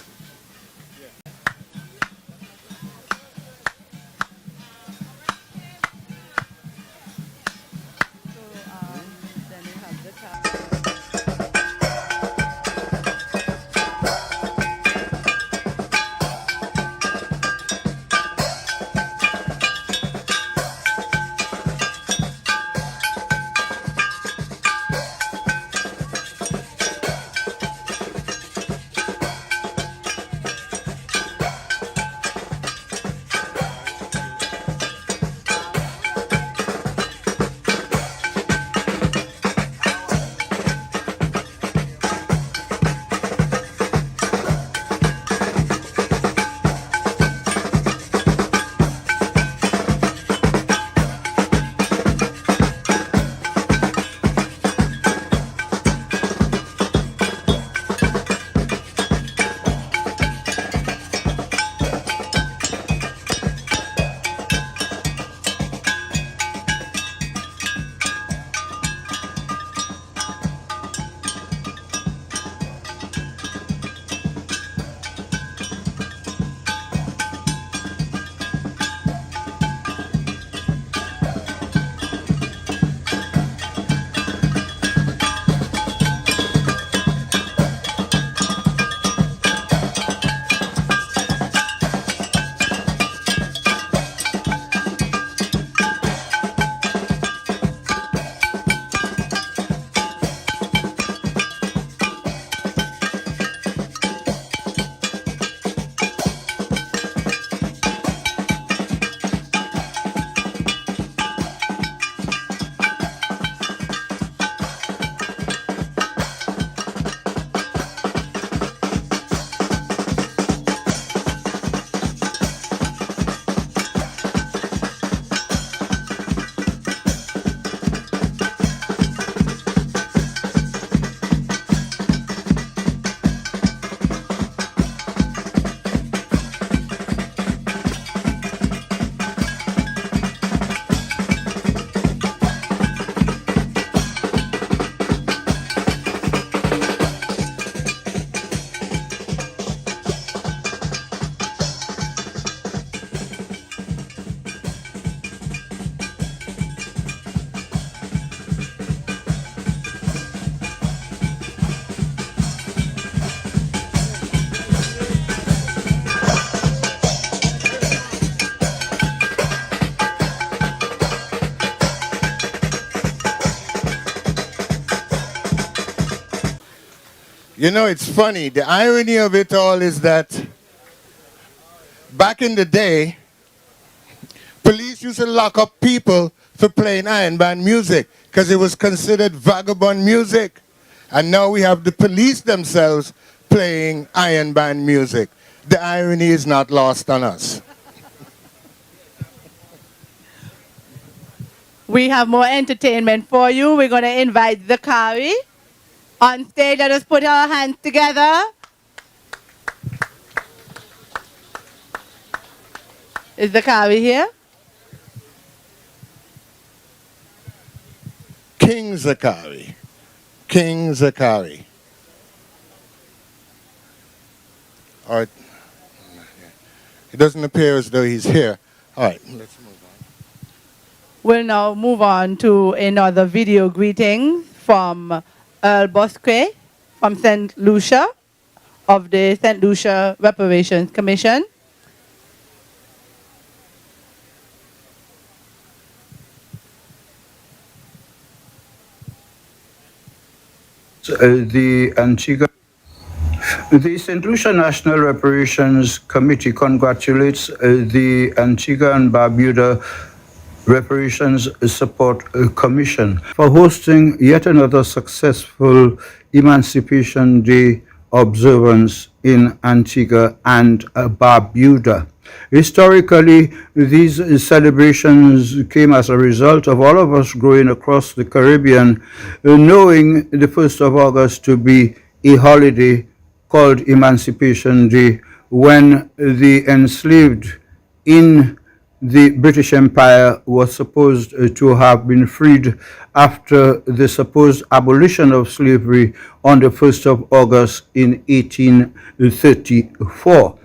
You know, it's funny. The irony of it all is that back in the day, police used to lock up people for playing iron band music because it was considered vagabond music. And now we have the police themselves playing iron band music. The irony is not lost on us. We have more entertainment for you. We're going to invite Zakari on stage. Let us put our hands together. Is Zakari here? King Zakari. King Zakari. All right. It doesn't appear as though he's here. All right, let's move on. We'll now move on to another video greeting from Earl Bosque from St. Lucia of the St. Lucia Reparations Commission. The St. Lucia National Reparations Committee congratulates the Antigua and Barbuda Reparations Support Commission for hosting yet another successful Emancipation Day observance in Antigua and Barbuda. Historically, these celebrations came as a result of all of us growing across the Caribbean, knowing the 1st of August to be a holiday called Emancipation Day, when the enslaved in the British Empire was supposed to have been freed after the supposed abolition of slavery on the 1st of August in 1834.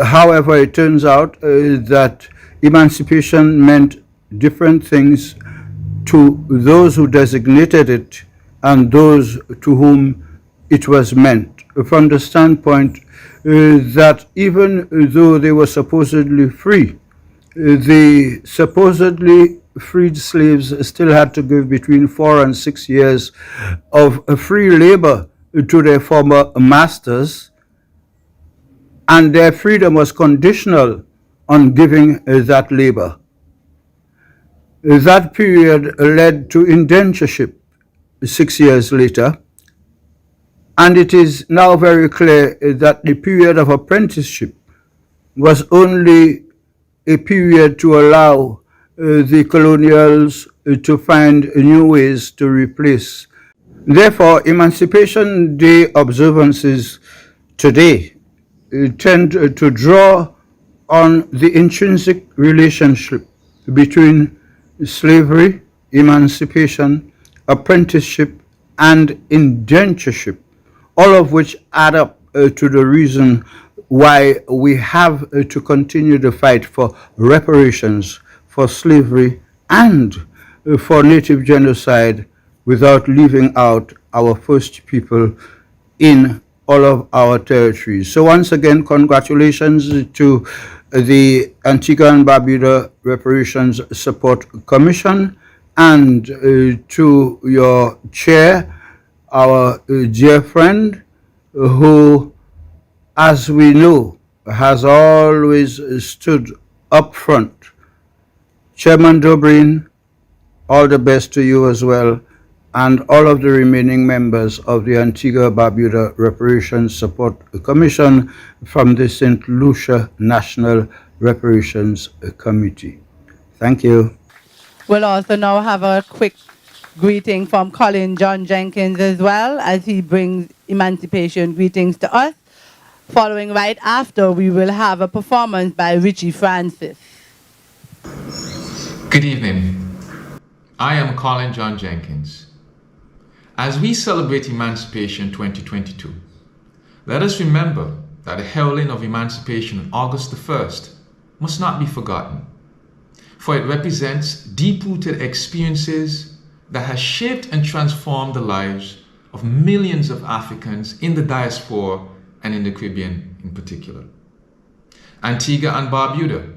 However, it turns out that emancipation meant different things to those who designated it and those to whom it was meant, from the standpoint that even though they were supposedly free, the supposedly freed slaves still had to give between 4 and 6 years of free labor to their former masters, and their freedom was conditional on giving that labor. That period led to indentureship 6 years later, and it is now very clear that the period of apprenticeship was only a period to allow the colonials to find new ways to replace. Therefore, Emancipation Day observances today tend to draw on the intrinsic relationship between slavery, emancipation, apprenticeship, and indentureship, all of which add up to the reason why we have to continue the fight for reparations, for slavery, and for native genocide without leaving out our first people in all of our territories. So once again, congratulations to the Antigua and Barbuda Reparations Support Commission and to your chair, our dear friend, who, as we know, has always stood up front. Chairman Dobrin, all the best to you as well, and all of the remaining members of the Antigua-Barbuda Reparations Support Commission from the St. Lucia National Reparations Committee. Thank you. We'll also now have a quick greeting from Colin John Jenkins as well, as he brings emancipation greetings to us. Following right after, we will have a performance by Richie Francis. Good evening. I am Colin John Jenkins. As we celebrate Emancipation 2022, let us remember that the heralding of emancipation on August the 1st must not be forgotten, for it represents deep-rooted experiences that has shaped and transformed the lives of millions of Africans in the diaspora and in the Caribbean in particular. Antigua and Barbuda,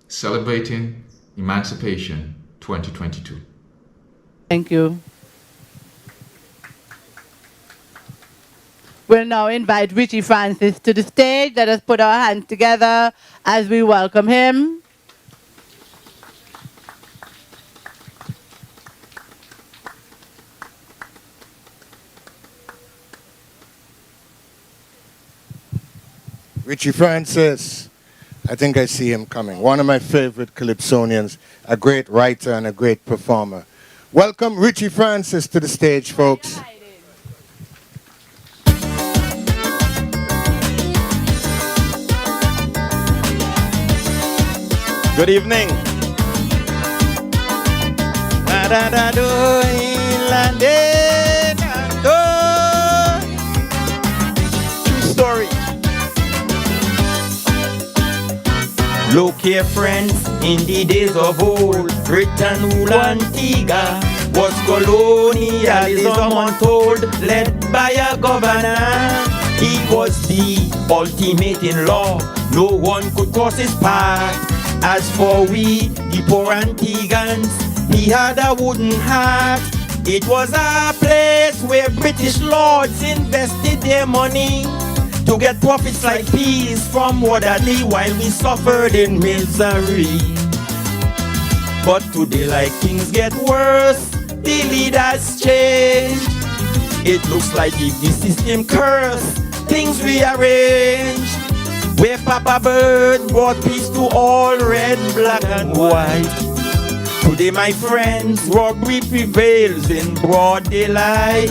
celebrating Emancipation 2022. Thank you. We'll now invite Richie Francis to the stage. Let us put our hands together as we welcome him. Richie Francis, I think I see him coming. One of my favorite Calypsonians, a great writer and a great performer. Welcome Richie Francis to the stage, folks. Good evening. True story. Look here, friends, in the days of old, Britain ruled Antigua, was colonialism untold, led by a governor. He was the ultimate in law, no one could cross his path. As for we, the poor Antiguans, he had a wooden heart. It was a place where British lords invested their money to get profits like peas from Waterloo while we suffered in misery. But today like things get worse, the leaders change. It looks like if the system curse, things rearrange. Where Papa Bird brought peace to all, red, black and white. Today my friends, robbery prevails in broad daylight.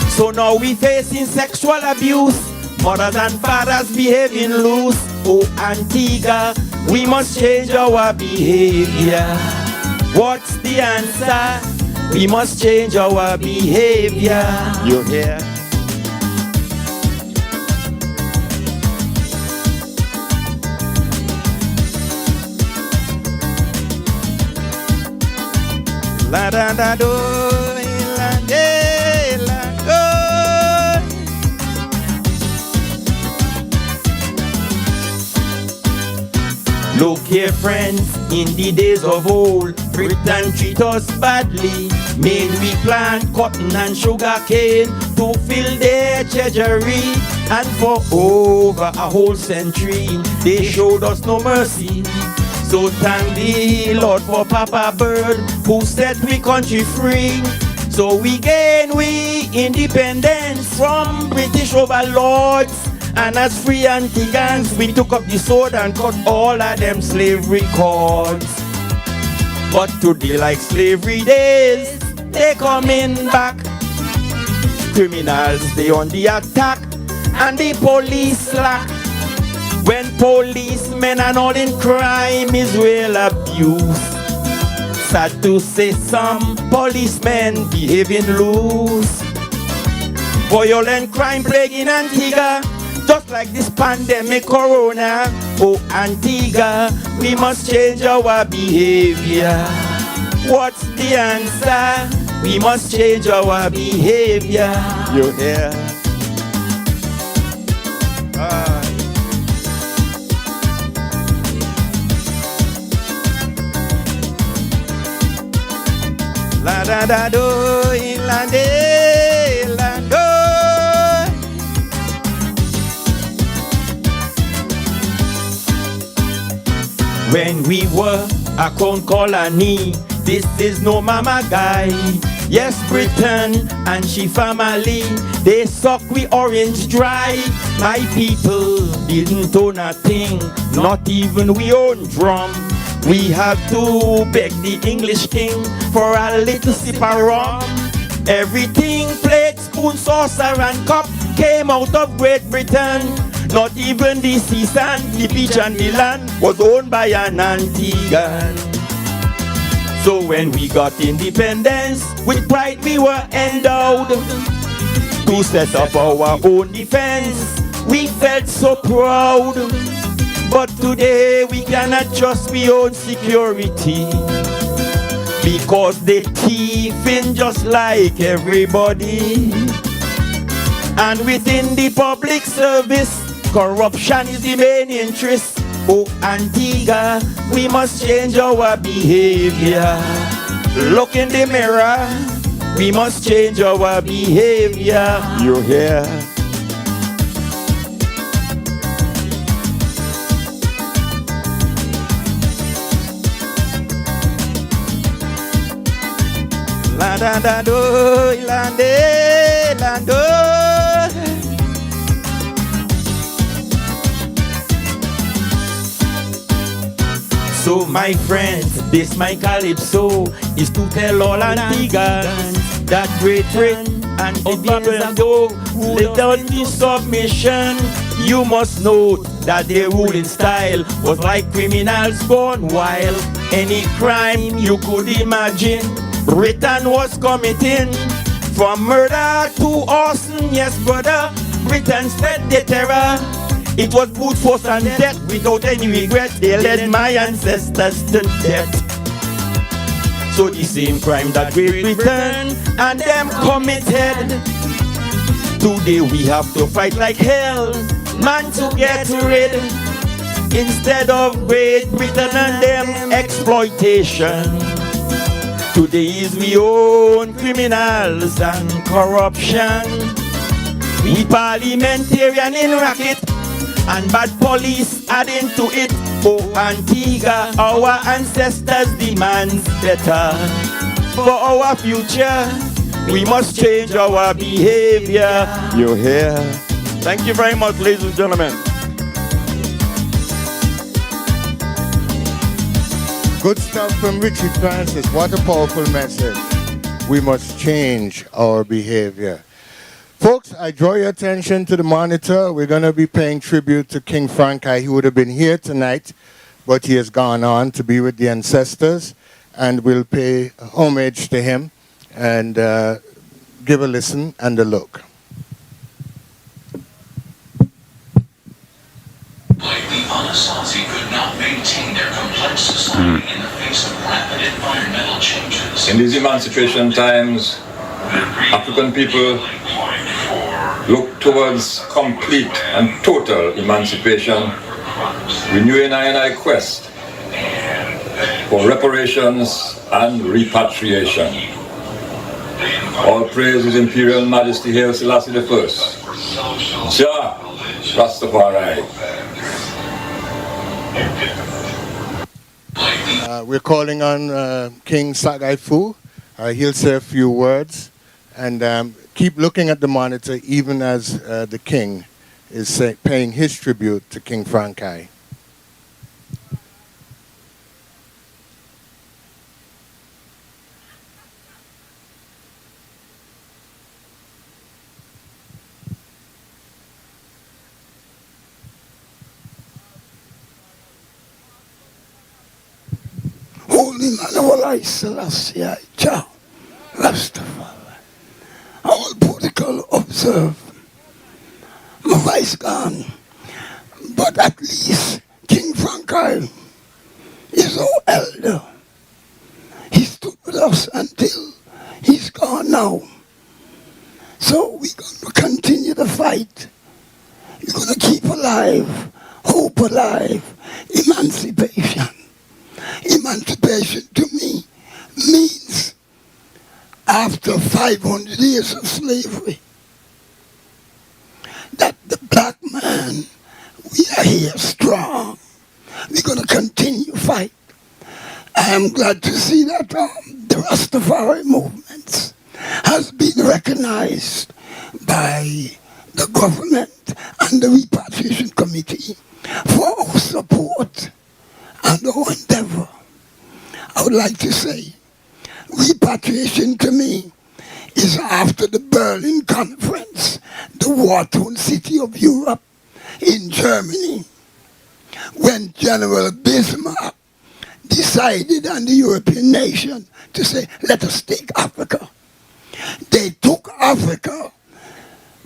So now we facing sexual abuse, mothers and fathers behaving loose. Oh Antigua, we must change our behavior. What's the answer? We must change our behavior. You hear? La da da do, la de la do. Look here, friends, in the days of old, Britain treat us badly. Made we plant cotton and sugar cane to fill their treasury. And for over a whole century, they showed us no mercy. So thank the Lord for Papa Bird, who set we country free. So we gain we independence from British overlords. And as free Antigans, we took up the sword and cut all of them slavery cords. But today like slavery days, they coming back. Criminals, they on the attack, and the police slack. When policemen and all in crime is well abused. Sad to say some policemen behaving loose. Violent crime plaguing Antigua, just like this pandemic corona. Oh Antigua, we must change our behavior. What's the answer? We must change our behavior. You hear? La da da do, la de la do. When we were a crown colony, this is no mama guy. Yes, Britain and she family, they suck we orange dry. My people didn't own a thing, not even we own drum. We had to beg the English king for a little sip of rum. Everything, plate, spoon, saucer and cup, came out of Great Britain. Not even the sea sand, the beach and the land was owned by an Antiguan. So when we got independence, with pride we were endowed to set up our own defense. We felt so proud. But today we cannot trust we own security, because they thieving just like everybody. And within the public service, corruption is the main interest. Oh Antigua, we must change our behavior. Look in the mirror, we must change our behavior. You hear? La da da do, la de la do. So my friends, this my calypso is to tell all Antigans that Great Britain and the Babylon who lived on the submission. You must note that their ruling style was like criminals gone wild. Any crime you could imagine, Britain was committing. From murder to arson, yes brother, Britain spread the terror. It was brute force and death without any regret. They led my ancestors to death. So the same crime that Great Britain and them committed, today we have to fight like hell, man, to get rid. Instead of Great Britain and them exploitation, today is we own criminals and corruption. We parliamentarian in racket, and bad police adding to it. Oh Antigua, our ancestors demand better. For our future, we must change our behavior. You hear? Thank you very much, ladies and gentlemen. Good stuff from Richie Francis. What a powerful message. We must change our behavior. Folks, I draw your attention to the monitor. We're going to be paying tribute to King Franchi. He would have been here tonight, but he has gone on to be with the ancestors, and we'll pay homage to him and give a listen and a look. Like the Anasazi could not maintain their complex society in the face of rapid environmental changes. In these emancipation times, African people look towards complete and total emancipation, renewing our quest for reparations and repatriation. All praise His Imperial Majesty Haile Selassie I. Jah Rastafari. We're calling on King Sagai Fu. He'll say a few words, and keep looking at the monitor even as the king is paying his tribute to King Franchi. Holy Manuel Selassie, Jah Rastafari. All protocol observe. My vice gone, but at least King Franchi is our elder. He stood with us until he's gone now. So we're going to continue the fight. We're going to keep alive, hope alive, emancipation. Emancipation to me means after 500 years of slavery, that the black man, we are here strong. We're going to continue fight. I am glad to see that the Rastafari movement has been recognized by the government and the Repatriation Committee for our support and our endeavor. I would like to say, repatriation to me is after the Berlin Conference, the war-torn city of Europe in Germany, when General Bismarck decided and the European nation to say, let us take Africa. They took Africa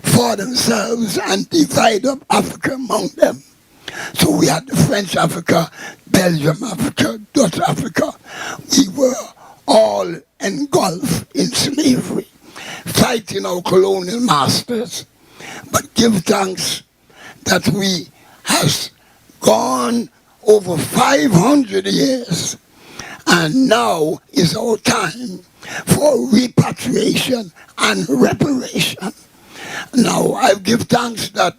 for themselves and divided up Africa among them. So we had the French Africa, Belgium Africa, Dutch Africa. We were all engulfed in slavery, fighting our colonial masters. But give thanks that we have gone over 500 years, and now is our time for repatriation and reparation. Now I give thanks that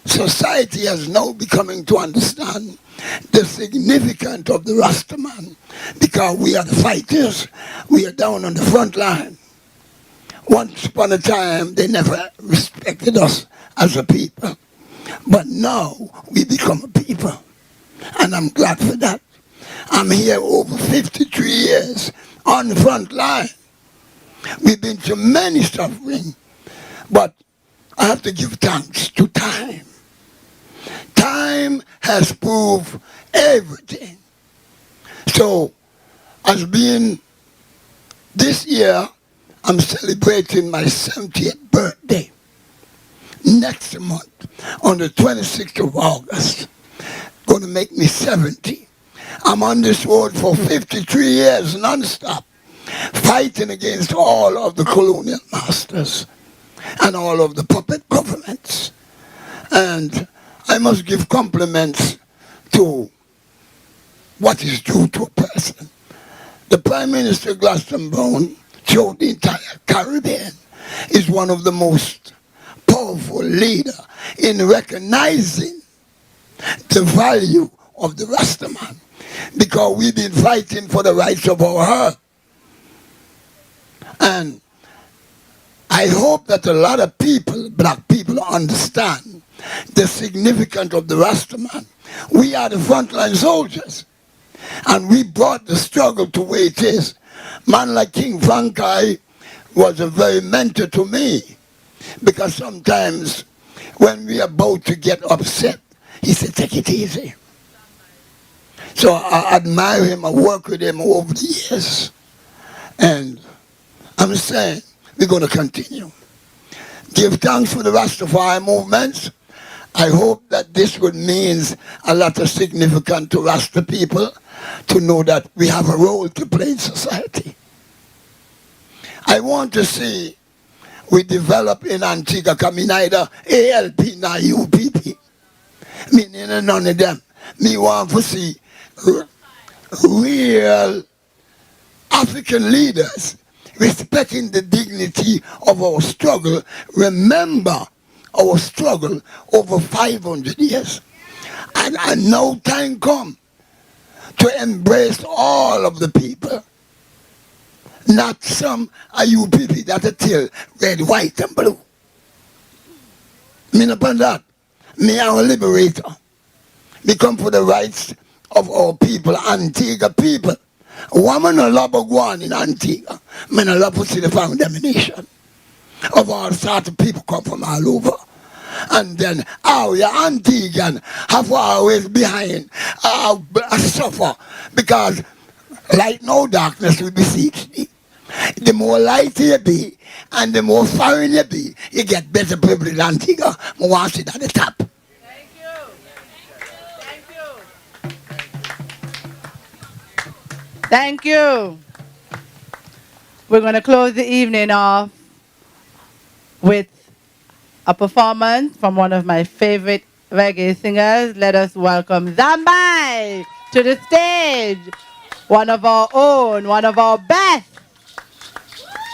society has now becoming to understand the significance of the Rastaman, because we are the fighters, we are down on the front line. Once upon a time, they never respected us as a people, but now we become a people, and I'm glad for that. I'm here over 53 years on the front line. We've been through many suffering, but I have to give thanks to time. Time has proved everything. So, as being this year, I'm celebrating my 70th birthday. Next month, on the 26th of August, going to make me 70. I'm on this road for 53 years non-stop, fighting against all of the colonial masters and all of the puppet governments. And I must give compliments to what is due to a person. The Prime Minister Glastonbury throughout the entire Caribbean is one of the most powerful leaders in recognizing the value of the Rastaman, because we've been fighting for the rights of our heart. And I hope that a lot of people, black people, understand the significance of the Rastaman. We are the frontline soldiers, and we brought the struggle to where it is. Man like King Frankai was a very mentor to me, because sometimes when we are about to get upset, he said, take it easy. So I admire him, I work with him over the years. And I'm saying, we're going to continue. Give thanks for the Rastafari movements. I hope that this would mean a lot of significance to Rasta people to know that we have a role to play in society. I want to see we develop in Antigua, because me neither ALP nor UPP. Me neither none of them. Me want to see real African leaders respecting the dignity of our struggle. Remember our struggle over 500 years. And now time come to embrace all of the people. Not some IUPP that are still red, white, and blue. Me not upon that. Me am a liberator. Me come for the rights of our people, Antigua people. Woman no love go on in Antigua. Me no love to see the foundation of all sorts of people come from all over. And then our Antiguan have always behind suffer, because light no darkness will beseech thee. The more light you be and the more foreign you be, you get better privilege in Antigua. I want to sit at the top. Thank you. Thank you. We're going to close the evening off with a performance from one of my favorite reggae singers. Let us welcome Zambai to the stage. One of our own, one of our best.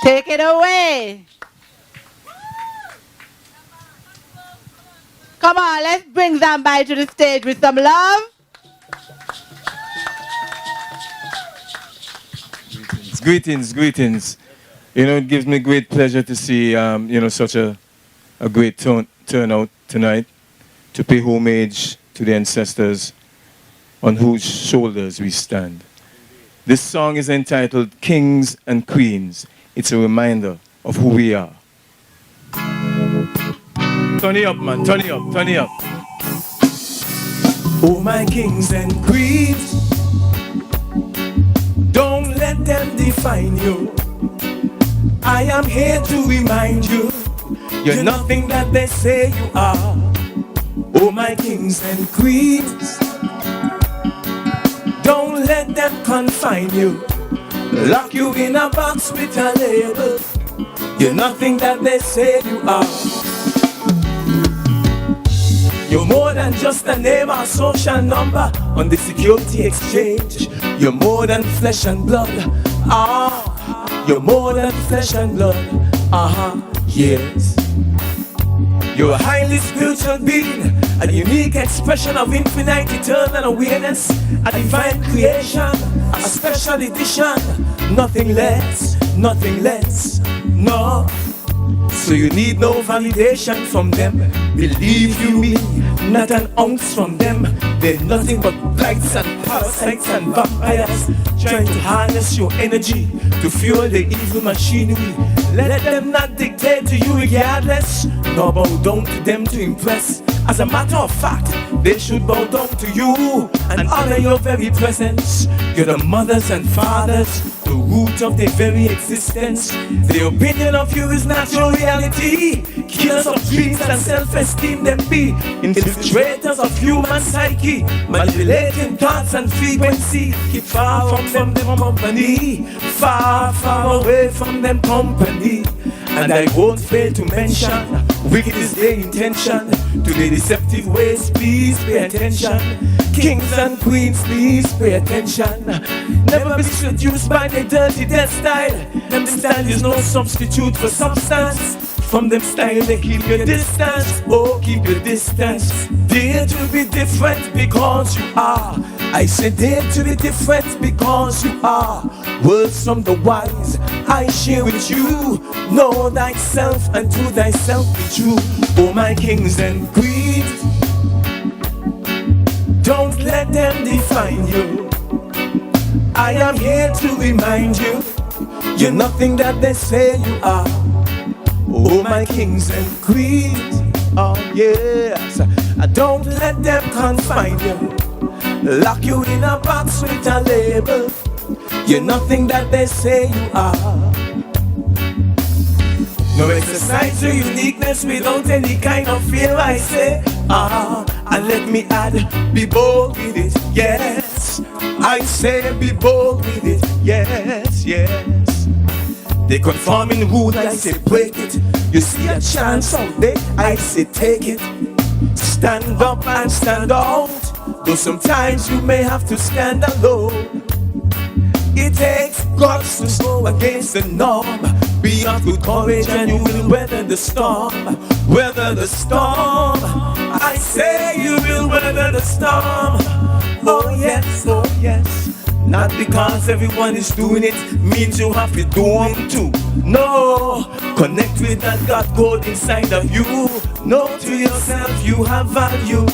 Take it away. Come on, let's bring Zambai to the stage with some love. Greetings. You know, it gives me great pleasure to see, such a great turnout tonight to pay homage to the ancestors on whose shoulders we stand. This song is entitled Kings and Queens. It's a reminder of who we are. Turn it up, man. Turn it up. Oh, my kings and queens, don't let them define you. I am here to remind you, you're nothing that they say you are. Oh, my kings and queens, don't let them confine you, lock you in a box with a label. You're nothing that they say you are. You're more than just a name or social number on the security exchange. You're more than flesh and blood. You're more than flesh and blood. Yes. You're a highly spiritual being, a unique expression of infinite eternal awareness, a divine creation, a special edition, nothing less, no. So you need no validation from them. Believe you me, not an ounce from them. They're nothing but blights and parasites and vampires, trying to harness your energy to fuel the evil machinery. Let them not dictate to you regardless, nor bow down to them to impress. As a matter of fact, they should bow down to you and honor your very presence. You're the mothers and fathers, the root of their very existence. The opinion of you is not your reality. Killers of dreams and self-esteem them be. Infiltrators of human psyche, manipulating thoughts and frequency. Keep far from them company, far away from them company. And I won't fail to mention, wicked is their intention. To their deceptive ways, please pay attention. Kings and queens, please pay attention. Never be seduced by their dirty death style. Them style is no substitute for substance. from them style, they keep your distance. Oh, keep your distance. Dare to be different because you are. I said dare to be different because you are. Words from the wise I share with you. Know thyself and to thyself be true. Oh, my kings and queens, don't let them define you. I am here to remind you, you're nothing that they say you are. Oh, my kings and queens, oh yes. Don't let them confine you, lock you in a box with a label. You're nothing that they say you are. No exercise your uniqueness without any kind of fear, I say. And let me add, be bold with it, yes. I say be bold with it, yes, yes. They conforming rule, I say break it. You see a chance out there, I say take it. Stand up and stand out, though sometimes you may have to stand alone. It takes guts to go against the norm. Be of good courage and you will weather the storm. Weather the storm, I say you will weather the storm. Oh yes, oh yes. Not because everyone is doing it means you have to do them too. No, connect with that God code inside of you. Know to yourself you have value.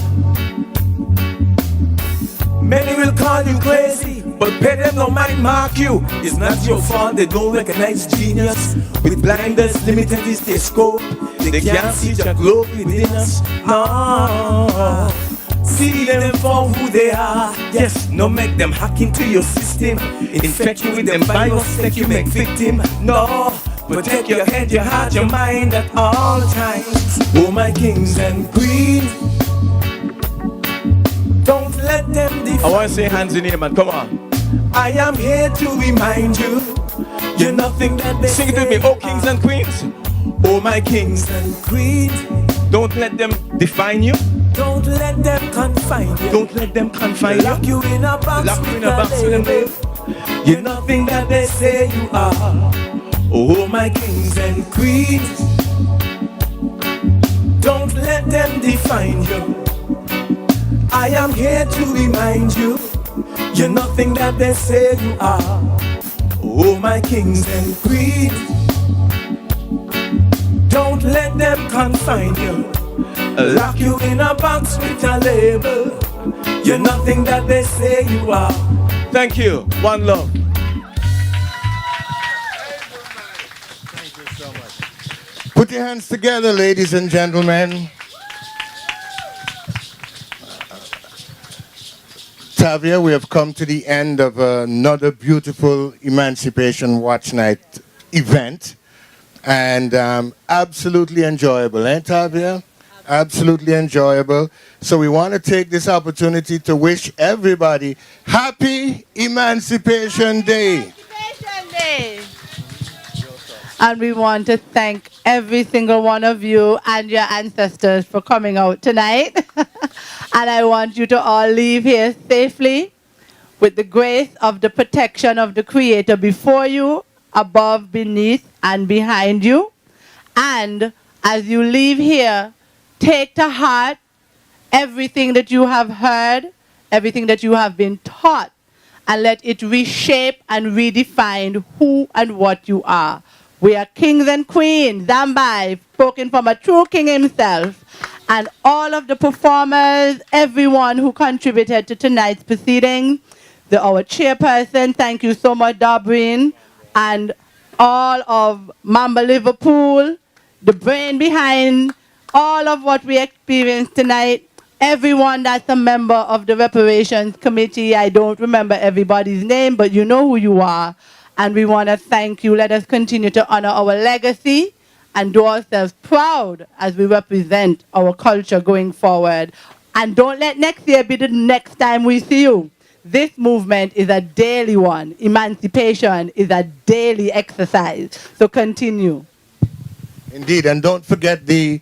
Many will call you crazy, but pay them no mind mark you. It's not your fault they don't recognize genius. With blinders limited is their scope. They can't see your globe within us. No, see them for who they are. Yes, no make them hack into your system. Infect you with them virus, take you make victim. No, protect your head, your heart, your mind at all times. Oh, my kings and queens, don't let them define. I want to say hands in here, man. Come on. I am here to remind you, you're nothing that they sing it with me. Oh, kings and queens. Oh, my kings and queens, don't let them define you. Don't let them confine you. Don't let them confine you. Lock you in a box. Lock you in a box with them. You're nothing that they say you are. Oh, my kings and queens, don't let them define you. I am here to remind you, you're nothing that they say you are. Oh, my kings and queens, don't let them confine you. Lock you in a box with a label. You're nothing that they say you are. Thank you. One love. Thank you so much. Put your hands together, ladies and gentlemen. Tavia, we have come to the end of another beautiful Emancipation Watch Night event. And absolutely enjoyable, eh, Tavia? Absolutely enjoyable. So we want to take this opportunity to wish everybody happy Emancipation Day. Emancipation Day. And we want to thank every single one of you and your ancestors for coming out tonight. And I want you to all leave here safely with the grace of the protection of the Creator before you, above, beneath, and behind you. And as you leave here, take to heart everything that you have heard, everything that you have been taught, and let it reshape and redefine who and what you are. We are kings and queens, Zambai, spoken from a true king himself. And all of the performers, everyone who contributed to tonight's proceedings, our chairperson, thank you so much, Dobrin, and all of Mamba Liverpool, the brain behind all of what we experienced tonight, everyone that's a member of the reparations committee. I don't remember everybody's name, but you know who you are. And we want to thank you. Let us continue to honor our legacy and do ourselves proud as we represent our culture going forward. And don't let next year be the next time we see you. This movement is a daily one. Emancipation is a daily exercise. So continue. Indeed, and don't forget the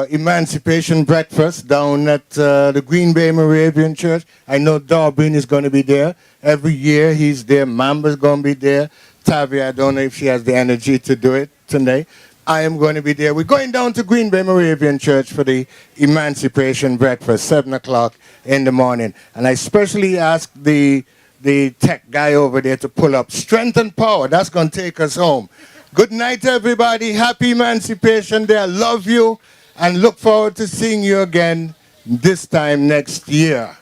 Emancipation Breakfast down at the Green Bay Moravian Church. I know Darbin is going to be there. Every year he's there. Mamba's going to be there. Tavia, I don't know if she has the energy to do it tonight. I am going to be there. We're going down to Green Bay Moravian Church for the Emancipation breakfast, 7 o'clock in the morning. And I especially asked the tech guy over there to pull up Strength and Power. That's going to take us home. Good night, everybody. Happy Emancipation Day. I love you and look forward to seeing you again this time next year.